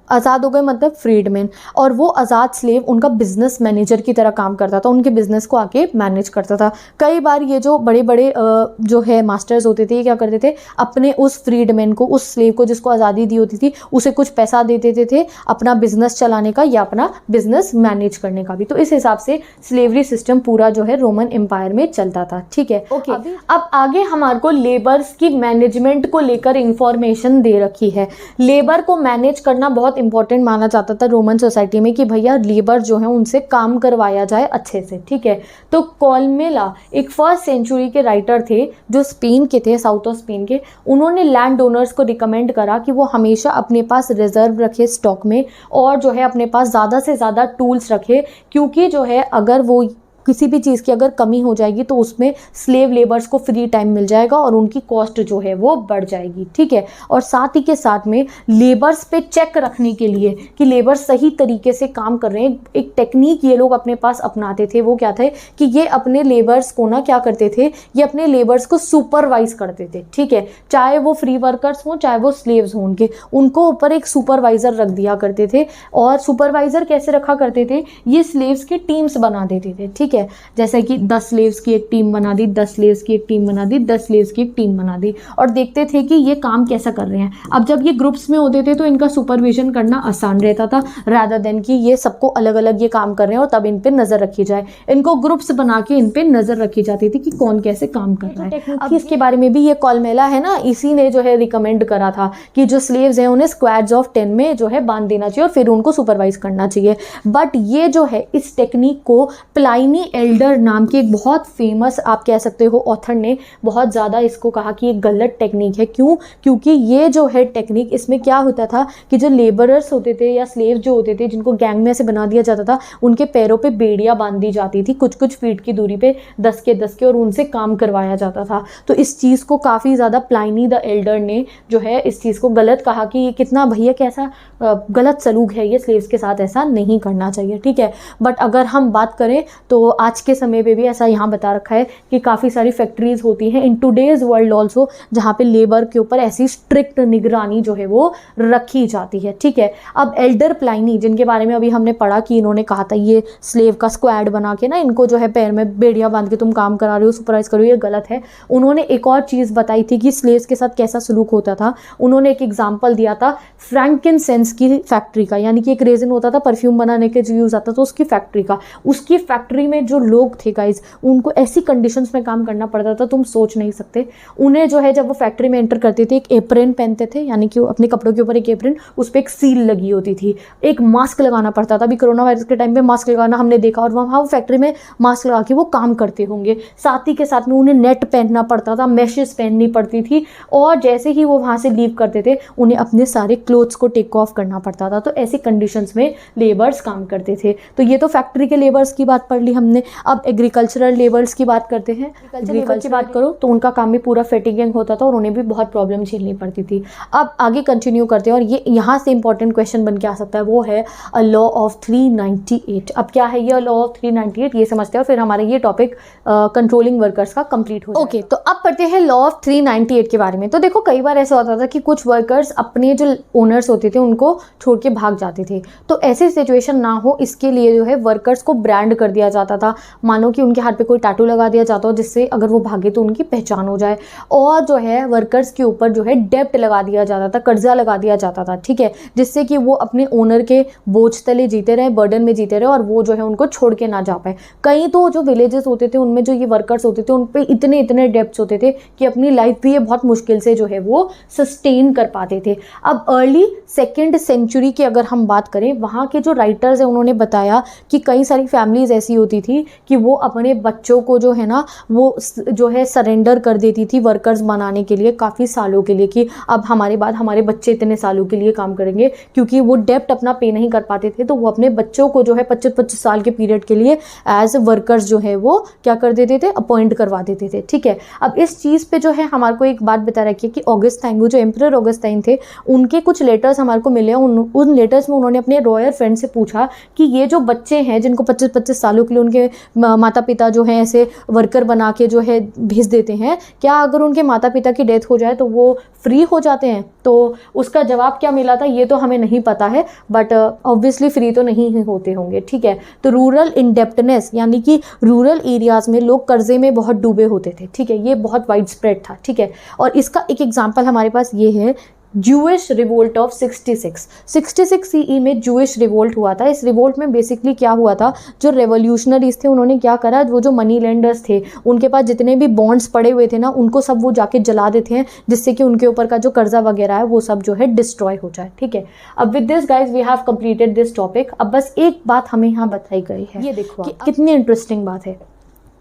आज़ाद हो गए मतलब फ्रीडमैन, और वो आज़ाद स्लेव उनका बिजनेस मैनेजर की तरह काम करता था, उनके बिजनेस को आके मैनेज करता था। कई बार ये जो बड़े बड़े जो है मास्टर्स होते थे, ये क्या करते थे, अपने उस फ्रीडमैन को, उस स्लेव को जिसको आज़ादी दी होती थी, उसे कुछ पैसा दे देते थे अपना बिजनेस चलाने का या अपना बिजनेस मैनेज करने का भी। तो इस हिसाब से स्लेवरी सिस्टम पूरा जो है रोमन एम्पायर में चलता था। ठीक है, ओके। अब आगे हमारे को लेबर्स की मैनेजमेंट को लेकर इंफॉर्मेशन दे रखी है। लेबर को मैनेज करना बहुत इंपॉर्टेंट माना जाता था रोमन सोसाइटी में कि भैया लेबर जो है उनसे काम करवाया जाए अच्छे से। ठीक है, तो कॉलमेला एक फर्स्ट सेंचुरी के राइटर थे जो स्पेन के थे, साउथ ऑफ स्पेन के। उन्होंने लैंड ओनर्स को रिकमेंड करा कि वो हमेशा अपने पास रिजर्व रखे स्टॉक में, और जो है अपने पास ज़्यादा से ज़्यादा टूल्स रखे, क्योंकि जो है अगर वो किसी भी चीज़ की अगर कमी हो जाएगी तो उसमें स्लेव लेबर्स को फ्री टाइम मिल जाएगा और उनकी कॉस्ट जो है वो बढ़ जाएगी। ठीक है, और साथ ही के साथ में लेबर्स पे चेक रखने के लिए कि लेबर सही तरीके से काम कर रहे हैं, एक टेक्निक ये लोग अपने पास अपनाते थे। वो क्या थे कि ये अपने लेबर्स को ना क्या करते थे, ये अपने लेबर्स को सुपरवाइज करते थे। ठीक है, चाहे वो फ्री वर्कर्स हों चाहे वो स्लेव्स हों, उनको ऊपर एक सुपरवाइज़र रख दिया करते थे। और सुपरवाइज़र कैसे रखा करते थे, ये स्लेव्स की टीम्स बना देते थे। ठीक है, है, जैसे कि 10 स्लेव्स की एक टीम बना दी, 10 स्लेव्स की एक टीम बना दी, 10 स्लेव्स की एक टीम बना दी, और देखते थे कि ये काम कैसा कर रहे हैं। अब जब ये ग्रुप्स में होते थे तो इनका सुपरविजन करना आसान रहता था, रादर देन कि ये सबको अलग अलग ये काम कर रहे हैं और तब इन पे नजर रखी जाए। इनको ग्रुप्स बना के इन पे नजर रखी जाती थी कि कौन कैसे काम कर रहा है। अब इसके बारे में भी ये कॉलमेला है ना, इसी ने जो है रिकमेंड करा था कि जो स्लेव्स हैं उन्हें स्क्वाड्स ऑफ 10 में जो है बांध देना चाहिए और फिर उनको सुपरवाइज करना चाहिए। बट ये जो है इस टेक्निक को प्लाइनी एल्डर नाम के एक बहुत फेमस आप कह सकते हो ऑथर ने बहुत ज़्यादा इसको कहा कि ये गलत टेक्निक है। क्यों? क्योंकि ये जो है टेक्निक, इसमें क्या होता था कि जो लेबरर्स होते थे या स्लेव जो होते थे जिनको गैंग में से बना दिया जाता था, उनके पैरों पे बेड़ियाँ बांध दी जाती थी कुछ कुछ फीट की दूरी पे 10 के, और उनसे काम करवाया जाता था। तो इस चीज़ को काफ़ी ज़्यादा प्लाइनी द एल्डर ने जो है इस चीज़ को गलत कहा कि ये कितना भैया कैसा गलत सलूक है, ये स्लेव्स के साथ ऐसा नहीं करना चाहिए, ठीक है। बट अगर हम बात करें तो आज के समय पे भी ऐसा यहाँ बता रखा है कि काफ़ी सारी फैक्ट्रीज होती हैं इन टुडेज वर्ल्ड ऑल्सो जहाँ पे लेबर के ऊपर ऐसी स्ट्रिक्ट निगरानी जो है वो रखी जाती है, ठीक है। अब एल्डर प्लाइनी जिनके बारे में अभी हमने पढ़ा कि इन्होंने कहा था ये स्लेव का स्क्वाड बना के ना इनको जो है पैर में बेड़ियाँ बांध के तुम काम करा रहे हो, सुपरवाइज करो, ये गलत है। उन्होंने एक और चीज़ बताई थी कि स्लेव्स के साथ कैसा सलूक होता था। उन्होंने एक एग्जाम्पल दिया था फ्रैंकिनसेंस की फैक्ट्री का, यानी कि एक रेजिन होता था परफ्यूम बनाने के जो यूज़ आता था उसकी फैक्ट्री का। उसकी फैक्ट्री में जो लोग थे गाइज, उनको ऐसी कंडीशंस में काम करना पड़ता था तुम सोच नहीं सकते। उन्हें जो है जब वो फैक्ट्री में एंटर करते थे एक एप्रन पहनते थे, यानी कि अपने कपड़ों के ऊपर एक एप्रन, उस पर एक सील लगी होती थी। एक मास्क लगाना पड़ता था, अभी कोरोना वायरस के टाइम पे मास्क लगाना हमने देखा, और वहाँ वो फैक्ट्री में मास्क लगा के वो काम करते होंगे। साथ ही के साथ में उन्हें नेट पहनना पड़ता था, मैशेस पहननी पड़ती थी, और जैसे ही वो वहाँ से लीव करते थे उन्हें अपने सारे क्लोथ्स को टेक ऑफ करना पड़ता था। तो ऐसी कंडीशंस में लेबर्स काम करते थे। तो ये तो फैक्ट्री के लेबर्स की बात पढ़ ली हमने। अब एग्रीकल्चरल लेबर्स की बात करते हैं। एग्रीकल्चर की बात करो तो उनका काम भी पूरा फैटिगिंग होता था और उन्हें भी बहुत प्रॉब्लम झेलनी पड़ती थी। अब आगे कंटिन्यू करते हैं, और ये यहाँ से इंपॉर्टेंट क्वेश्चन बन के आ सकता है, वो है लॉ ऑफ 398। अब क्या है ये लॉ ऑफ 398, ये समझते हैं और फिर हमारा ये टॉपिक कंट्रोलिंग वर्कर्स का कंप्लीट हो जाएगा। ओके, तो अब पढ़ते हैं लॉ ऑफ 398 के बारे में। तो देखो कई बार ऐसा होता था कि कुछ वर्कर्स अपने जो ओनर्स होते थे उनको छोड़ के भाग जाते थे। तो ऐसी सिचुएशन ना हो इसके लिए जो है वर्कर्स को ब्रांड कर दिया जाता था। मानो कि उनके हाथ पे कोई टैटू लगा दिया जाता हो जिससे अगर वो भागे तो उनकी पहचान हो जाए। और जो है वर्कर्स के ऊपर जो है डेप्ट लगा दिया जाता था, कर्जा लगा दिया जाता था, ठीक है, जिससे कि वो अपने ओनर के बोझ तले जीते रहे, बर्डन में जीते रहे, और वो जो है उनको छोड़ के ना जा पाए। कई तो जो विलेजेस होते थे उनमें जो ये वर्कर्स होते थे उन पे इतने इतने डेप्ट्स होते थे कि अपनी लाइफ भी ये बहुत मुश्किल से जो है वो सस्टेन कर पाते थे। अब अर्ली 2nd सेंचुरी की अगर हम बात करें, वहाँ के जो राइटर्स हैं उन्होंने बताया कि कई सारी फैमिलीज ऐसी होती थी कि वो अपने बच्चों को जो है ना वो जो है सरेंडर कर देती थी वर्कर्स बनाने के लिए काफ़ी सालों के लिए, कि अब हमारे बाद हमारे बच्चे इतने सालों के लिए काम करेंगे, क्योंकि वो डेप्ट अपना पे नहीं कर पाते थे। तो वो अपने बच्चों को जो है 25-25 साल के पीरियड के लिए एज वर्कर्स जो है वो क्या कर देते थे, अपॉइंट करवा देते थे, ठीक है। अब इस चीज़ पे जो है हमारे को एक बात बता रखी है कि ऑगस्टाइन, वो जो एम्परर ऑगस्टाइन थे, उनके कुछ लेटर्स हमारे को मिले। उन लेटर्स में उन्होंने अपने रॉयल फ्रेंड से पूछा कि ये जो बच्चे हैं जिनको 25-25 सालों के लिए उनके माता पिता जो हैं ऐसे वर्कर बना के जो है भेज देते हैं, क्या अगर उनके माता पिता की डेथ हो जाए तो वो फ्री हो जाते हैं? तो उसका जवाब क्या मिला था ये तो हमें नहीं पता है, बट ऑब्वियसली फ्री तो नहीं होते होंगे, ठीक है। तो रूरल इंडेप्टनेस, यानी कि रूरल एरियाज़ में लोग कर्जे में बहुत डूबे होते थे, ठीक है, ये बहुत वाइड स्प्रेड था, ठीक है। और इसका एक एग्जाम्पल हमारे पास ये है, जूइश रिवोल्ट ऑफ 66 सीई में जूइश रिवोल्ट हुआ था। इस रिवोल्ट में बेसिकली क्या हुआ था, जो रेवोल्यूशनरीज थे उन्होंने क्या करा, वो जो मनी लेंडर्स थे उनके पास जितने भी बॉन्ड्स पड़े हुए थे ना उनको सब वो जाके जला देते हैं, जिससे कि उनके ऊपर का जो कर्जा वगैरह है वो सब जो है डिस्ट्रॉय हो जाए, ठीक है। अब with this guys we have completed this topic. अब बस एक बात हमें यहाँ बताई गई है, ये देखो कितनी इंटरेस्टिंग बात है।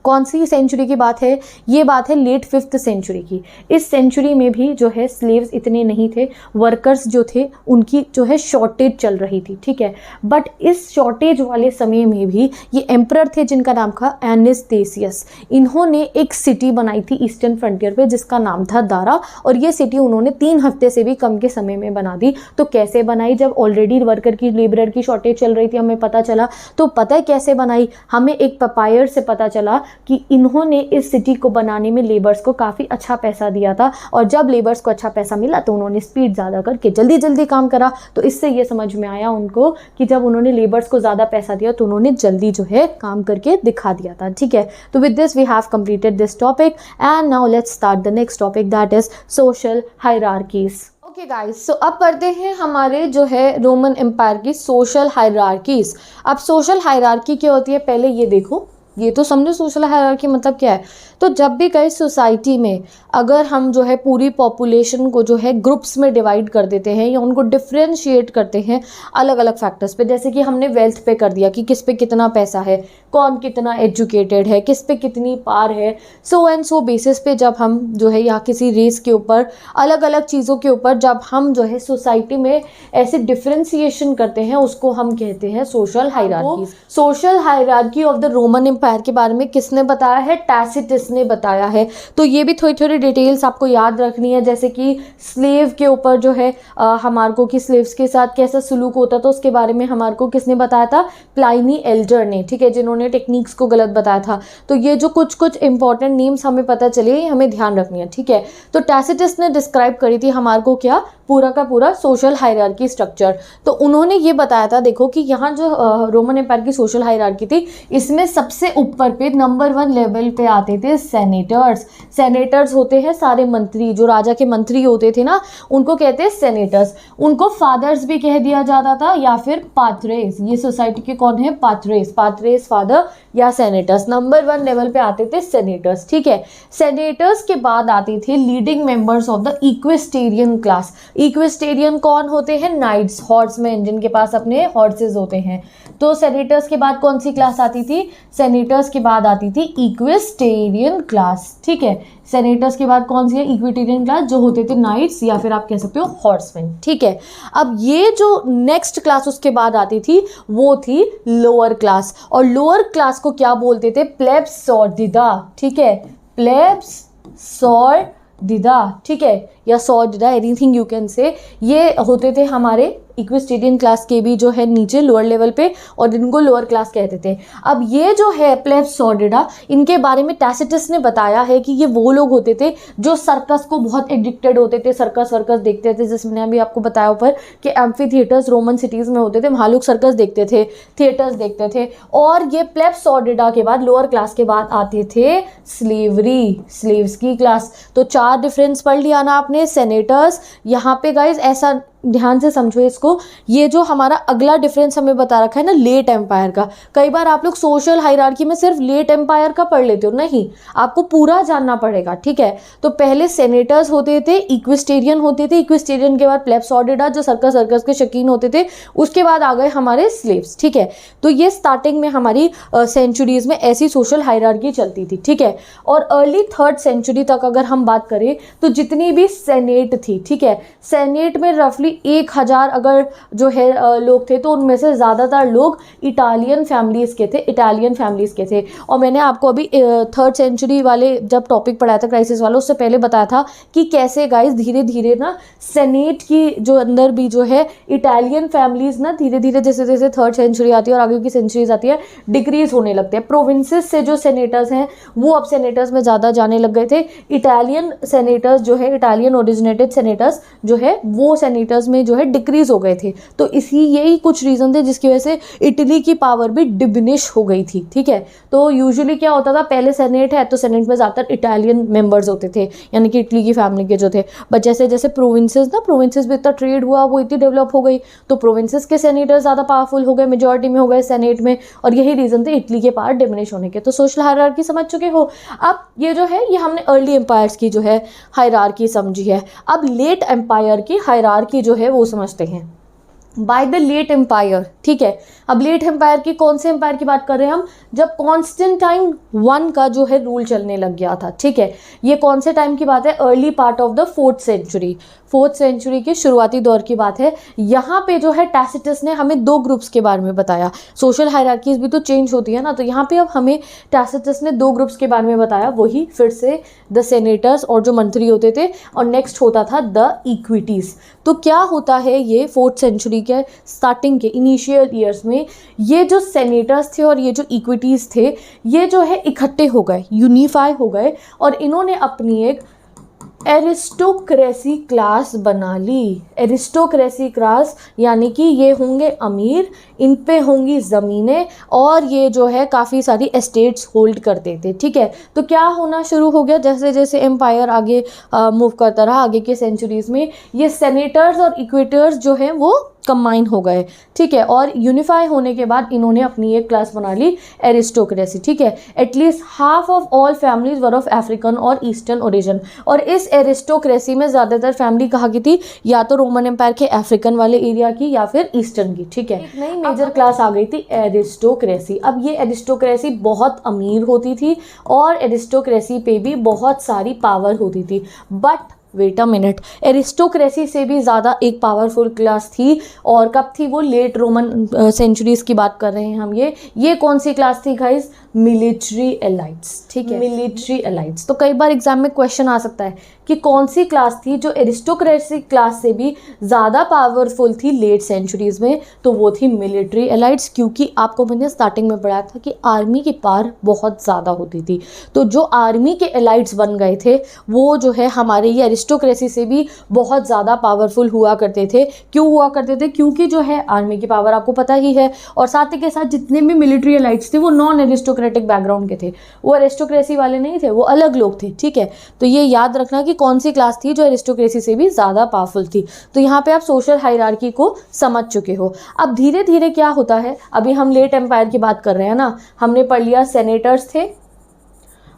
कौन सी सेंचुरी की बात है? ये बात है लेट 5th सेंचुरी की। इस सेंचुरी में भी जो है स्लेव्स इतने नहीं थे, वर्कर्स जो थे उनकी जो है शॉर्टेज चल रही थी, ठीक है। बट इस शॉर्टेज वाले समय में भी ये एम्परर थे जिनका नाम था एनेस्थेसियस, इन्होंने एक सिटी बनाई थी ईस्टर्न फ्रंटियर पे जिसका नाम था दारा, और ये सिटी उन्होंने 3 हफ्ते से भी कम के समय में बना दी। तो कैसे बनाई? जब ऑलरेडी वर्कर की, लेबरर की शॉर्टेज चल रही थी, हमें पता चला। तो पता है कैसे बनाई? हमें एक पपायर से पता चला कि इन्होंने इस सिटी को बनाने में लेबर्स को काफ़ी अच्छा पैसा दिया था, और जब लेबर्स को अच्छा पैसा मिला तो उन्होंने स्पीड ज़्यादा करके जल्दी जल्दी काम करा। तो इससे ये समझ में आया उनको कि जब उन्होंने लेबर्स को ज़्यादा पैसा दिया तो उन्होंने जल्दी जो है काम करके दिखा दिया था। ठीक है, तो with this we have completed this topic and now let's start the next topic, that is social hierarchies. Okay guys, so अब पढ़ते हैं हमारे जो है रोमन एम्पायर की सोशल हायरार्कीज। अब सोशल हायरार्की क्या होती है पहले ये देखो, ये तो समझो सोशल हायरार्की मतलब क्या है। तो जब भी कई सोसाइटी में अगर हम जो है पूरी पॉपुलेशन को जो है ग्रुप्स में डिवाइड कर देते हैं या उनको डिफ्रेंशिएट करते हैं अलग अलग फैक्टर्स पे, जैसे कि हमने वेल्थ पे कर दिया कि किस पे कितना पैसा है, कौन कितना एजुकेटेड है, किस पे कितनी पार है, सो एंड सो बेसिस पे जब हम जो है या किसी रेस के ऊपर अलग अलग चीज़ों के ऊपर जब हम जो है सोसाइटी में ऐसे डिफ्रेंशिएशन करते हैं उसको हम कहते हैं social hierarchy. Social hierarchy of the Roman empire के बारे में किसने बताया है? टैसिटस ने बताया है। तो ये भी थोड़ी थोड़ी डिटेल्स आपको याद रखनी है, जैसे कि स्लेव के ऊपर जो है हमारे को कि स्लेव्स के साथ कैसा सलूक होता था उसके बारे में हमारे को किसने बताया था? प्लाइनी एल्डर ने, ठीक है, जिन्होंने टेक्निक्स को गलत बताया था। तो ये जो कुछ कुछ इंपॉर्टेंट नेम्स हमें पता चले हमें ध्यान रखनी है, ठीक है। तो टैसिटस ने डिस्क्राइब करी थी हमारे को क्या? पूरा का पूरा सोशल हायरार्की स्ट्रक्चर। तो उन्होंने ये बताया था देखो कि यहाँ जो रोमन एम्पायर की सोशल हायरार्की थी इसमें सबसे ऊपर पे नंबर 1 लेवल पे आते थे सेनेटर्स। सेनेटर्स होते हैं सारे मंत्री, जो राजा के मंत्री होते थे ना उनको कहते हैं सेनेटर्स। उनको फादर्स भी कह दिया जाता था या फिर पात्रेस। ये सोसाइटी के कौन है? पात्रेस, पात्रेस फादर या सेनेटर्स। नंबर 1 लेवल पे आते थे सेनेटर्स, ठीक है। सेनेटर्स के बाद आते थे leading members of the equestrian class. Equestrian कौन होते हैं? नाइट्स, हॉर्समैन, जिनके पास अपने हॉर्सेस होते हैं। तो सेनेटर्स के बाद कौन सी क्लास आती थी? सेनेटर्स के बाद आती थी इक्वेस्टेरियन क्लास, ठीक है। सेनेटर्स के बाद कौन सी है? इक्वेटेरियन क्लास, जो होते थे नाइट्स या फिर आप कह सकते हो हॉर्समैन, ठीक है। अब ये जो नेक्स्ट क्लास उसके बाद आती थी वो थी लोअर क्लास, और लोअर क्लास को क्या बोलते थे? प्लेब्स सॉर्डिदा, ठीक है, प्लेब्स सॉर्डिदा, ठीक है, या सॉर्डिदा, एनीथिंग यू कैन से। ये होते थे हमारे इक्वेस्टेरियन क्लास के भी जो है नीचे लोअर लेवल पे, और इनको लोअर क्लास कहते थे। अब ये जो है प्लेब्स सॉर्डिडा, इनके बारे में टैसिटस ने बताया है कि ये वो लोग होते थे जो सर्कस को बहुत एडिक्टेड होते थे, सर्कस वर्कस देखते थे। जैसे मैंने अभी आपको बताया ऊपर कि एम्फी थिएटर्स रोमन सिटीज़ में होते थे, वहाँ लोग सर्कस देखते थे, थिएटर्स देखते थे। और ये प्लेब्स सॉर्डिडा के बाद लोअर क्लास के बाद आते थे स्लेवरी, स्लेव्स की क्लास। तो 4 डिफरेंस पढ़ लिया ना आपने। सेनेटर्स, यहाँ पे गाइज ऐसा ध्यान से समझो इसको, ये जो हमारा अगला डिफरेंस हमें बता रखा है ना लेट एम्पायर का। कई बार आप लोग सोशल हायरार्की में सिर्फ लेट एम्पायर का पढ़ लेते हो, नहीं, आपको पूरा जानना पड़ेगा, ठीक है। तो पहले सेनेटर्स होते थे, इक्वेस्टेरियन होते थे, इक्वेस्टेरियन के बाद प्लेब्स सॉर्डिडा जो सर्कस के शौकीन होते थे, उसके बाद आ गए हमारे स्लेव्स, ठीक है। तो ये स्टार्टिंग में हमारी सेंचुरीज में ऐसी सोशल हायरार्की चलती थी, ठीक है। और अर्ली 3rd सेंचुरी तक अगर हम बात करें तो जितनी भी सेनेट थी, ठीक है, सेनेट में रफली 1000 अगर जो है लोग थे, तो उनमें से ज़्यादातर लोग इटालियन फैमिलीज़ के थे, इटालियन फैमिलीज़ के थे। और मैंने आपको अभी 3rd सेंचुरी वाले जब टॉपिक पढ़ाया था क्राइसिस वाला, उससे पहले बताया था कि कैसे गाइस धीरे धीरे ना सेनेट की जो अंदर भी जो है इटालियन फैमिलीज़ ना धीरे धीरे जैसे जैसे 3rd सेंचुरी आती है और आगे की सेंचुरीज आती है डिक्रीज होने लगते हैं। प्रोविंसेस से जो सेनेटर्स हैं वो अब सेनेटर्स में ज़्यादा जाने लग गए थे। इटालियन सेनेटर्स जो है, इटालियन ओरिजिनेटेड सेनेटर्स जो है वो सेनेटर्स में जो है डिक्रीज हो गए थे। तो इसी यही कुछ रीजन थे जिसकी वजह से इटली की पावर भी डिमिनिश हो गई थी, ठीक है। तो यूजुअली क्या होता था, पहले सेनेट है तो सेनेट में ज़्यादातर इटालियन मेंबर्स होते थे, यानी कि इटली की फैमिली के जो थे। बट जैसे जैसे प्रोविंसेस ना, प्रोविंसेस में इतना ट्रेड हुआ, वो इतनी डेवलप हो गई, तो प्रोविंसेस के सेनेटर्स ज़्यादा पावरफुल हो गए, मेजॉरिटी में हो गए सेनेट में, और यही रीजन थे इटली के पावर डिमिनिश होने के। तो सोशल हायरार्की समझ चुके हो। अब ये जो है ये हमने अर्ली एम्पायर्स की जो है हायरार्की समझी है। अब लेट एम्पायर की हायरार्की जो है वो समझते हैं। बाय द लेट एम्पायर, ठीक है। अब लेट एम्पायर की कौन से एम्पायर की बात कर रहे हैं हम? जब कॉन्स्टेंटाइन 1 का जो है रूल चलने लग गया था, ठीक है। ये कौन से टाइम की बात है? Early part of the 4th century. 4th century के शुरुआती दौर की बात है। यहाँ पे जो है टैसिटस ने हमें 2 ग्रुप्स के बारे में बताया। सोशल हायरार्कीज भी तो चेंज होती है ना, तो यहाँ पे अब हमें टैसिटस ने 2 ग्रुप्स के बारे में बताया, वही फिर से द सेनेटर्स और जो मंत्री होते थे, और नेक्स्ट होता था द इक्विटीज़। तो क्या होता है, ये 4th सेंचुरी के स्टार्टिंग के इनिशियल ईयर्स में ये जो सेनेटर्स थे और ये जो इक्विटीज़ थे, ये जो है इकट्ठे हो गए, यूनिफाई हो गए, और इन्होंने अपनी एक एरिस्टोक्रेसी क्लास बना ली। एरिस्टोक्रेसी क्लास यानी कि ये होंगे अमीर, इन पे होंगी ज़मीनें, और ये जो है काफ़ी सारी एस्टेट्स होल्ड करते थे। ठीक है, तो क्या होना शुरू हो गया, जैसे जैसे एम्पायर आगे मूव करता रहा, आगे के सेंचुरीज़ में ये सेनेटर्स और इक्वेटर्स जो हैं वो कंबाइन हो गए। ठीक है, और यूनिफाई होने के बाद इन्होंने अपनी एक क्लास बना ली, एरिस्टोक्रेसी। ठीक है, at least half of all families were of African और ईस्टर्न ओरिजिन। और इस एरिस्टोक्रेसी में ज़्यादातर फैमिली कहाँ की थी, या तो रोमन एम्पायर के अफ्रीकन वाले एरिया की या फिर ईस्टर्न की। ठीक है, एक नई मेजर क्लास आ गई थी, एरिस्टोक्रेसी। अब ये एरिस्टोक्रेसी बहुत अमीर होती थी और एरिस्टोक्रेसी पे भी बहुत सारी पावर होती थी। But wait a minute, aristocracy से भी ज़्यादा एक पावरफुल क्लास थी, और कब थी वो, लेट रोमन सेंचुरीज की बात कर रहे हैं हम। ये कौन सी क्लास थी गाइस, मिलिट्री एलाइट्स। ठीक है, मिलिट्री एलाइट्स। तो कई बार एग्जाम में क्वेश्चन आ सकता है कि कौन सी क्लास थी जो एरिस्टोक्रेसी क्लास से भी ज़्यादा पावरफुल थी लेट सेंचुरीज में, तो वो थी मिलिट्री एलाइट्स। क्योंकि आपको मैंने स्टार्टिंग में पढ़ाया था कि आर्मी की पावर बहुत ज़्यादा होती थी, तो जो आर्मी के एलाइट्स बन गए थे वो जो है हमारे ये एरिस्टोक्रेसी से भी बहुत ज़्यादा पावरफुल हुआ करते थे। क्यों हुआ करते थे, क्योंकि जो है आर्मी की पावर आपको पता ही है, और साथ ही के साथ जितने भी मिलिट्री एलाइट्स थे वो नॉन एरिस्टोक्रेटिक बैकग्राउंड के थे, वो एरिस्टोक्रेसी वाले नहीं थे, वो अलग लोग थे। ठीक है, तो ये याद रखना कि कौन सी क्लास थी जो एरिस्टोक्रेसी से भी ज़्यादा पावरफुल थी। तो यहाँ पे आप सोशल हायरार्की को समझ चुके हो। अब धीरे धीरे क्या होता है, अभी हम लेट एम्पायर की बात कर रहे हैं ना, हमने पढ़ लिया सेनेटर्स थे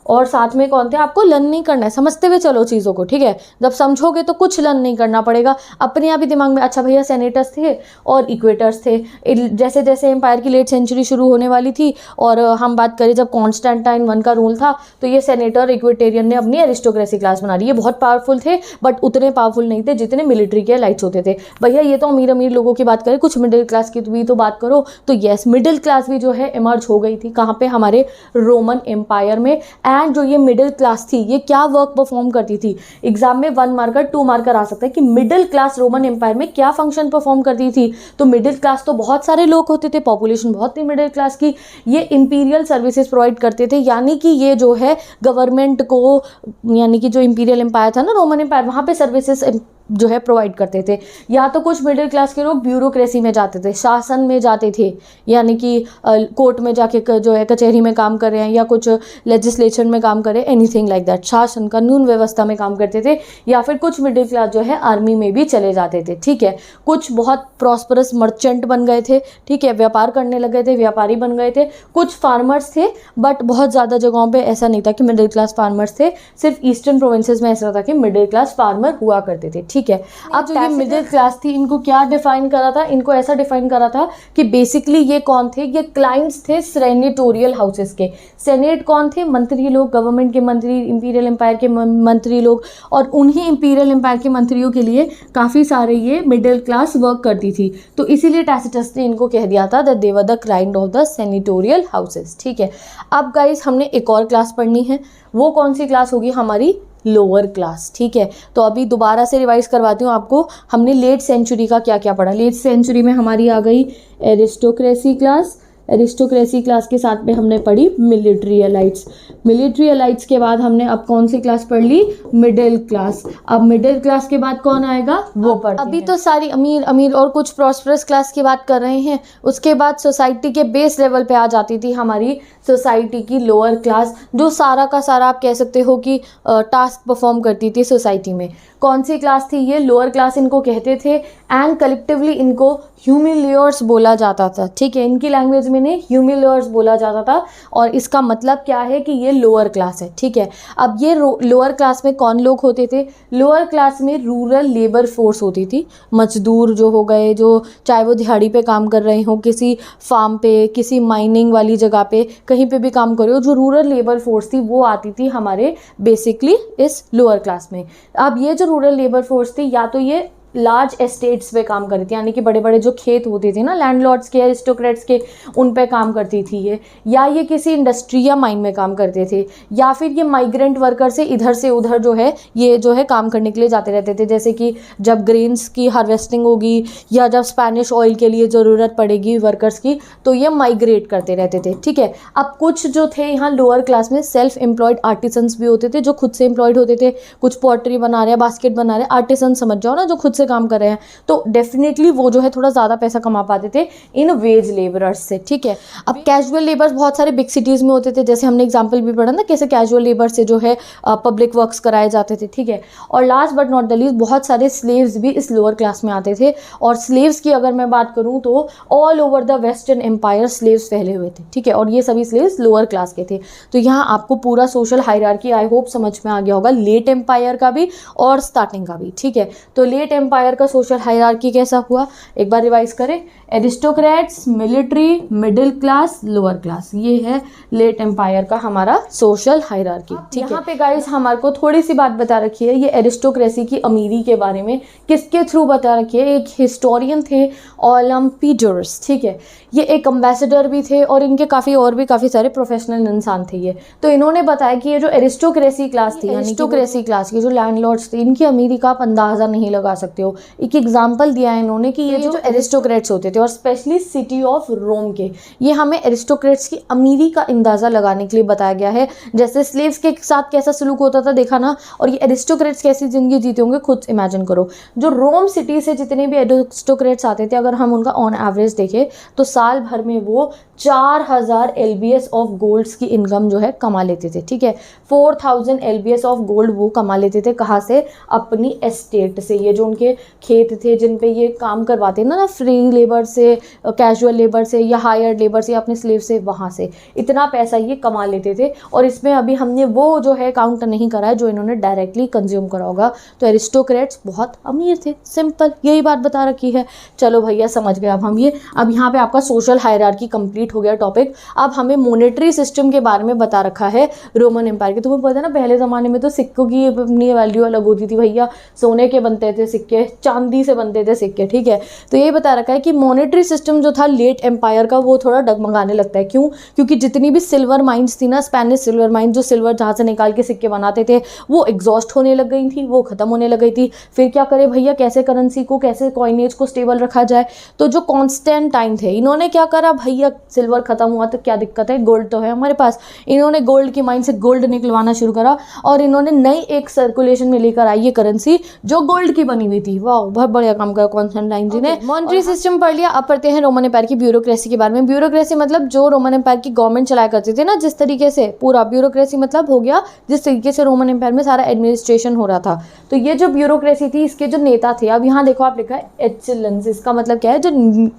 और साथ में कौन थे, आपको लर्न नहीं करना है, समझते हुए चलो चीज़ों को। ठीक है, जब समझोगे तो कुछ लर्न नहीं करना पड़ेगा, अपने आप ही दिमाग में अच्छा भैया सेनेटर्स थे और इक्वेटर्स थे। जैसे जैसे एम्पायर की लेट सेंचुरी शुरू होने वाली थी और हम बात करें जब कॉन्स्टेंटाइन 1 का रूल था, तो ये सेनेटर इक्वेटेरियन ने अपनी एरिस्टोक्रेसी क्लास बना ली। ये बहुत पावरफुल थे बट उतने पावरफुल नहीं थे जितने मिलिट्री के लाइट्स होते थे। भैया ये तो अमीर अमीर लोगों की बात करें, कुछ मिडिल क्लास की भी तो बात करो, तो येस मिडिल क्लास भी जो है इमर्ज हो गई थी। कहाँ पे, हमारे रोमन एम्पायर में। एंड जो ये मिडिल क्लास थी ये क्या वर्क परफॉर्म करती थी, एग्जाम में 1 मार्कर 2 मार्कर आ सकता है कि मिडिल क्लास रोमन एम्पायर में क्या फंक्शन परफॉर्म करती थी। तो मिडिल क्लास तो बहुत सारे लोग होते थे, पॉपुलेशन बहुत थी मिडिल क्लास की। ये इंपीरियल सर्विसेज प्रोवाइड करते थे, यानी कि ये जो है गवर्नमेंट को, यानी कि जो इंपीरियल एम्पायर था ना रोमन एम्पायर, वहाँ पे सर्विसेज जो है प्रोवाइड करते थे। या तो कुछ मिडिल क्लास के लोग ब्यूरोक्रेसी में जाते थे, शासन में जाते थे, यानी कि कोर्ट में जाके जो है कचहरी में काम कर रहे हैं या कुछ लेजिस्लेशन में काम कर रहे हैं, एनीथिंग लाइक दैट, शासन कानून व्यवस्था में काम करते थे। या फिर कुछ मिडिल क्लास जो है आर्मी में भी चले जाते थे। ठीक है, कुछ बहुत प्रॉस्परस मर्चेंट बन गए थे। ठीक है, व्यापार करने लग गए थे, व्यापारी बन गए थे। कुछ फार्मर्स थे बट बहुत ज़्यादा जगहों पर ऐसा नहीं था कि मिडिल क्लास फार्मर्स थे, सिर्फ ईस्टर्न प्रोविंसेस में ऐसा था कि मिडिल क्लास फार्मर हुआ करते थे। ठीक है, अब जो ये मिडिल क्लास थी इनको क्या डिफाइन करा था, इनको ऐसा डिफाइन करा था कि बेसिकली ये कौन थे, ये क्लाइंट्स थे सेनेटोरियल हाउसेस के। सेनेट कौन थे, मंत्री लोग, गवर्नमेंट के मंत्री, इंपीरियल एम्पायर के मंत्री लोग, और उन्हीं इंपीरियल एम्पायर के मंत्रियों के लिए काफ़ी सारे ये मिडिल क्लास वर्क करती थी। तो इसीलिए टैसिटस ने इनको कह दिया था that they were the client of the senatorial houses. ठीक है, अब गाइस हमने एक और क्लास पढ़नी है, वो कौन सी क्लास होगी, हमारी लोअर क्लास। ठीक है, तो अभी दोबारा से रिवाइज करवाती हूँ आपको, हमने लेट सेंचुरी का क्या क्या पढ़ा। लेट सेंचुरी में हमारी आ गई एरिस्टोक्रेसी क्लास, एरिस्टोक्रेसी क्लास के साथ में हमने पढ़ी मिलिट्री एलाइट्स। मिलिट्री एलाइट्स के बाद हमने अब कौन सी क्लास पढ़ ली, मिडिल क्लास। अब मिडिल क्लास के बाद कौन आएगा, वो पढ़ते हैं। अभी तो सारी अमीर अमीर और कुछ प्रॉस्परस क्लास की बात कर रहे हैं। उसके बाद सोसाइटी के बेस लेवल पे आ जाती थी हमारी सोसाइटी की लोअर क्लास, जो सारा का सारा आप कह सकते हो कि टास्क परफॉर्म करती थी सोसाइटी में। कौन सी क्लास थी ये, लोअर क्लास इनको कहते थे, एंड कलेक्टिवली इनको ह्यूमिलियर्स बोला जाता था। ठीक है, इनकी लैंग्वेज में में इन्हें ह्यूमिलर्स बोला जाता था, और इसका मतलब क्या है कि ये लोअर क्लास है, ठीक है। अब ये लोअर क्लास में कौन लोग होते थे? लोअर क्लास में रूरल लेबर फोर्स होती थी, मजदूर जो हो गए, जो चाहे वो दिहाड़ी पे काम कर रहे हो, किसी फार्म पे, किसी माइनिंग वाली जगह पे, कहीं पे भी काम कर रहे हो, जो रूरल लेबर फोर्स थी वो आती थी हमारे बेसिकली इस लोअर क्लास में। अब ये जो रूरल लेबर फोर्स थी, या तो ये लार्ज एस्टेट्स पे काम करती थी, यानी कि बड़े बड़े जो खेत होते थे ना लैंडलॉर्ड्स के, एरिस्टोक्रेट्स के, उन पे काम करती थी ये, या ये किसी इंडस्ट्री या माइन में काम करते थे, या फिर ये माइग्रेंट वर्कर से इधर से उधर जो है ये जो है काम करने के लिए जाते रहते थे। जैसे कि जब ग्रेन्स की हार्वेस्टिंग होगी या जब स्पेनिश ऑयल के लिए ज़रूरत पड़ेगी वर्कर्स की, तो ये माइग्रेट करते रहते थे, ठीक है। अब कुछ जो थे यहाँ लोअर क्लास में सेल्फ एम्प्लॉयड आर्टिसंस भी होते थे, जो खुद से एम्प्लॉयड होते थे, कुछ पॉटरी बना रहे हैं, बास्केट बना रहे हैं, आर्टिसन समझ जाओ ना, जो खुद से काम कर रहे हैं, तो डेफिनेटली वो जो है थोड़ा ज़्यादा पैसा कमा पाते थे इन वेज लेबरर्स से, ठीक है। अब कैजुअल लेबर्स बहुत सारे बिग सिटीज़ में होते थे, जैसे हमने एग्जांपल भी पढ़ा ना कैसे कैजुअल लेबर से जो है पब्लिक वर्क्स कराए जाते थे, ठीक है। और last but not the least बहुत सारे स्लेव्स भी इस लोअर क्लास में आते थे, और स्लेव्स की अगर मैं बात करूँ तो all over the western empire slaves फैले हुए थे, ठीक है, और ये सभी स्लेव्स लोअर क्लास के थे। तो यहाँ आपको पूरा सोशल हायरार्की आई होप समझ में आ गया होगा, लेट एम्पायर का भी और स्टार्टिंग का भी, ठीक है। तो लेट एम्पायर का सोशल हायरार्की कैसा हुआ, एक बार रिवाइज करें। Aristocrats, military, middle class, lower class, ये है लेट एम्पायर का हमारा सोशल हायरार्की, ठीक है। यहाँ पे गाइस हमारे को थोड़ी सी बात बता रखी है ये एरिस्टोक्रेसी की अमीरी के बारे में, किसके थ्रू बता रखी है? एक हिस्टोरियन थे ओलम्पिडोरस, ठीक है। ये एक अम्बेसडर भी थे, और इनके काफ़ी सारे प्रोफेशनल इंसान थे ये। तो इन्होंने बताया कि ये जो एरिस्टोक्रेसी क्लास थी, एरिस्टोक्रेसी क्लास की जो लैंडलॉर्ड्स थे, इनकी अमीरी का आप अंदाज़ा नहीं लगा सकते हो। एक एग्जाम्पल दिया है इन्होंने कि ये जो एरिस्टोक्रेट्स होते थे, और स्पेशली सिटी ऑफ रोम के, ये हमें एरिस्टोक्रेट्स की अमीरी का अंदाज़ा लगाने के लिए बताया गया है। जैसे स्लेव्स के साथ कैसा सलूक होता था देखा ना, और ये एरिस्टोक्रेट्स कैसी ज़िंदगी जीते होंगे खुद इमेजिन करो। जो रोम सिटी से जितने भी एरिस्टोक्रेट्स आते थे, अगर हम उनका ऑन एवरेज देखें तो साल भर में वो 4000 LBS ऑफ गोल्ड्स की इनकम जो है कमा लेते थे, ठीक है। 4000 LBS ऑफ गोल्ड वो कमा लेते थे, कहाँ से? अपनी एस्टेट से। ये जो उनके खेत थे जिन पे ये काम करवाते ना फ्री लेबर से, कैजुअल लेबर से, या हायर्ड लेबर से, या अपने स्लेव से, वहाँ से इतना पैसा ये कमा लेते थे। और इसमें अभी हमने वो जो है काउंट नहीं करा है जो इन्होंने डायरेक्टली कंज्यूम करा होगा। तो एरिस्टोक्रेट्स बहुत अमीर थे, सिंपल यही बात बता रखी है। चलो भैया समझ गए अब हम ये। अब यहाँ पे आपका सोशल हायरार्की कंप्लीट हो गया टॉपिक। अब हमें मॉनेटरी सिस्टम के बारे में बता रखा है रोमन एम्पायर के। तुम्हें पता है ना पहले ज़माने में तो सिक्कों की अपनी वैल्यू अलग होती थी भैया, सोने के बनते थे सिक्के, चांदी से बनते थे सिक्के, ठीक है। तो ये बता रखा है कि मॉनेटरी सिस्टम जो था लेट एम्पायर का वो थोड़ा डगमगाने लगता है। क्यों? क्योंकि जितनी भी सिल्वर माइंस थी ना, स्पेनिश सिल्वर माइंस, जो सिल्वर जहाँ से निकाल के सिक्के बनाते थे, वो एग्जॉस्ट होने लग गई थी, वो खत्म होने लग गई थी। फिर क्या करे भैया, कैसे करेंसी को, कैसे कॉइनेज को स्टेबल रखा जाए? तो जो कॉन्स्टेंटाइन थे, इन्होंने क्या करा भैया, सिल्वर खत्म हुआ तो क्या दिक्कत है, गोल्ड तो है हमारे पास। इन्होंने गोल्ड की माइन से गोल्ड निकलवाना शुरू करा, और इन्होंने नई एक सर्कुलेशन में लेकर आई ये करेंसी जो गोल्ड की बनी हुई थी। वाह, बहुत बढ़िया काम करा कॉन्स्टेंटाइन जी ने। मॉनेटरी सिस्टम पढ़ लिया। अब पढ़ते हैं रोमन एम्पायर की ब्यूरोक्रेसी के बारे में। ब्यूरोक्रेसी मतलब जो रोमन एम्पायर की गवर्नमेंट चलाया करते थे ना, जिस तरीके से पूरा ब्यूरोक्रेसी मतलब हो गया जिस तरीके से रोमन एम्पायर में सारा एडमिनिस्ट्रेशन हो रहा था। तो ये जो ब्यूरोक्रेसी थी, इसके जो नेता थे, अब यहाँ देखो आप लिखा है एचेलेंस, इसका मतलब क्या है, जो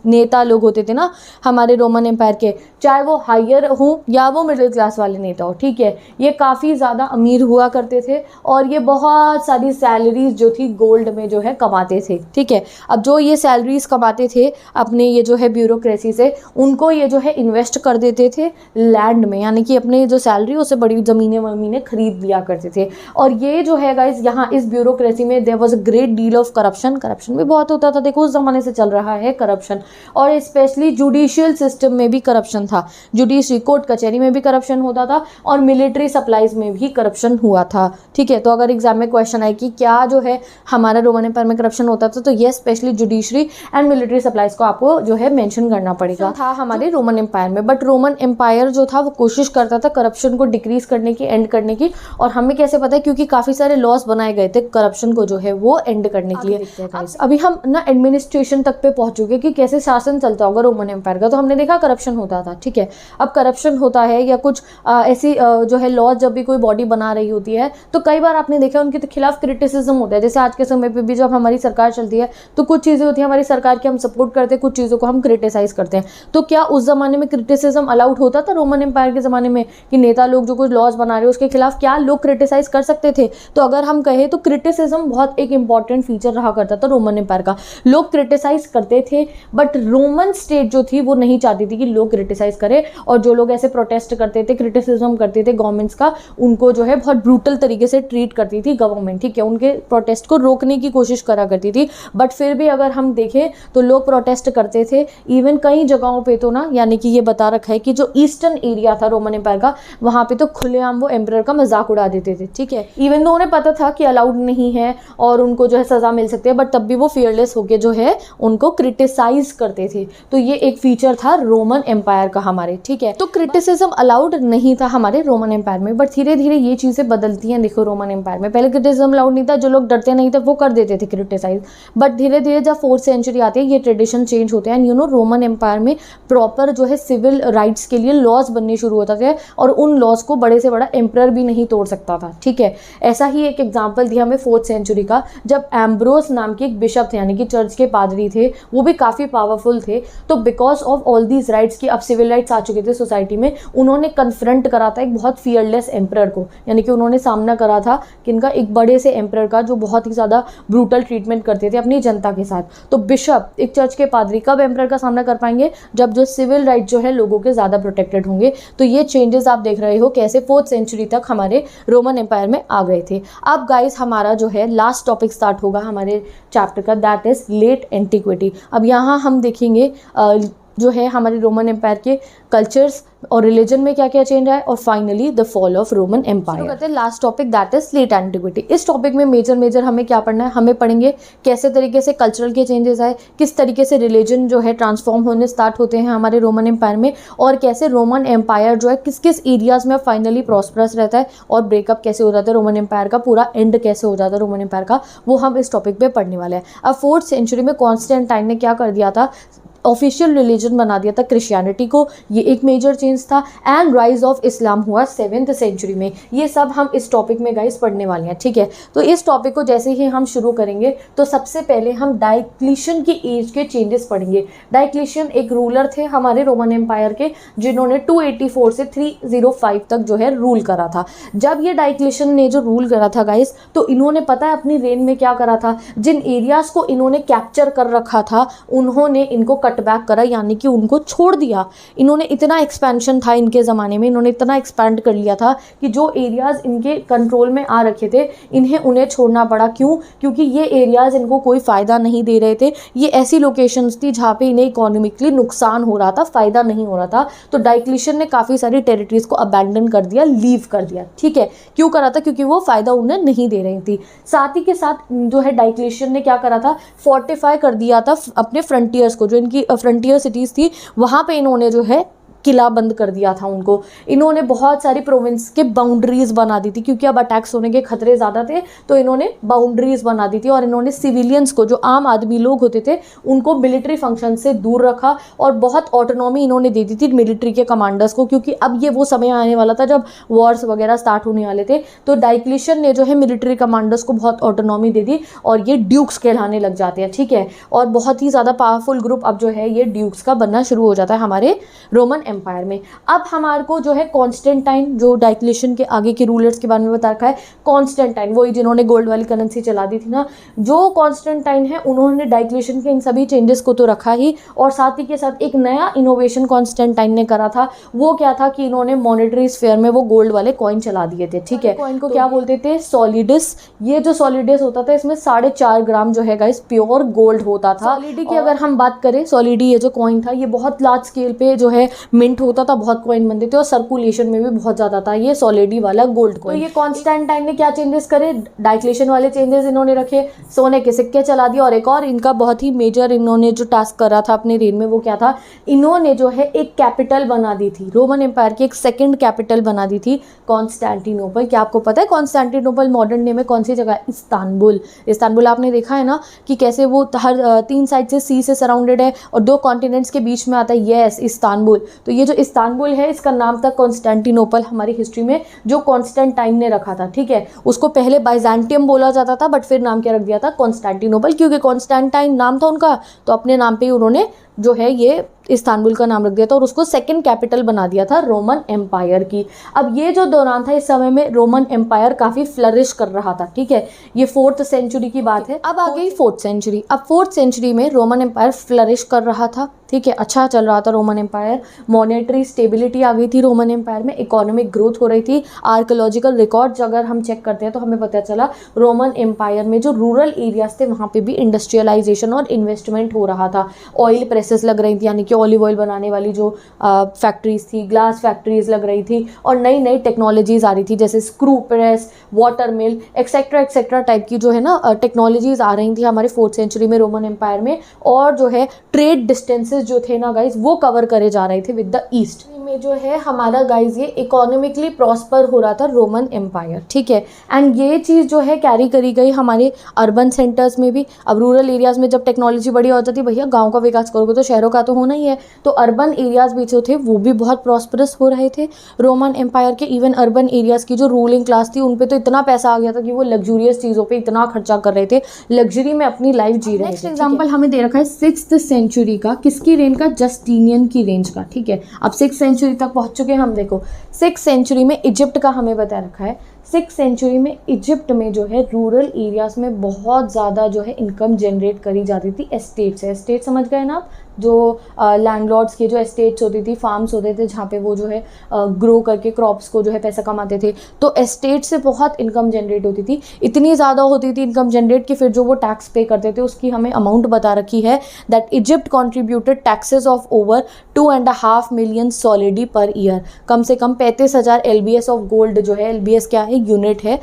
नेता लोग होते थे ना हमारे रोमन एम्पायर के, चाहे वो हायर हो या वो मिडिल क्लास वाले नेता हो, ठीक है, ये काफ़ी ज़्यादा अमीर हुआ करते थे, और ये बहुत सारी सैलरीज जो थी गोल्ड में जो है कमाते थे, ठीक है। अब जो ये सैलरीज कमाते थे अपने ये जो है ब्यूरोक्रेसी से, उनको ये जो है इन्वेस्ट कर देते थे लैंड में, यानी कि अपने जो सैलरी उससे बड़ी ज़मीनें वमीनें खरीद लिया करते थे। और ये जो है गाइस यहाँ इस ब्यूरोक्रेसी में there was a great deal of corruption भी बहुत होता था। देखो उस ज़माने से चल रहा है करप्शन, और स्पेशली जुडिशियल सिस्टम में भी करप्शन था। जुडिशरी कोर्ट कचहरी में भी करप्शन होता था, और मिलिट्री सप्लाईज में भी करप्शन हुआ था, ठीक है। तो अगर एग्जाम में क्वेश्चन आए कि क्या जो है हमारा रोमन एम्पायर में करप्शन होता था, तो ये specially judiciary and military supplies को आपको जो है मेंशन करना पड़ेगा था हमारे रोमन एम्पायर में। बट रोमन एम्पायर जो था वो कोशिश करता था करप्शन को डिक्रीज करने की, एंड करने की। और हमें कैसे पता है? क्योंकि काफ़ी सारे लॉस बनाए गए थे करप्शन को जो है वो एंड करने के लिए। अभी हम ना एडमिनिस्ट्रेशन तक पे पहुंच चुके कि कैसे शासन चलता होगा रोमन एम्पायर का। तो हमने देखा करप्शन होता था, ठीक है। अब करप्शन होता है या कुछ ऐसी जो है लॉ जब भी कोई बॉडी बना रही होती है, तो कई बार आपने देखा उनके खिलाफ क्रिटिसिज्म होता है। जैसे आज के समय पे भी जब हमारी सरकार चलती है तो कुछ चीज़ें होती हैं हमारी सरकार की हम सपोर्ट करते हैं, कुछ चीज़ों को हम क्रिटिसाइज़ करते हैं। तो क्या उस ज़माने में क्रिटिसिज्म अलाउड होता था रोमन एम्पायर के ज़माने में कि नेता लोग जो कुछ लॉज बना रहे हैं उसके खिलाफ क्या लोग क्रिटिसाइज़ कर सकते थे? तो अगर हम कहें तो क्रिटिसिज्म बहुत एक इंपॉर्टेंट फीचर रहा करता था रोमन एम्पायर का। लोग क्रिटिसाइज़ करते थे बट रोमन स्टेट जो थी वो नहीं चाहती थी कि लोग क्रिटिसाइज़ करें, और जो लोग ऐसे प्रोटेस्ट करते थे, क्रिटिसिज्म करते थे गवर्नमेंट्स का, उनको जो है बहुत ब्रूटल तरीके से ट्रीट करती थी गवर्नमेंट, ठीक है, उनके प्रोटेस्ट को रोकने की कोशिश करा करती थी। बट फिर भी अगर हम देखें तो लोग प्रोटेस्ट करते थे। इवन कई जगहों पे तो ना, यानी कि ये बता रखा है कि जो ईस्टर्न एरिया था रोमन एम्पायर का, वहाँ पे तो खुलेआम वो एम्परर का मजाक उड़ा देते थे, ठीक है। इवन तो उन्हें पता था कि अलाउड नहीं है और उनको जो है सज़ा मिल सकती है, बट तब भी वो फियरलेस होके जो है उनको क्रिटिसाइज करते थे। तो ये एक फीचर था रोमन एम्पायर का हमारे, ठीक है। तो क्रिटिसिज्म अलाउड नहीं था हमारे रोमन एम्पायर में, बट धीरे धीरे ये चीज़ें बदलती हैं। देखो रोमन एम्पायर में पहले क्रिटिसिज्म अलाउड नहीं था, जो लोग डरते नहीं थे वो कर देते थे क्रिटिसाइज, बट धीरे धीरे जब 4th सेंचुरी आती है ये ट्रेडिशन चेंज होते हैं। रोमन एम्पायर में प्रॉपर जो है सिविल राइट्स के लिए लॉज बनने शुरू होते थे और उन लॉज को बड़े से बड़ा एम्परर भी नहीं तोड़ सकता था, ठीक है। ऐसा ही एक एग्जाम्पल दिया हमें 4th सेंचुरी का, जब एम्ब्रोस नाम के एक बिशप थे, यानी कि चर्च के पादरी थे, वो भी काफ़ी पावरफुल थे। तो because of all these rights की अब सिविल राइट्स आ चुके थे सोसाइटी में, उन्होंने कन्फ्रंट करा था एक बहुत फियरलेस एम्परर को, यानी कि उन्होंने सामना करा था किनका, एक बड़े से एम्परर का जो बहुत ही ज़्यादा ब्रूटल ट्रीटमेंट करते थे अपनी जनता के साथ। तो बिशप, एक चर्च के पादरी, कब एम्परर का सामना कर पाएंगे? जब जो सिविल राइट जो है लोगों के ज़्यादा प्रोटेक्टेड होंगे। तो ये चेंजेस आप देख रहे हो कैसे 4th सेंचुरी तक हमारे रोमन एम्पायर में आ गए थे। अब गाइस हमारा जो है लास्ट टॉपिक स्टार्ट होगा हमारे चैप्टर का, दैट इज़ लेट एंटिक्विटी। अब यहाँ हम देखेंगे जो है हमारे रोमन एम्पायर के कल्चर्स और रिलीजन में क्या क्या चेंज आया, और finally the fall of Roman empire. तो कहते हैं last topic that is late antiquity. इस टॉपिक में मेजर हमें क्या पढ़ना है, हमें पढ़ेंगे कैसे तरीके से कल्चरल के चेंजेस आए, किस तरीके से रिलीजन जो है ट्रांसफॉर्म होने स्टार्ट होते हैं हमारे रोमन एम्पायर में, और कैसे रोमन एम्पायर जो है किस किस एरियाज में फाइनली प्रॉस्परस रहता है और ब्रेकअप कैसे हो जाता है रोमन एम्पायर का, पूरा एंड कैसे हो जाता है रोमन एम्पायर का, वो हम इस टॉपिक पे पढ़ने वाले हैं। अब 4th सेंचुरी में कॉन्स्टेंटाइन ने क्या कर दिया था, ऑफिशियल रिलीजन बना दिया था क्रिश्चियनिटी को, ये एक मेजर चेंज था। एंड राइज ऑफ इस्लाम हुआ 7th सेंचुरी में। ये सब हम इस टॉपिक में गाइस पढ़ने वाले हैं, ठीक है। तो इस टॉपिक को जैसे ही हम शुरू करेंगे तो सबसे पहले हम डायक्लिशियन की एज के चेंजेस पढ़ेंगे। डायक्लिशियन एक रूलर थे हमारे रोमन एम्पायर के, जिन्होंने 284 से 305 तक जो है रूल करा था। जब ये डायक्लिशियन ने जो रूल करा था गाइस, तो इन्होंने पता है अपनी रेन में क्या करा था, जिन एरियाज को इन्होंने कैप्चर कर रखा था उन्होंने इनको कट बैक करा, यानी कि उनको छोड़ दिया। इन्होंने इतना एक्सपेंशन था इनके ज़माने में, इन्होंने इतना एक्सपैंड कर लिया था कि जो एरियाज़ इनके कंट्रोल में आ रखे थे उन्हें छोड़ना पड़ा। क्यों? क्योंकि ये एरियाज़ इनको कोई फ़ायदा नहीं दे रहे थे। ये ऐसी लोकेशंस थी जहाँ पे इन्हें इकोनॉमिकली नुकसान हो रहा था, फ़ायदा नहीं हो रहा था। तो डायक्लिशियन ने काफ़ी सारी टेरिटरीज़ को अबैंडन कर दिया, लीव कर दिया, ठीक है। क्यों करा था? क्योंकि वो फ़ायदा उन्हें नहीं दे रही थी। साथ ही के साथ जो है डायक्लिशियन ने क्या करा था, फोर्टिफाई कर दिया था अपने फ्रंटियर्स को, जो इनकी फ्रंटियर सिटीज़ थी वहाँ पे इन्होंने जो है किला बंद कर दिया था उनको। इन्होंने बहुत सारी प्रोविंस के बाउंड्रीज बना दी थी, क्योंकि अब अटैक्स होने के खतरे ज़्यादा थे, तो इन्होंने बाउंड्रीज बना दी थी। और इन्होंने सिविलियंस को, जो आम आदमी लोग होते थे, उनको मिलिट्री फंक्शन से दूर रखा और बहुत ऑटोनॉमी इन्होंने दे दी थी मिलिट्री के कमांडर्स को, क्योंकि अब ये वो समय आने वाला था जब वॉर्स वगैरह स्टार्ट होने वाले थे। तो डायक्लिशियन ने जो है मिलिट्री कमांडर्स को बहुत ऑटोनॉमी दे दी और ये ड्यूक्स कहलाने लग जाते हैं, ठीक है। और बहुत ही ज़्यादा पावरफुल ग्रुप अब जो है ये ड्यूक्स का बनना शुरू हो जाता है हमारे रोमन एम्पायर में। अब हमारे को जो है कॉन्स्टेंटाइन, जो डायक्लिशियन के आगे के रूलर्स के बारे में बता रखा है, कॉन्स्टेंटाइन वही जिन्होंने गोल्ड वाली करेंसी चला दी थी ना, जो कॉन्स्टेंटाइन है उन्होंने डायक्लिशियन के इन सभी चेंजेस को तो रखा ही, और साथ ही के साथ एक नया इनोवेशन कॉन्स्टेंटाइन ने करा था। वो क्या था कि इन्होंने मॉनेटरी स्फेयर में वो गोल्ड वाले कॉइन चला दिए थे, ठीक है। कॉइन को क्या बोलते थे? सॉलिडिस। ये जो सॉलिडिस होता था इसमें 4.5 ग्राम जो है गाइस प्योर गोल्ड होता था। सॉलिडी की अगर हम बात करें, सॉलिडी ये जो कॉइन था ये बहुत लार्ज स्केल पे जो है मिंट होता था, बहुत कॉइन बनते थे और सर्कुलेशन में भी बहुत ज़्यादा था ये सॉलिडी वाला गोल्ड कॉइन। तो ये कॉन्स्टेंटाइन ने क्या चेंजेस करे? डायक्लिशियन वाले चेंजेस इन्होंने रखे, सोने के सिक्के चला दिए, और एक और इनका बहुत ही मेजर इन्होंने जो टास्क करा था अपने रेन में वो क्या था, इन्होंने जो है एक कैपिटल बना दी थी रोमन एम्पायर की, एक सेकेंड कैपिटल बना दी थी, कॉन्स्टेंटिनोपल। क्या आपको पता है कॉन्स्टेंटिनोपल मॉडर्न डे में कौन सी जगह है? इस्तांबुल। इस्तांबुल आपने देखा है ना कि कैसे वो हर 3 साइड से सी से सराउंडेड है और 2 कॉन्टिनेंट्स के बीच में आता है, यस इस्तांबुल। तो ये जो इस्तांबुल है इसका नाम था कॉन्स्टेंटिनोपल हमारी हिस्ट्री में, जो कॉन्स्टेंटाइन ने रखा था, ठीक है। उसको पहले बाइजेंटियम बोला जाता था, बट फिर नाम क्या रख दिया था, कॉन्स्टेंटिनोपल, क्योंकि कॉन्स्टेंटाइन नाम था उनका, तो अपने नाम पे ही उन्होंने जो है ये इस्तांबुल का नाम रख दिया था और उसको सेकंड कैपिटल बना दिया था रोमन एम्पायर की। अब ये जो दौरान था, इस समय में रोमन एम्पायर काफ़ी फ्लरिश कर रहा था, ठीक है। ये 4th सेंचुरी की बात है। अब आ गई 4th सेंचुरी। अब 4th सेंचुरी में रोमन एम्पायर फ्लरिश कर रहा था, ठीक है, अच्छा चल रहा था रोमन एम्पायर। मॉनेटरी स्टेबिलिटी आ गई थी रोमन एम्पायर में, इकोनॉमिक ग्रोथ हो रही थी। आर्कोलॉजिकल रिकॉर्ड्स अगर हम चेक करते हैं तो हमें पता चला रोमन एम्पायर में जो रूरल एरियाज थे वहाँ पे भी इंडस्ट्रियलाइजेशन और इन्वेस्टमेंट हो रहा था। ऑयल प्रेसेस लग रही थी, यानी कि ऑलिव ऑयल बनाने वाली जो फैक्ट्रीज थी, ग्लास फैक्ट्रीज लग रही थी, और नई नई टेक्नोलॉजीज आ रही थी, जैसे स्क्रू प्रेस, वाटर मिल, एक्सेट्रा टाइप की जो है ना टेक्नोलॉजीज आ रही थी हमारे 4th सेंचुरी में रोमन एम्पायर में। और जो है ट्रेड डिस्टेंसेस जो थे ना गाइज, वो कवर करे जा रहे थे विद द ईस्ट में। जो है हमारा गाइज ये इकोनॉमिकली प्रॉस्पर हो रहा था रोमन एम्पायर, ठीक है। एंड ये चीज़ जो है कैरी करी गई हमारे अर्बन सेंटर्स में भी। अब रूरल एरियाज में जब टेक्नोलॉजी बढ़िया हो जाती, भैया गाँव का विकास करोगे तो शहरों का तो होना ही है, तो अर्बन एरियाज भी जो थे वो भी बहुत प्रॉस्परस हो रहे थे रोमन एम्पायर के। इवन अर्बन एरियाज की जो रूलिंग क्लास थी उन पे तो इतना पैसा आ गया था कि वो लग्जूरियस चीज़ों पे इतना खर्चा कर रहे थे, लग्जरी में अपनी लाइफ जी रहे थे। नेक्स्ट एग्जांपल हमें दे रखा है 6th सेंचुरी का, किसकी रेंज का, जस्टिनियन की रेंज का, ठीक है। अब 6th सेंचुरी तक पहुंच चुके हैं हम। देखो 6th सेंचुरी में इजिप्ट का हमें बता रखा है। 6th सेंचुरी में इजिप्ट में जो है रूरल एरियाज में बहुत ज़्यादा जो है इनकम जनरेट करी जाती थी एस्टेट से। एस्टेट समझ गए ना आप, जो लैंडलॉर्ड्स की जो एस्टेट्स होती थी, फार्म्स होते थे जहाँ पे वो जो है ग्रो करके क्रॉप्स को जो है पैसा कमाते थे, तो एस्टेट से बहुत इनकम जनरेट होती थी। इतनी ज़्यादा होती थी इनकम जनरेट कि फिर जो वो टैक्स पे करते थे उसकी हमें अमाउंट बता रखी है, that Egypt contributed taxes of over 2.5 million solidi per year. कम से कम 35,000 LBS ऑफ गोल्ड जो है, LBS क्या है, यूनिट है,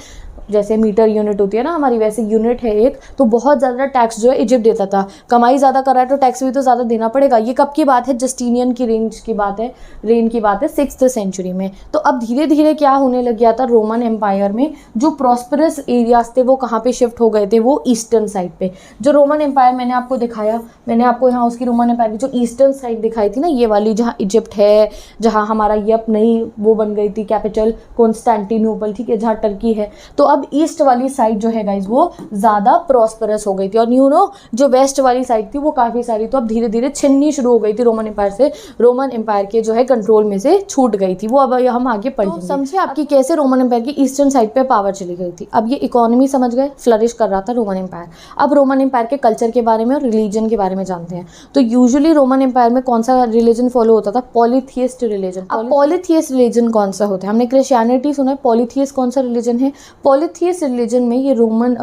जैसे मीटर यूनिट होती है ना हमारी, वैसे यूनिट है एक, तो बहुत ज़्यादा टैक्स जो है इजिप्ट देता था। कमाई ज़्यादा कर रहा है तो टैक्स भी तो ज़्यादा देना पड़ेगा। ये कब की बात है, जस्टिनियन की रेंज की बात है, रेन की बात है 6th सेंचुरी में। तो अब धीरे धीरे क्या होने लग गया था रोमन एम्पायर में, जो प्रॉस्परस एरियाज थे वो कहाँ पे शिफ्ट हो गए थे, वो ईस्टर्न साइड पे। जो रोमन एम्पायर मैंने आपको दिखाया, मैंने आपको यहाँ उसकी रोमन एम्पायर की जो ईस्टर्न साइड दिखाई थी ना, ये वाली जहाँ इजिप्ट है, जहाँ हमारा ये नई वो बन गई थी कैपिटल कॉन्स्टेंटिनोपल, ठीक है, जहाँ टर्की है, तो अब ईस्ट वाली साइड जो है गाइज वो ज़्यादा प्रॉस्परस हो गई थी। और यू नो जो वेस्ट वाली साइड थी वो काफ़ी सारी तो अब धीरे धीरे छिननी शुरू हो गई थी रोमन एम्पायर से, रोमन एम्पायर के जो है कंट्रोल में से छूट गई थी वो। अब हम आगे पढ़ेंगे। तो समझे आपकी कैसे रोमन एम्पायर की ईस्टर्न साइड पे पावर चली गई थी। अब ये इकोनॉमी समझ गए, फ्लरिश कर रहा था रोमन एम्पायर। अब रोमन एम्पायर के कल्चर के बारे में और रिलीजन के बारे में जानते हैं। तो यूजुअली रोमन एम्पायर में कौन सा रिलीजन फॉलो होता था, पॉलीथियस्ट रिलीजन। अब पॉलीथियस्ट रिलीजन कौन सा होता है, हमने क्रिश्चियनिटी सुना है, पॉलीथियस्ट कौन सा रिलीजन है, पॉलीथियस्ट रिलीजन में ये रोमन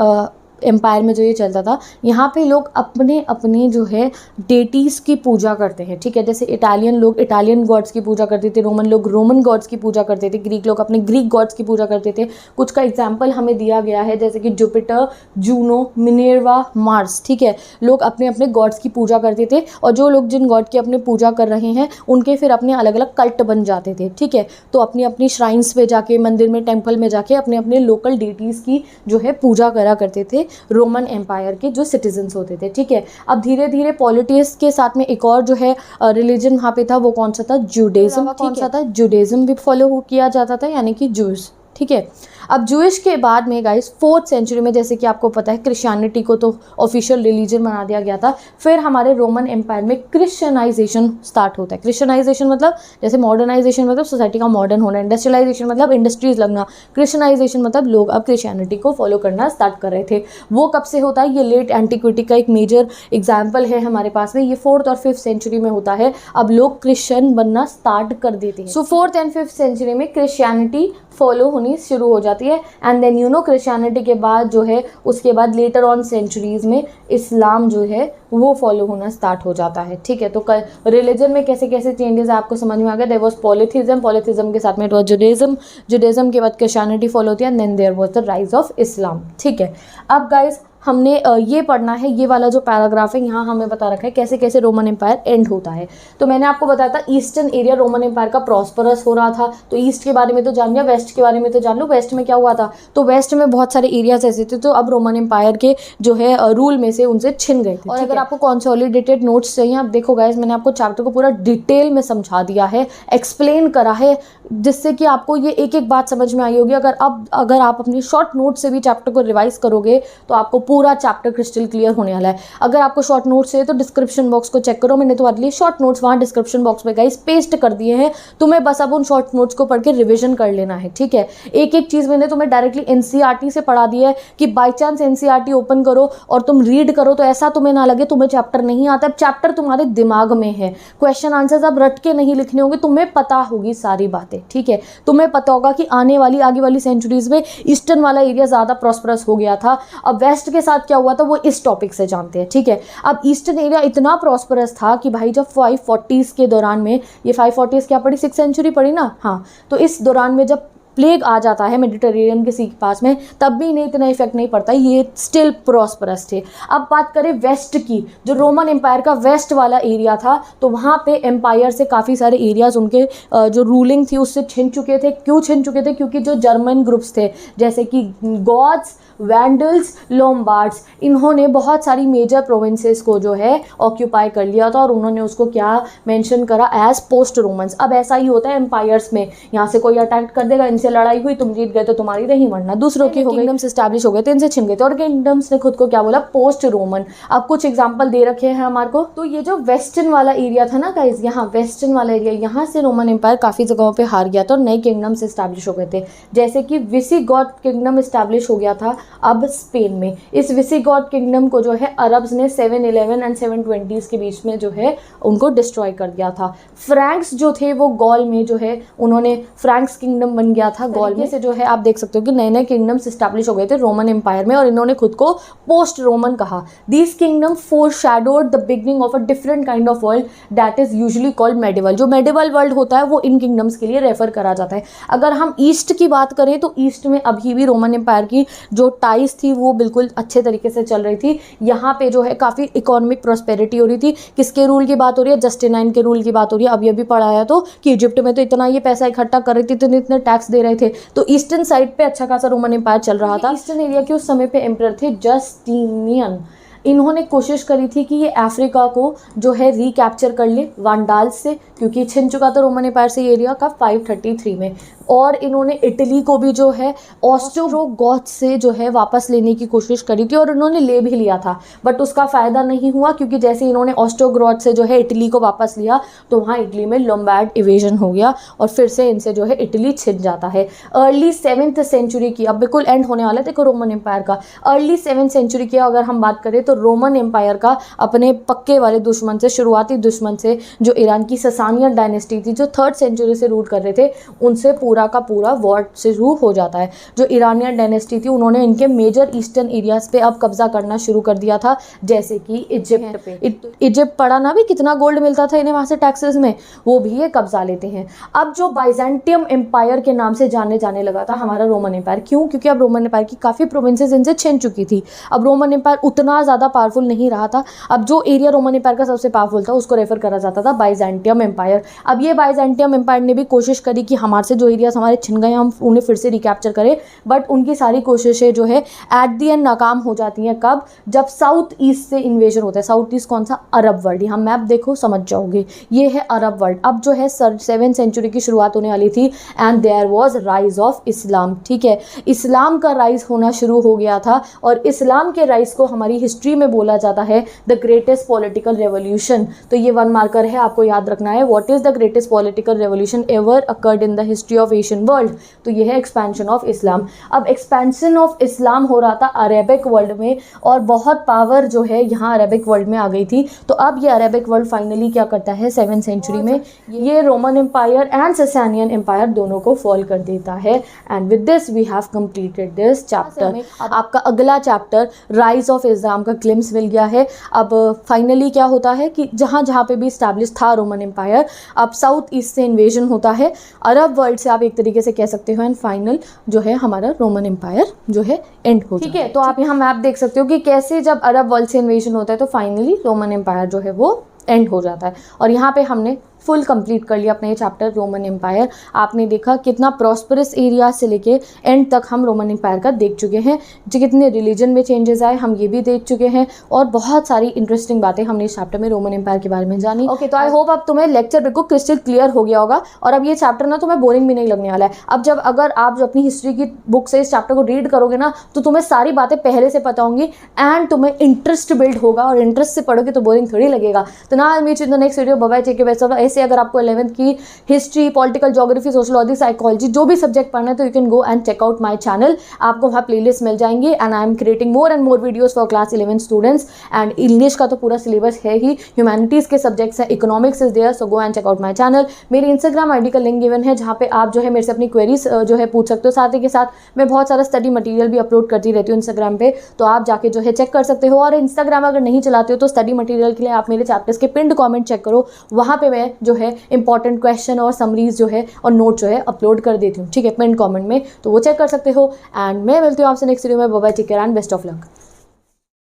एम्पायर में जो ये चलता था, यहाँ पे लोग अपने अपने जो है डेटीज़ की पूजा करते हैं, ठीक है। जैसे इटालियन लोग इटालियन गॉड्स की पूजा करते थे, रोमन लोग रोमन गॉड्स की पूजा करते थे, ग्रीक लोग अपने ग्रीक गॉड्स की पूजा करते थे। कुछ का एग्जाम्पल हमें दिया गया है, जैसे कि जुपिटर, जूनो, मिनेर्वा, मार्स, ठीक है। लोग अपने अपने गॉड्स की पूजा करते थे, और जो लोग जिन गॉड की अपने पूजा कर रहे हैं उनके फिर अपने अलग अलग कल्ट बन जाते थे, ठीक है। तो अपनी अपनी श्राइन्स पे जाके, मंदिर में, टेम्पल में जाके अपने अपने लोकल डेटीज़ की जो है पूजा करा करते थे रोमन एम्पायर के जो सिटीजन्स होते थे, ठीक है। अब धीरे धीरे पॉलिटिक्स के साथ में एक और जो है रिलीजन वहाँ पे था, वो कौन सा था, जुडाइज्म। कौन सा था, जुडाइज्म भी फॉलो किया जाता था, यानी कि जूस, ठीक है। अब जूइश के बाद में गाइस 4th सेंचुरी में, जैसे कि आपको पता है, क्रिश्चियनिटी को तो ऑफिशियल रिलीजन बना दिया गया था। फिर हमारे रोमन एम्पायर में क्रिश्चियनाइजेशन स्टार्ट होता है। क्रिश्चियनाइजेशन मतलब जैसे मॉडर्नाइजेशन मतलब सोसाइटी का मॉडर्न होना, इंडस्ट्रियलाइजेशन मतलब इंडस्ट्रीज लगना, क्रिश्चियनाइजेशन मतलब लोग अब क्रिश्चियनिटी को फॉलो करना स्टार्ट कर रहे थे। वो कब से होता है, ये लेट एंटिक्विटी का एक मेजर एग्जाम्पल है हमारे पास में, ये 4th और 5th सेंचुरी में होता है। अब लोग क्रिश्चियन बनना स्टार्ट कर देते हैं। So 4th and 5th century में क्रिश्चियनिटी फॉलो होनी शुरू हो जाती है। And then you know Christianity के बाद जो है उसके बाद लेटर ऑन सेंचुरीज में इस्लाम जो है वो फॉलो होना स्टार्ट हो जाता है, ठीक है। तो रिलीजन में कैसे कैसे चेंजेस आपको समझ में आ गया। देयर वाज पॉलीथिज्म, पॉलीथिज्म के साथ में इट वाज जुडाइज्म, जुडाइज्म के बाद क्रिश्चियनिटी फॉलो होती है, and then there was the rise of Islam, ठीक है। अब गाइस हमने ये पढ़ना है, ये वाला जो पैराग्राफ है यहाँ हमें बता रखा है कैसे कैसे रोमन एम्पायर एंड होता है। तो मैंने आपको बताया था ईस्टर्न एरिया रोमन एम्पायर का प्रॉस्परस हो रहा था, तो ईस्ट के बारे में तो जान लिया, वेस्ट के बारे में तो जान लो। वेस्ट में क्या हुआ था, तो वेस्ट में बहुत सारे एरियाज ऐसे थे तो अब रोमन एम्पायर के जो है रूल में से उनसे छिन गए थे। और अगर आपको कंसोलिडेटेड नोट्स चाहिए, आप देखो गाइस मैंने आपको चैप्टर को पूरा डिटेल में समझा दिया है, एक्सप्लेन करा है, जिससे कि आपको ये एक एक बात समझ में आई होगी। अगर आप अपनी शॉर्ट नोट से भी चैप्टर को रिवाइज करोगे तो आपको पूरा चैप्टर क्रिस्टल क्लियर होने वाला है। अगर आपको शॉर्ट नोट्स है तो डिस्क्रिप्शन बॉक्स को चेक करो, मैंने तुम्हारे लिए शॉर्ट नोट्स वहाँ डिस्क्रिप्शन बॉक्स में गाइस पेस्ट कर दिए हैं, तुम्हें बस अब उन शॉर्ट नोट्स को पढ़ के रिविजन कर लेना है, ठीक है। एक एक चीज़ मैंने तुम्हें डायरेक्टली एनसीईआरटी से पढ़ा दिया है कि बाई चांस एनसीईआरटी ओपन करो और तुम रीड करो तो ऐसा तुम्हें ना लगे तुम्हें चैप्टर नहीं आता, चैप्टर तुम्हारे दिमाग में है, क्वेश्चन आंसर्स अब रट के नहीं लिखने होंगे, तुम्हें पता होगी सारी बातें, ठीक है। तुम्हें पता होगा कि आगे वाली सेंचुरीज में ईस्टर्न वाला एरिया ज़्यादा प्रॉस्परस हो गया था। अब वेस्ट के साथ क्या हुआ था वो इस टॉपिक से जानते हैं, ठीक है। अब ईस्टर्न एरिया इतना प्रॉस्परस था कि भाई जब 540s के दौरान में, ये 540s क्या पढ़ी, 6th सेंचुरी पढ़ी ना, हाँ, तो इस दौरान में जब प्लेग आ जाता है मेडिटेरेनियन के सी के पास में, तब भी इन्हें इतना इफेक्ट नहीं पड़ता, ये स्टिल प्रॉस्परस थे। अब बात करें वेस्ट की, जो रोमन एम्पायर का वेस्ट वाला एरिया था, तो वहाँ पे एम्पायर से काफ़ी सारे एरियाज उनके जो रूलिंग थी उससे छिन चुके थे। क्यों छिन चुके थे, क्योंकि जो जर्मन ग्रुप्स थे जैसे कि गॉथ्स, वैंडल्स, लोम्बार्ड्स, इन्होंने बहुत सारी मेजर प्रोविंसेस को जो है ऑक्यूपाई कर लिया था और उन्होंने उसको क्या मेंशन करा, एज पोस्ट रोमन्स। अब ऐसा ही होता है एम्पायर्स में, यहाँ से कोई अटैक कर देगा, इनसे लड़ाई हुई, तुम जीत गए तो तुम्हारी रही, वरना दूसरों की हो गई। किंगडम्स एस्टैब्लिश हो गए थे, इनसे छिन गए थे, और किंगडम्स ने खुद को क्या बोला, पोस्ट रोमन। अब कुछ एग्जाम्पल दे रखे हैं हमारे को, तो ये जो वेस्टर्न वाला एरिया था ना गाइज, यहाँ वेस्टर्न वाला एरिया, यहाँ से रोमन एम्पायर काफ़ी जगहों पर हार गया था और नए किंगडम्स एस्टैब्लिश हो गए थे। जैसे कि विसिगॉथ किंगडम एस्टैब्लिश हो गया था अब स्पेन में। इस विसिगॉथ किंगडम को जो है अरब्स ने 711 एंड 720s के बीच में जो है उनको डिस्ट्रॉय कर दिया था। फ्रैंक्स जो थे वो गॉल में जो है उन्होंने फ्रैंक्स किंगडम बन गया था गॉल में से, जो है आप देख सकते हो कि नए नए किंगडम्स एस्टैब्लिश हो गए थे रोमन एम्पायर में और इन्होंने खुद को पोस्ट रोमन कहा। These kingdom foreshadowed the beginning of a different kind of world that is usually called medieval. जो मेडिवल वर्ल्ड होता है वो इन किंगडम्स के लिए रेफर करा जाता है। अगर हम ईस्ट की बात करें तो ईस्ट में अभी भी रोमन एम्पायर की जो टाइज थी वो बिल्कुल अच्छे तरीके से चल रही थी। यहाँ पे जो है काफ़ी इकोनॉमिक प्रॉस्पेरिटी हो रही थी। किसके रूल की बात हो रही है, जस्टिनाइन के रूल की बात हो रही है। अभी अभी पढ़ाया तो कि इजिप्ट में तो इतना ये पैसा इकट्ठा कर रही थी, इतने टैक्स दे रहे थे, तो ईस्टर्न साइड पे अच्छा खासा रोमन एम्पायर चल रहा था। ईस्टर्न एरिया के उस समय पे एम्परर थे जस्टिनियन। इन्होंने कोशिश करी थी कि ये अफ्रीका को जो है रिकैप्चर कर ले वांडाल्स से, क्योंकि छिन चुका था रोमन एम्पायर से ये एरिया का 533 में। और इन्होंने इटली को भी जो है ऑस्ट्रोगॉथ से जो है वापस लेने की कोशिश करी थी और इन्होंने ले भी लिया था, बट उसका फ़ायदा नहीं हुआ, क्योंकि जैसे इन्होंने ऑस्ट्रोगॉथ से जो है इटली को वापस लिया तो वहाँ इटली में लोम्बार्ड इवेजन हो गया और फिर से इनसे जो है इटली छिन जाता है। अर्ली 7th सेंचुरी की, अब बिल्कुल एंड होने वाला है देखो रोमन एम्पायर का, अर्ली 7th सेंचुरी की अगर हम बात करें तो रोमन एम्पायर का अपने पक्के वाले दुश्मन से, शुरुआती दुश्मन से, जो ईरान की ससानियन डायनेस्टी थी जो 3rd सेंचुरी से रूल कर रहे थे, उनसे पूरा का पूरा वॉर से शुरू हो जाता है। जो ईरानियन डायनेस्टी थी उन्होंने इनके मेजर ईस्टर्न एरियाज पे अब कब्जा करना शुरू कर दिया था, जैसे कि इजिप्ट पे। इजिप्ट पड़ा ना भी कितना गोल्ड मिलता था इन्हें वहाँ से टैक्सेस में, वो भी ये कब्जा लेते हैं। अब जो बाइजेंटियम एम्पायर के नाम से जाने लगा था हमारा रोमन एम्पायर, क्यों? क्योंकि अब रोमन एम्पायर की काफ़ी प्रोविंसेस इनसे छिन चुकी थी। अब रोमन एम्पायर उतना ज़्यादा पावरफुल नहीं रहा था। अब जो एरिया रोमन एम्पायर का सबसे पावरफुल था उसको रेफर करा जाता था बाइजेंटियम एम्पायर। अब ये बाइजेंटियम एम्पायर ने भी कोशिश करी कि हमारे से जो एरियाज हमारे छिन गए हम उन्हें फिर से रिकैप्चर करें, बट उनकी सारी कोशिशें जो है एट दी एंड नाकाम हो जाती हैं। कब? जब साउथ ईस्ट से इन्वेजन होता है। साउथ ईस्ट कौन सा? Arab world. यहाँ मैप देखो समझ जाओगे, ये है अरब वर्ल्ड। अब जो है 7th सेंचुरी की शुरुआत होने वाली थी and there was rise of Islam. ठीक है, इस्लाम का राइज होना शुरू हो गया था और इस्लाम के राइज को हमारी हिस्ट्री में बोला जाता है द ग्रेटेस्ट पॉलिटिकल रेवोल्यूशन। तो ये 1 मार्कर है, आपको याद रखना है। What is the greatest political revolution ever occurred in the history of Asian world? तो ये है एक्सपेंशन ऑफ इस्लाम। अब एक्सपेंशन ऑफ इस्लाम हो रहा था अरेबिक वर्ल्ड में और बहुत पावर जो है यहाँ अरेबिक वर्ल्ड में आ गई थी। तो अब ये अरेबिक वर्ल्ड फाइनली क्या करता है 7th सेंचुरी में, ये Roman empire and Sasanian empire दोनों को फॉल कर देता है। And with this we have completed this chapter. आपका अगला चैप्टर राइज ऑफ इस्लाम का ग्लिम्स मिल गया है। अब फाइनली क्या होता है कि जहाँ जहाँ पे भी स्टैब्लिश था रोमन एम्पायर, अब साउथ ईस्ट से इन्वेजन होता है। अरब वर्ल्ड से आप आप एक तरीके से कह सकते हो एंड फाइनल जो है हमारा रोमन एम्पायर जो है एंड हो, ठीक है। तो आप यहाँ मैप देख सकते हो कि कैसे जब अरब वर्ल्ड से इन्वेजन होता है तो फाइनली रोमन एम्पायर जो है वो एंड हो जाता है। और यहाँ पे हमने फुल कंप्लीट कर लिया अपना ये चैप्टर रोमन एम्पायर। आपने देखा कितना प्रॉस्परस एरिया से लेके एंड तक हम रोमन एम्पायर का देख चुके हैं, जो कितने रिलीजन में चेंजेस आए हम ये भी देख चुके हैं, और बहुत सारी इंटरेस्टिंग बातें हमने इस चैप्टर में रोमन एम्पायर के बारे में जानी। ओके, तो आई होप अब तुम्हें लेक्चर बिल्कुल क्रिस्टल क्लियर हो गया होगा और अब ये चैप्टर ना तुम्हें बोरिंग भी नहीं लगने वाला है। अब जब अगर आप जो अपनी हिस्ट्री की बुक से इस चैप्टर को रीड करोगे ना तो तुम्हें सारी बातें पहले से पता होंगी एंड तुम्हें इंटरेस्ट बिल्ड होगा, और इंटरेस्ट से पढ़ोगे तो बोरिंग थोड़ी लगेगा। तो ना I meet in the next video. Bye bye, take care, best of luck. ऐसे अगर आपको 11th की history, political geography, sociology, psychology जो भी सब्जेक्ट पढ़ना है तो you can go and check out my channel. आपको वहाँ प्लेलिस्ट मिल जाएंगी and I am creating more and more videos for class 11 students. And English का तो पूरा सिलेबस है ही, ह्यूमैनिटीज़ के सब्जेक्ट्स है, economics is there, so go and check out my channel. मेरी इंस्टाग्राम आईडी का लिंक गिवन है जहाँ पे आप जो है मेरे से अपनी क्वेरीज जो है पूछ सकते हो। साथ ही के साथ मैं बहुत सारा स्टडी मटीरियल भी अपलोड करती रहती हूँ इंस्टाग्राम पे, तो आप जाके जो है चेक कर सकते हो। और इंस्टाग्राम अगर नहीं चलाते हो तो स्टडी मटीरियल के लिए आप मेरे चैप्टर्स के पिंड कॉमेंट चेक करो, वहाँ पे मैं जो है इंपॉर्टेंट क्वेश्चन और समरीज जो है और नोट जो है अपलोड कर देती हूँ, ठीक है, पिन कमेंट में, तो वो चेक कर सकते हो। एंड मैं मिलती हूँ आपसे नेक्स्ट वीडियो में। Bye bye, take care and best of luck.